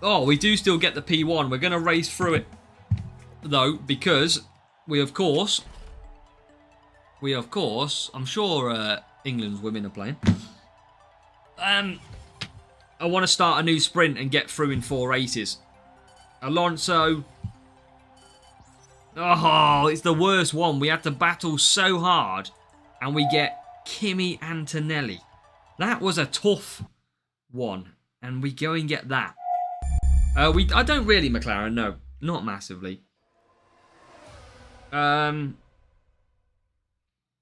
S2: oh, we do still get the P1. We're going to race through it, though, because we, of course, I'm sure England's women are playing. I want to start a new sprint and get through in 4 races. Alonso. Oh, it's the worst one. We had to battle so hard, and we get Kimi Antonelli. That was a tough one, and we go and get that. I don't really McLaren, no, not massively.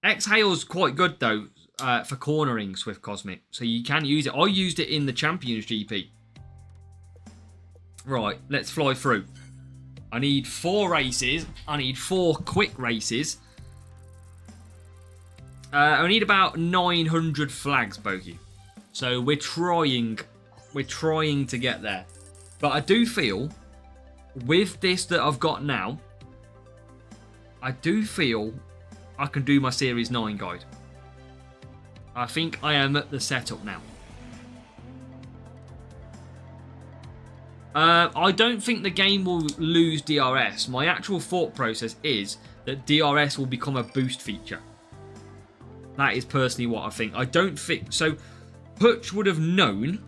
S2: Exhale's quite good though for cornering Swift Cosmic, so you can use it. I used it in the Champions GP. Right, let's fly through. I need 4 races. I need 4 quick races. I need about 900 flags, Bogey. So we're trying to get there. But I do feel, with this that I've got now, I do feel I can do my Series 9 guide. I think I am at the setup now. I don't think the game will lose DRS. My actual thought process is that DRS will become a boost feature. That is personally what I think. I don't think... So, Hutch would have known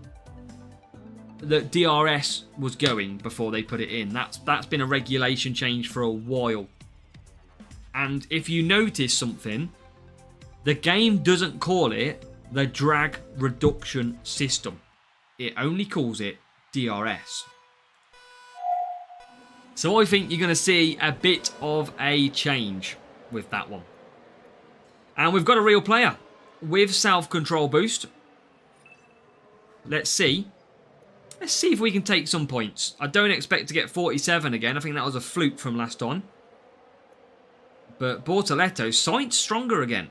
S2: that DRS was going before they put it in. That's been a regulation change for a while. And if you notice something, the game doesn't call it the drag reduction system. It only calls it DRS. So I think you're going to see a bit of a change with that one. And we've got a real player with self-control boost. Let's see. Let's see if we can take some points. I don't expect to get 47 again. I think that was a fluke from last time. But Bortoletto, Sainz stronger again.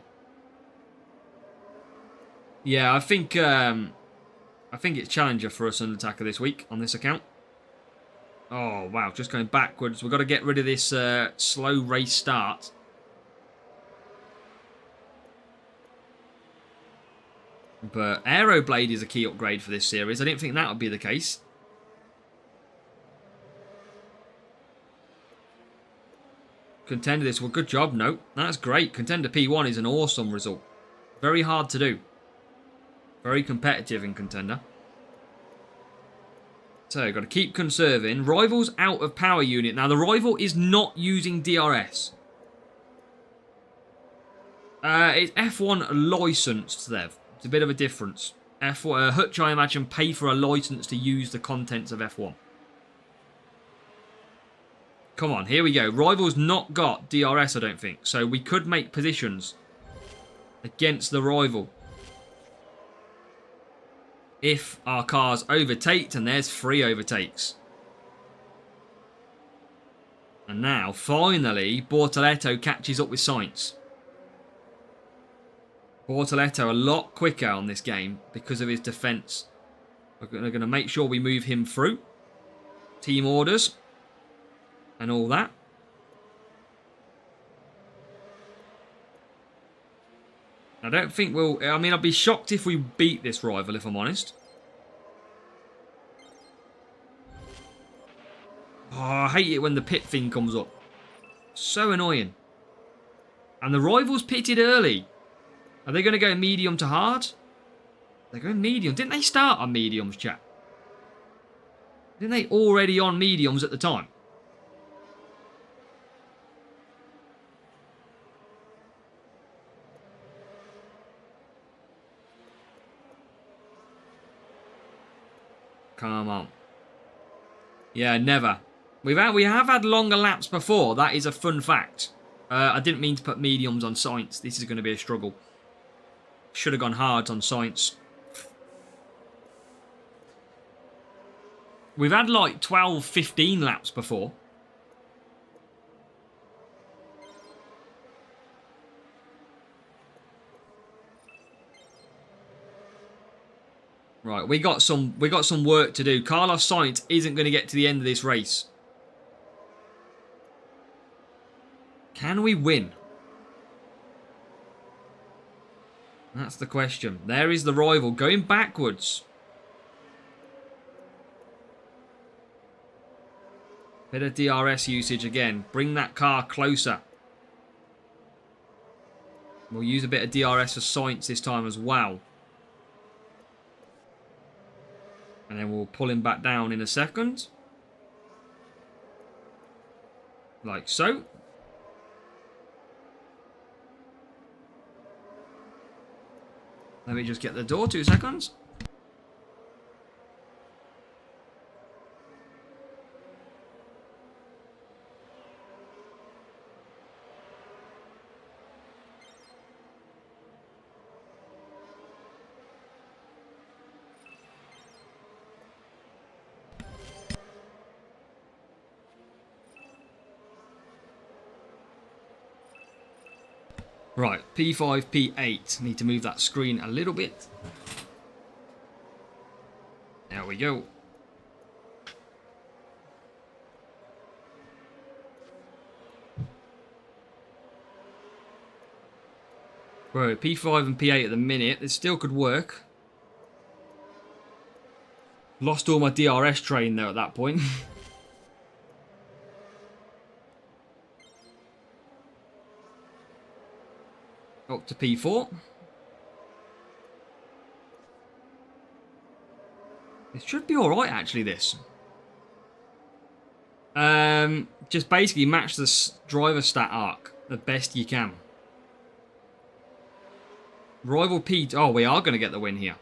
S2: Yeah, I think it's Challenger for us Undertaker this week on this account. Oh, wow, just going backwards. We've got to get rid of this slow race start. But Aeroblade is a key upgrade for this series. I didn't think that would be the case. Contender this. Well, good job. No, that's great. Contender P1 is an awesome result. Very hard to do. Very competitive in Contender. So, got to keep conserving. Rival's out of power unit. Now, the Rival is not using DRS. It's F1 licensed there. It's a bit of a difference. F1, Hutch, I imagine, pay for a license to use the contents of F1. Come on, here we go. Rival's not got DRS, I don't think. So we could make positions against the Rival. If our cars overtake, and there's 3 overtakes. And now, finally, Bortoletto catches up with Sainz. Bortoletto a lot quicker on this game because of his defence. We're going to make sure we move him through. Team orders. And all that. I don't think we'll... I mean, I'd be shocked if we beat this rival, if I'm honest. Oh, I hate it when the pit thing comes up. So annoying. And the rival's pitted early. Are they going to go medium to hard? They're going medium. Didn't they start on mediums, chat? Didn't they already on mediums at the time? Come on. Yeah, never. We have had longer laps before. That is a fun fact. I didn't mean to put mediums on Sainz. This is going to be a struggle. Should have gone hard on Sainz. We've had like 12, 15 laps before. Right, we got some work to do. Carlos Sainz isn't going to get to the end of this race. Can we win? That's the question. There is the rival going backwards. Bit of DRS usage again. Bring that car closer. We'll use a bit of DRS for Sainz this time as well. And then we'll pull him back down in a second. Like so. Let me just get the door, 2 seconds. Right, P5, P8. Need to move that screen a little bit. There we go. Bro, P5 and P8 at the minute. This still could work. Lost all my DRS train though at that point. Up to P4. It should be alright actually, this. Just basically match the driver stat arc the best you can. Rival P... Oh, we are going to get the win here.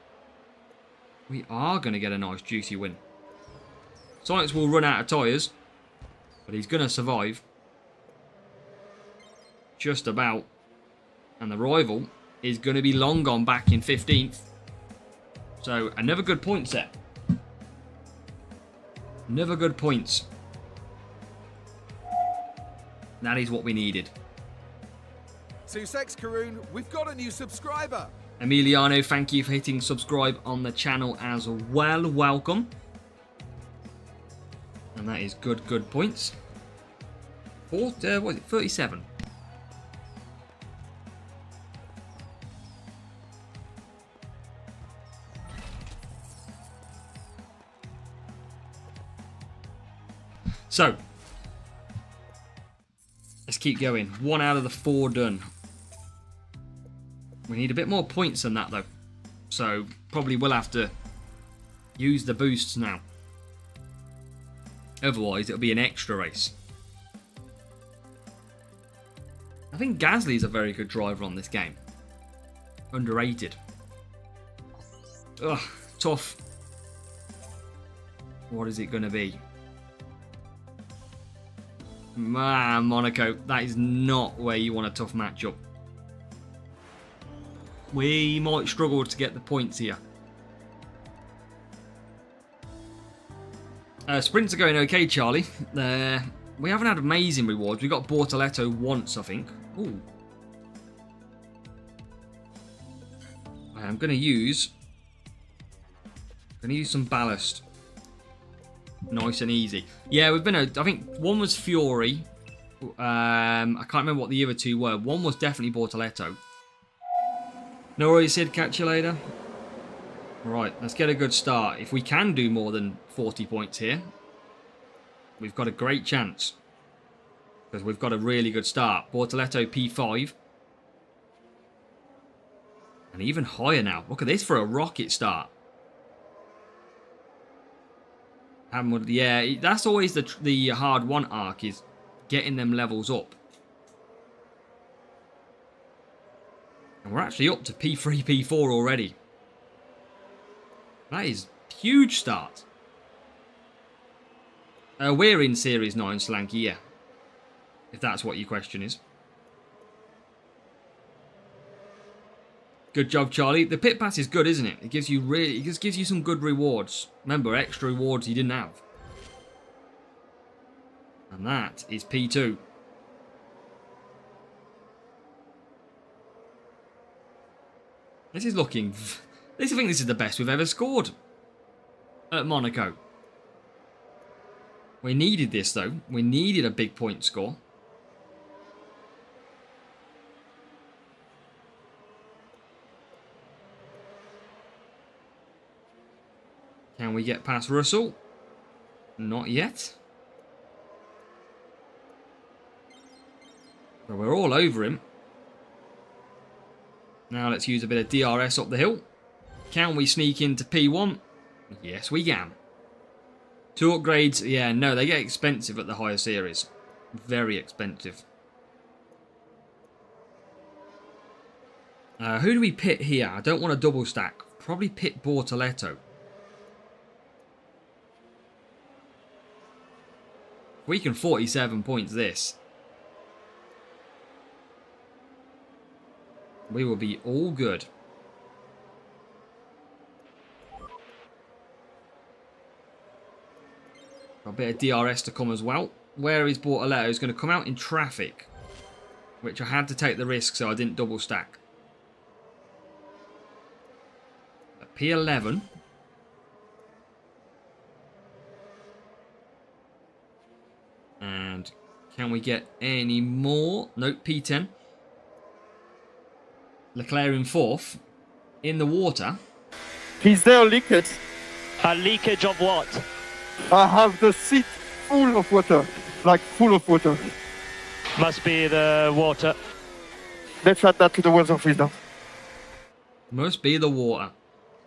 S2: We are going to get a nice juicy win. Sainz will run out of tyres, but he's going to survive. Just about. And the rival is going to be long gone back in 15th. So, another good point set. Another good points. That is what we needed.
S4: Sussex Karoon, we've got a new subscriber.
S2: Emiliano, thank you for hitting subscribe on the channel as well. Welcome. And that is good points. What is it? 37. So, let's keep going. 1 out of the 4 done. We need a bit more points than that, though. So, probably will have to use the boosts now. Otherwise, it'll be an extra race. I think Gasly's a very good driver on this game. Underrated. Ugh, tough. What is it going to be? Man, Monaco, that is not where you want a tough matchup. We might struggle to get the points here. Sprints are going okay, Charlie. We haven't had amazing rewards. We got Bortoletto once, I think. Ooh. I'm going to use some ballast. Nice and easy. Yeah, we've been I think one was Fury. I can't remember what the other 2 were. One was definitely Bortoletto. No worries, Sid. Catch you later. Right, let's get a good start. If we can do more than 40 points here, we've got a great chance. Because we've got a really good start. Bortoletto P5. And even higher now. Look at this for a rocket start. Yeah, that's always the hard one arc, is getting them levels up. And we're actually up to P3, P4 already. That is a huge start. We're in Series 9, Slanky, yeah. If that's what your question is. Good job, Charlie. The pit pass is good, isn't it? It gives you some good rewards. Remember, extra rewards you didn't have. And that is P2. This is looking I think this is the best we've ever scored at Monaco. We needed this, though. We needed a big point score. Can we get past Russell? Not yet. But we're all over him. Now let's use a bit of DRS up the hill. Can we sneak into P1? Yes, we can. 2 upgrades. Yeah, no, they get expensive at the higher series. Very expensive. Who do we pit here? I don't want a double stack. Probably pit Bortoletto. We can 47 points this. We will be all good. Got a bit of DRS to come as well. Where is Bortoletto? He's going to come out in traffic, which I had to take the risk so I didn't double stack. At P11. And can we get any more? Nope, P10. Leclerc in 4th. In the water.
S3: Is there a leakage?
S5: A leakage of what?
S3: I have the seat full of water. Like full of water.
S5: Must be the water.
S3: Let's add that to the words of wisdom.
S2: Must be the water.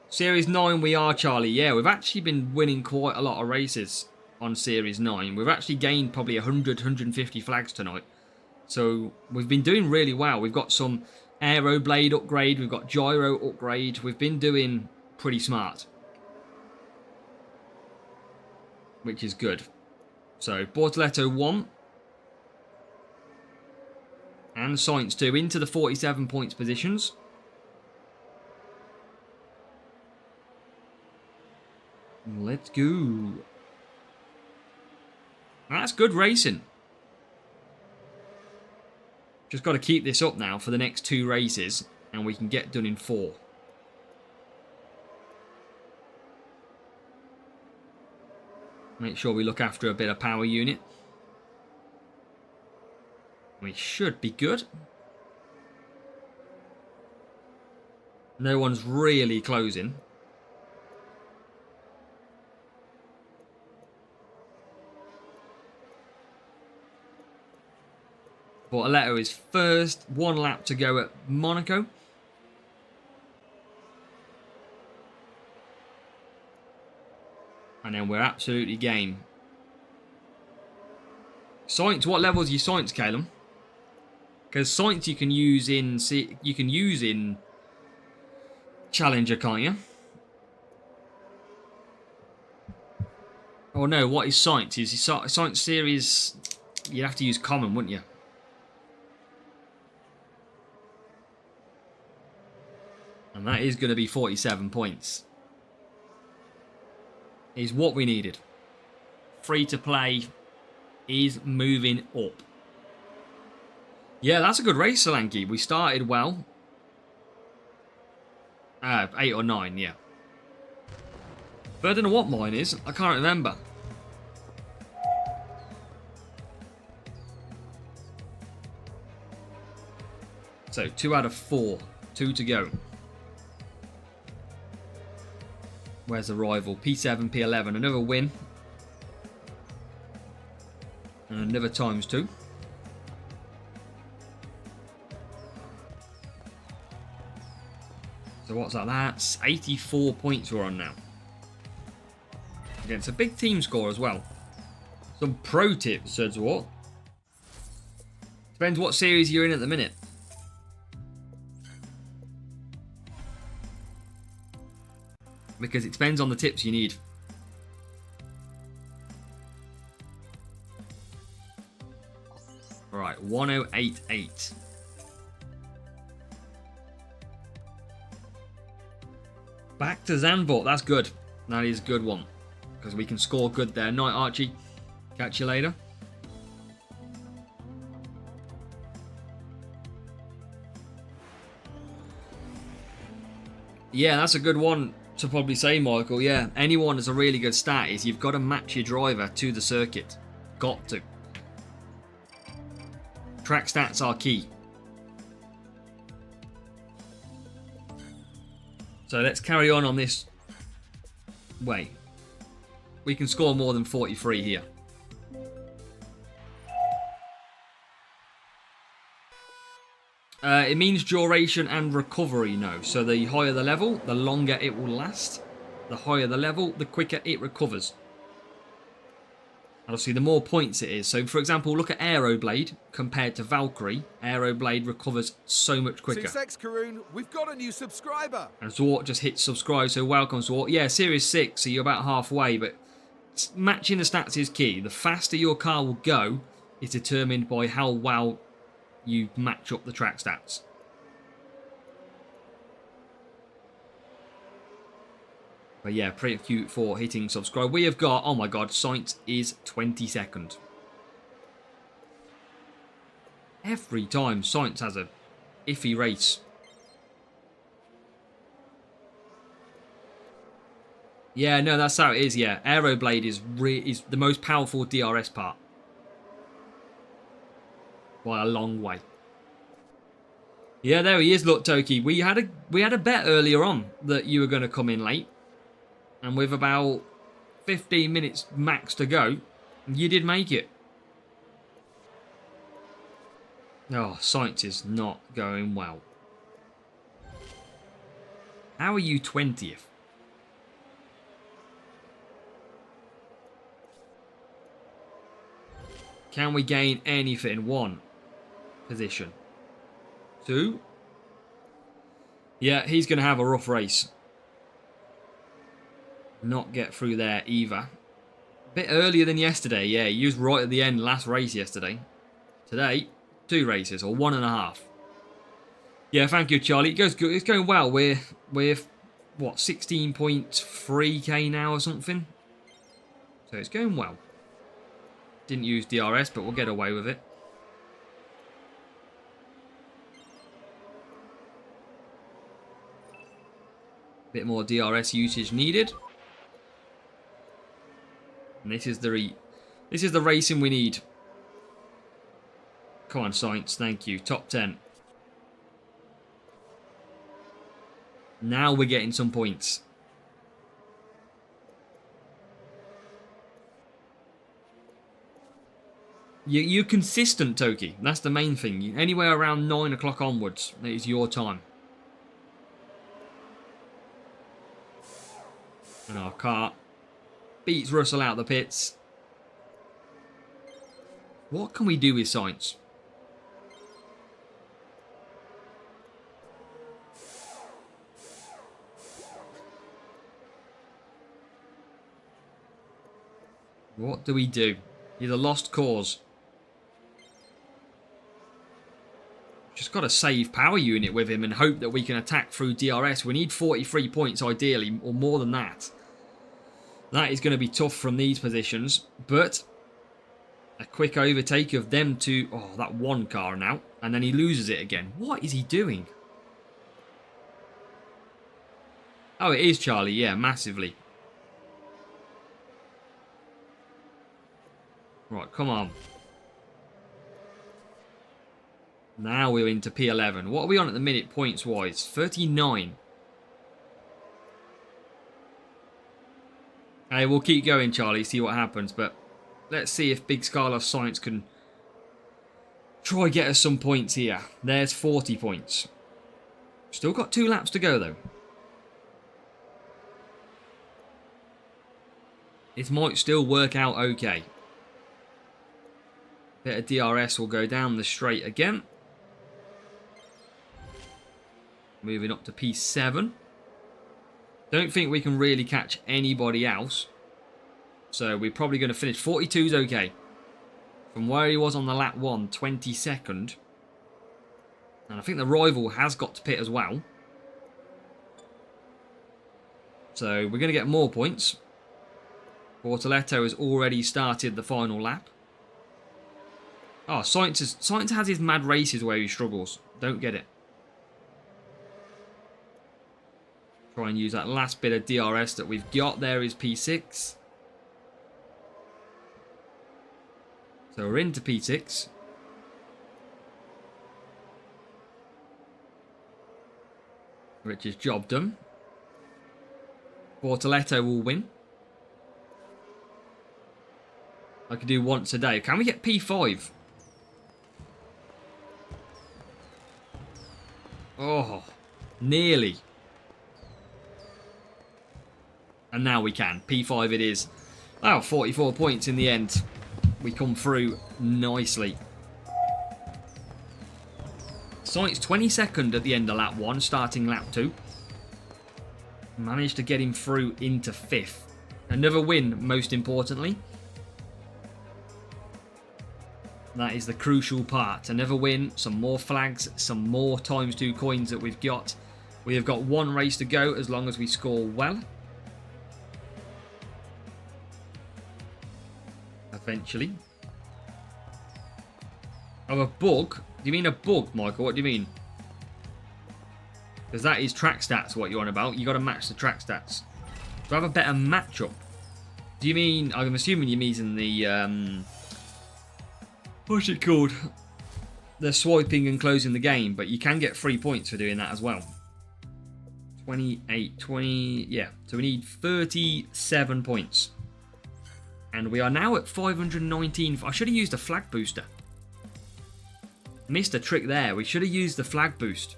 S2: Series 9 we are, Charlie. Yeah, we've actually been winning quite a lot of races on Series 9. We've actually gained probably 100, 150 flags tonight. So we've been doing really well. We've got some aero blade upgrade. We've got gyro upgrade. We've been doing pretty smart. Which is good. So Bortoletto 1. And Sainz 2 into the 47 points positions. Let's go. That's good racing. Just got to keep this up now for the next 2 races, and we can get done in 4. Make sure we look after a bit of power unit. We should be good. No one's really closing. Bortoletto is first. 1 lap to go at Monaco. And then we're absolutely game. Sainz, what level is your Sainz, Calum? Because Sainz you can use in Challenger, can't you? Oh no, what is Sainz? Is Sainz series? You'd have to use common, wouldn't you? And that is going to be 47 points. Is what we needed. Free to play is moving up. Yeah, that's a good race, Solanke. We started well. 8 or 9, yeah. But I don't know what mine is. I can't remember. So, 2 out of 4. 2 to go. Where's the rival? P7, P11. Another win. And another times 2. So what's that? That's 84 points we're on now. Against a big team score as well. Some pro tips, says what? Depends what series you're in at the minute. Because it depends on the tips you need. Alright, 1088. Back to Zandvoort, that's good. That is a good one. Because we can score good there. Night, Archie. Catch you later. Yeah, that's a good one to probably say, Michael. Yeah, anyone has a really good stat is you've got to match your driver to the circuit. Got to. Track stats are key. So let's carry on this way. We can score more than 43 here. It means duration and recovery, no. So the higher the level, the longer it will last. The higher the level, the quicker it recovers. Obviously, the more points it is. So, for example, look at Aeroblade compared to Valkyrie. Aeroblade recovers so much quicker.
S4: Success, Karun. We've got a new subscriber.
S2: And Zwart just hit subscribe, so welcome, Zwart. Yeah, Series 6, so you're about halfway, but matching the stats is key. The faster your car will go is determined by how well you match up the track stats. But yeah, pretty cute for hitting subscribe. We have got, oh my god, Sainz is 22nd. Every time Sainz has a iffy race. Yeah, no, that's how it is, yeah. Aeroblade is the most powerful DRS part. By a long way. Yeah, there he is, look, Toki. We had a bet earlier on that you were going to come in late. And with about 15 minutes max to go, you did make it. Oh, Sainz is not going well. How are you 20th? Can we gain anything? 1 position. 2. Yeah, he's going to have a rough race. Not get through there either. Bit earlier than yesterday. Yeah, he was right at the end last race yesterday. Today, 2 races or 1.5. Yeah, thank you, Charlie. It goes good. It's going well. We're what, 16.3k now or something. So it's going well. Didn't use DRS, but we'll get away with it. Bit more DRS usage needed. And this is the racing we need. Come on, Sainz. Thank you. Top 10. Now we're getting some points. You're consistent, Toki. That's the main thing. Anywhere around 9 o'clock onwards, it is your time. And our car beats Russell out the pits. What can we do with Sainz? What do we do? He's a lost cause. Just got to save power unit with him and hope that we can attack through DRS. We need 43 points ideally, or more than that. That is going to be tough from these positions, but a quick overtake of them to... Oh, that one car now. And then he loses it again. What is he doing? Oh, it is Charlie. Yeah, massively. Right, come on. Now we're into P11. What are we on at the minute, points-wise? 39. Hey, we'll keep going, Charlie, see what happens. But let's see if Big Carlos Sainz can try get us some points here. There's 40 points. Still got 2 laps to go, though. It might still work out okay. Bit of DRS will go down the straight again. Moving up to P7. Don't think we can really catch anybody else. So we're probably going to finish. 42's okay. From where he was on the lap 1, 22nd. And I think the rival has got to pit as well. So we're going to get more points. Bortoletto has already started the final lap. Oh, Sainz has his mad races where he struggles. Don't get it. Try and use that last bit of DRS that we've got. There is P6. So we're into P6. Which is job done. Bortoletto will win. I could do once a day. Can we get P5? Oh, nearly. And now we can. P5 it is. Oh, 44 points in the end. We come through nicely. Sainz 22nd at the end of lap 1, starting lap 2. Managed to get him through into 5th. Another win, most importantly. That is the crucial part. Another win, some more flags, some more ×2 coins that we've got. We have got one race to go as long as we score well. Eventually. Oh, a bug? Do you mean a bug, Michael? What do you mean? Because that is track stats, what you're on about. You got to match the track stats. To have a better matchup. Do you mean... I'm assuming you mean the... what's it called? The swiping and closing the game. But you can get 3 points for doing that as well. 28, 20... Yeah. So we need 37 points. And we are now at 519. I should have used a flag booster. Missed a trick there. We should have used the flag boost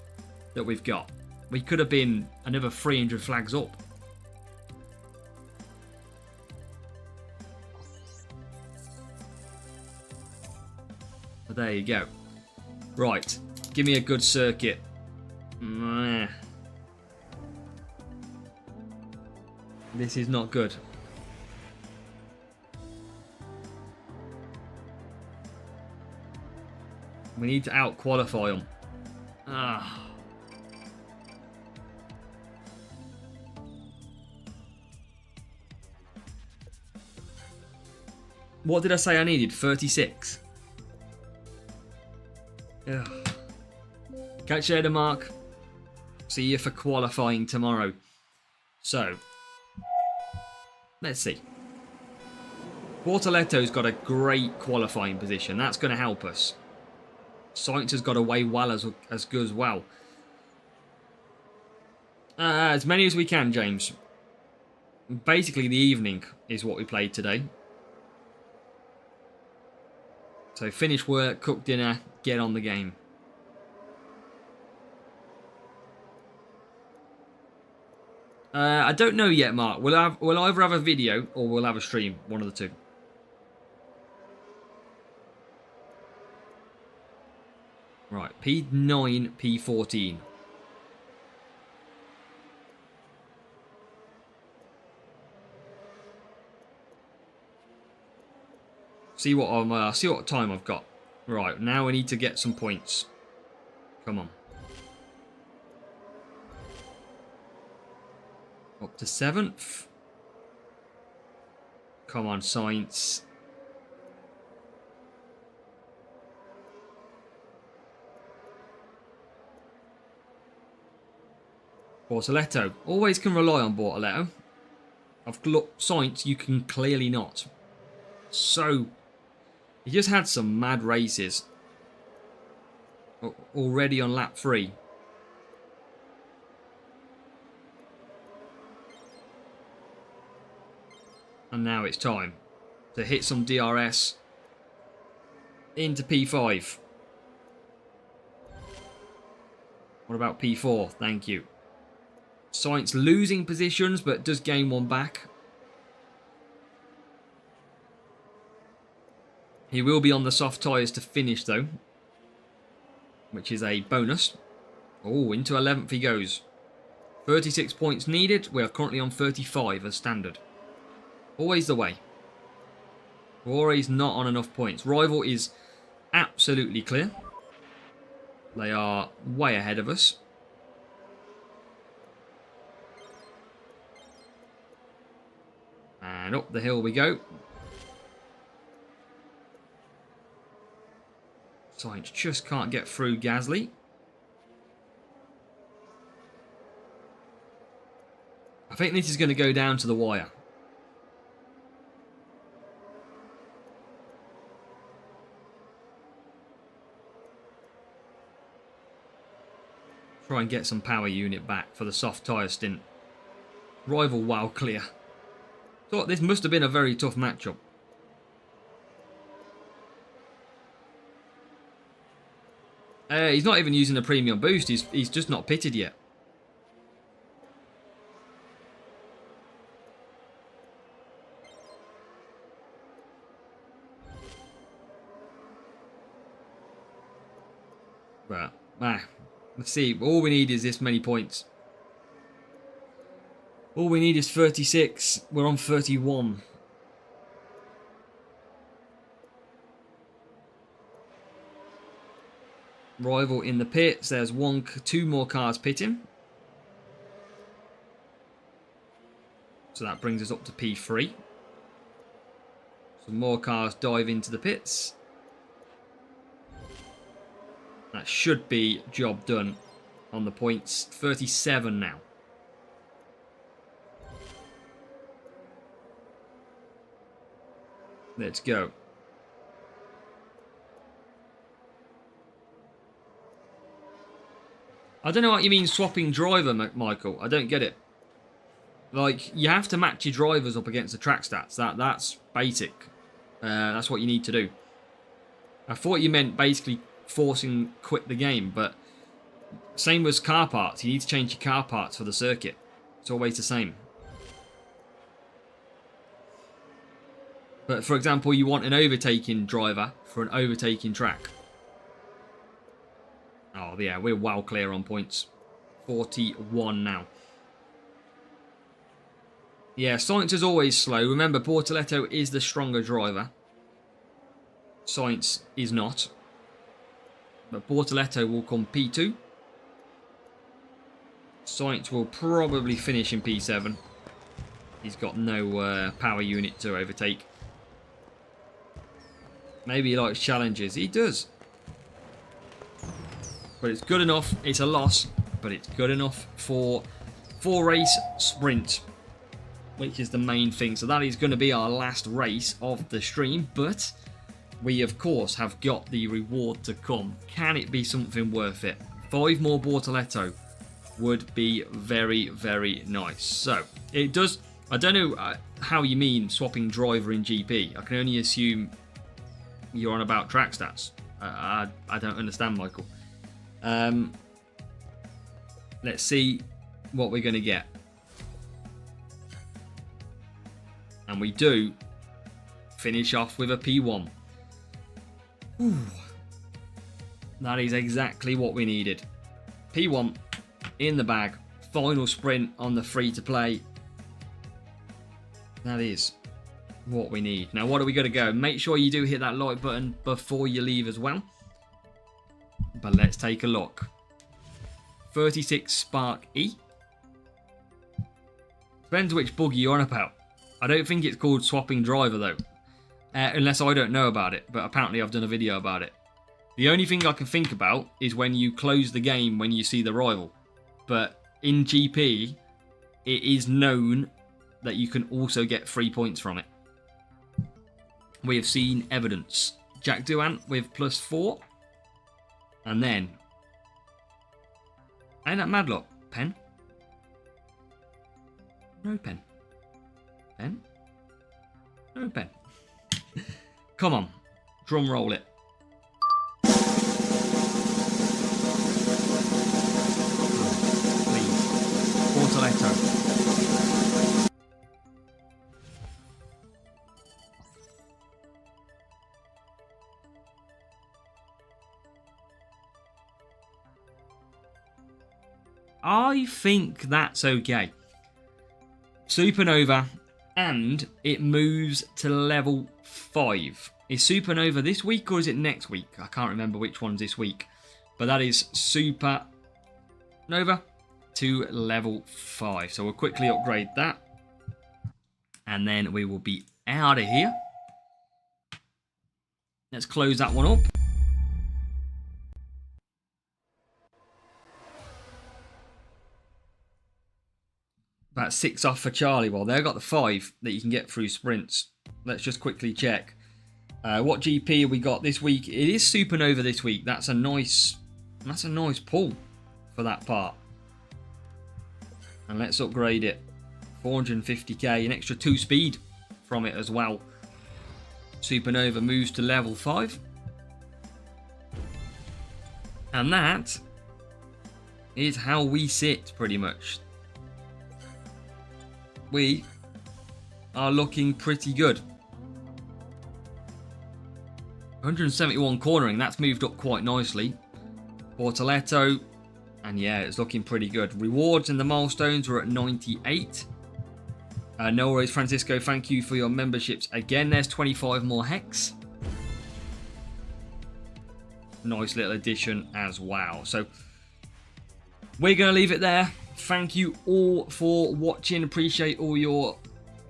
S2: that we've got. We could have been another 300 flags up. But there you go. Right. Give me a good circuit. This is not good. We need to out-qualify them. What did I say I needed? 36. Ugh. Catch you later, Mark. See you for qualifying tomorrow. So, let's see. Bortoletto's got a great qualifying position. That's going to help us. Sainz has got away well as good as well. As many as we can, James. Basically, the evening is what we played today. So finish work, cook dinner, get on the game. I don't know yet, Mark. We'll either have a video or we'll have a stream. One of the two. Right, P9, P14. See what time I've got. Right, now we need to get some points. Come on. Up to 7th. Come on, Sainz. Bortoletto. Always can rely on Bortoletto. Look, Sainz, you can clearly not. So, he just had some mad races. Already on lap 3. And now it's time to hit some DRS into P5. What about P4? Thank you. Sainz losing positions, but does gain one back. He will be on the soft tyres to finish, though, which is a bonus. Oh, into 11th he goes. 36 points needed. We are currently on 35 as standard. Always the way. Rory's not on enough points. Rival is absolutely clear. They are way ahead of us. And up the hill we go. Sainz just can't get through Gasly. think this is going to go down to the wire. Try and get some power unit back for the soft tyre stint. Rival wow clear. So this must have been a very tough matchup. He's not even using a premium boost. He's just not pitted yet. But, let's see. All we need is this many points. All we need is 36. We're on 31. Rival in the pits. There's two more cars pitting. So that brings us up to P3. Some more cars dive into the pits. That should be job done on the points. 37 now. Let's go. I don't know what you mean swapping driver, Michael. I don't get it. Like, you have to match your drivers up against the track stats. That's basic. That's what you need to do. I thought you meant basically forcing quit the game, but same as car parts. You need to change your car parts for the circuit. It's always the same. But for example, you want an overtaking driver for an overtaking track. Oh yeah, we're well clear on points. 41 now. Yeah, Sainz is always slow. Remember, Bortoletto is the stronger driver. Sainz is not. But Bortoletto will come P2. Sainz will probably finish in P7. He's got no power unit to overtake. Maybe he likes challenges. He does. But it's good enough. It's a loss, but it's good enough for 4-race sprint, which is the main thing. So that is going to be our last race of the stream, but we of course have got the reward to come. Can it be something worth it? 5 more Bortoletto would be very, very nice. So it does. I don't know how you mean swapping driver in GP. I can only assume you're on about track stats. I don't understand, Michael. Let's see what we're going to get. And we do finish off with a P1. Ooh. That is exactly what we needed. P1 in the bag. Final sprint on the free-to-play. That is what we need. Now, what are we going to go? Make sure you do hit that like button before you leave as well. But let's take a look. 36 Spark E. Depends which buggy you're on about. I don't think it's called swapping driver though. Unless I don't know about it. But apparently I've done a video about it. The only thing I can think about is when you close the game when you see the rival. But in GP, it is known that you can also get 3 points from it. We have seen evidence. Jack Doohan with +4. And then, ain't that Madlock? Pen? No pen. Pen? No pen. Come on, drum roll it. Please. Bortoletto. I think that's okay. Supernova, and it moves to level 5. Is Supernova this week or is it next week? I can't remember which one's this week. But that is Supernova to level 5. So we'll quickly upgrade that. And then we will be out of here. Let's close that one up. That's 6 off for Charlie. Well, they've got the 5 that you can get through sprints. Let's just quickly check. What GP have we got this week? It is Supernova this week. That's a nice pull for that part. And let's upgrade it. 450k, an extra 2 speed from it as well. Supernova moves to level 5. And that is how we sit, pretty much. We are looking pretty good. 171 cornering, that's moved up quite nicely. Portoletto, and yeah, it's looking pretty good. Rewards and the milestones were at 98. No worries, Francisco, thank you for your memberships. Again, there's 25 more hex. Nice little addition as well. So, we're going to leave it there. Thank you all for watching. Appreciate all your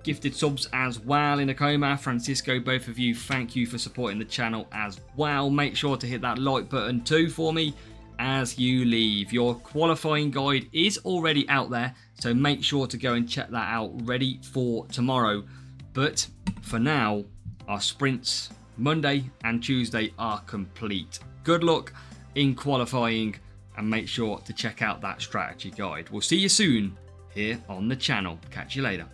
S2: gifted subs as well. In Acoma, Francisco, both of you, thank you for supporting the channel as well. Make sure to hit that like button too for me as you leave. Your qualifying guide is already out there, so make sure to go and check that out, ready for tomorrow. But for now, our sprints Monday and Tuesday are complete. Good luck in qualifying, and make sure to check out that strategy guide. We'll see you soon here on the channel. Catch you later.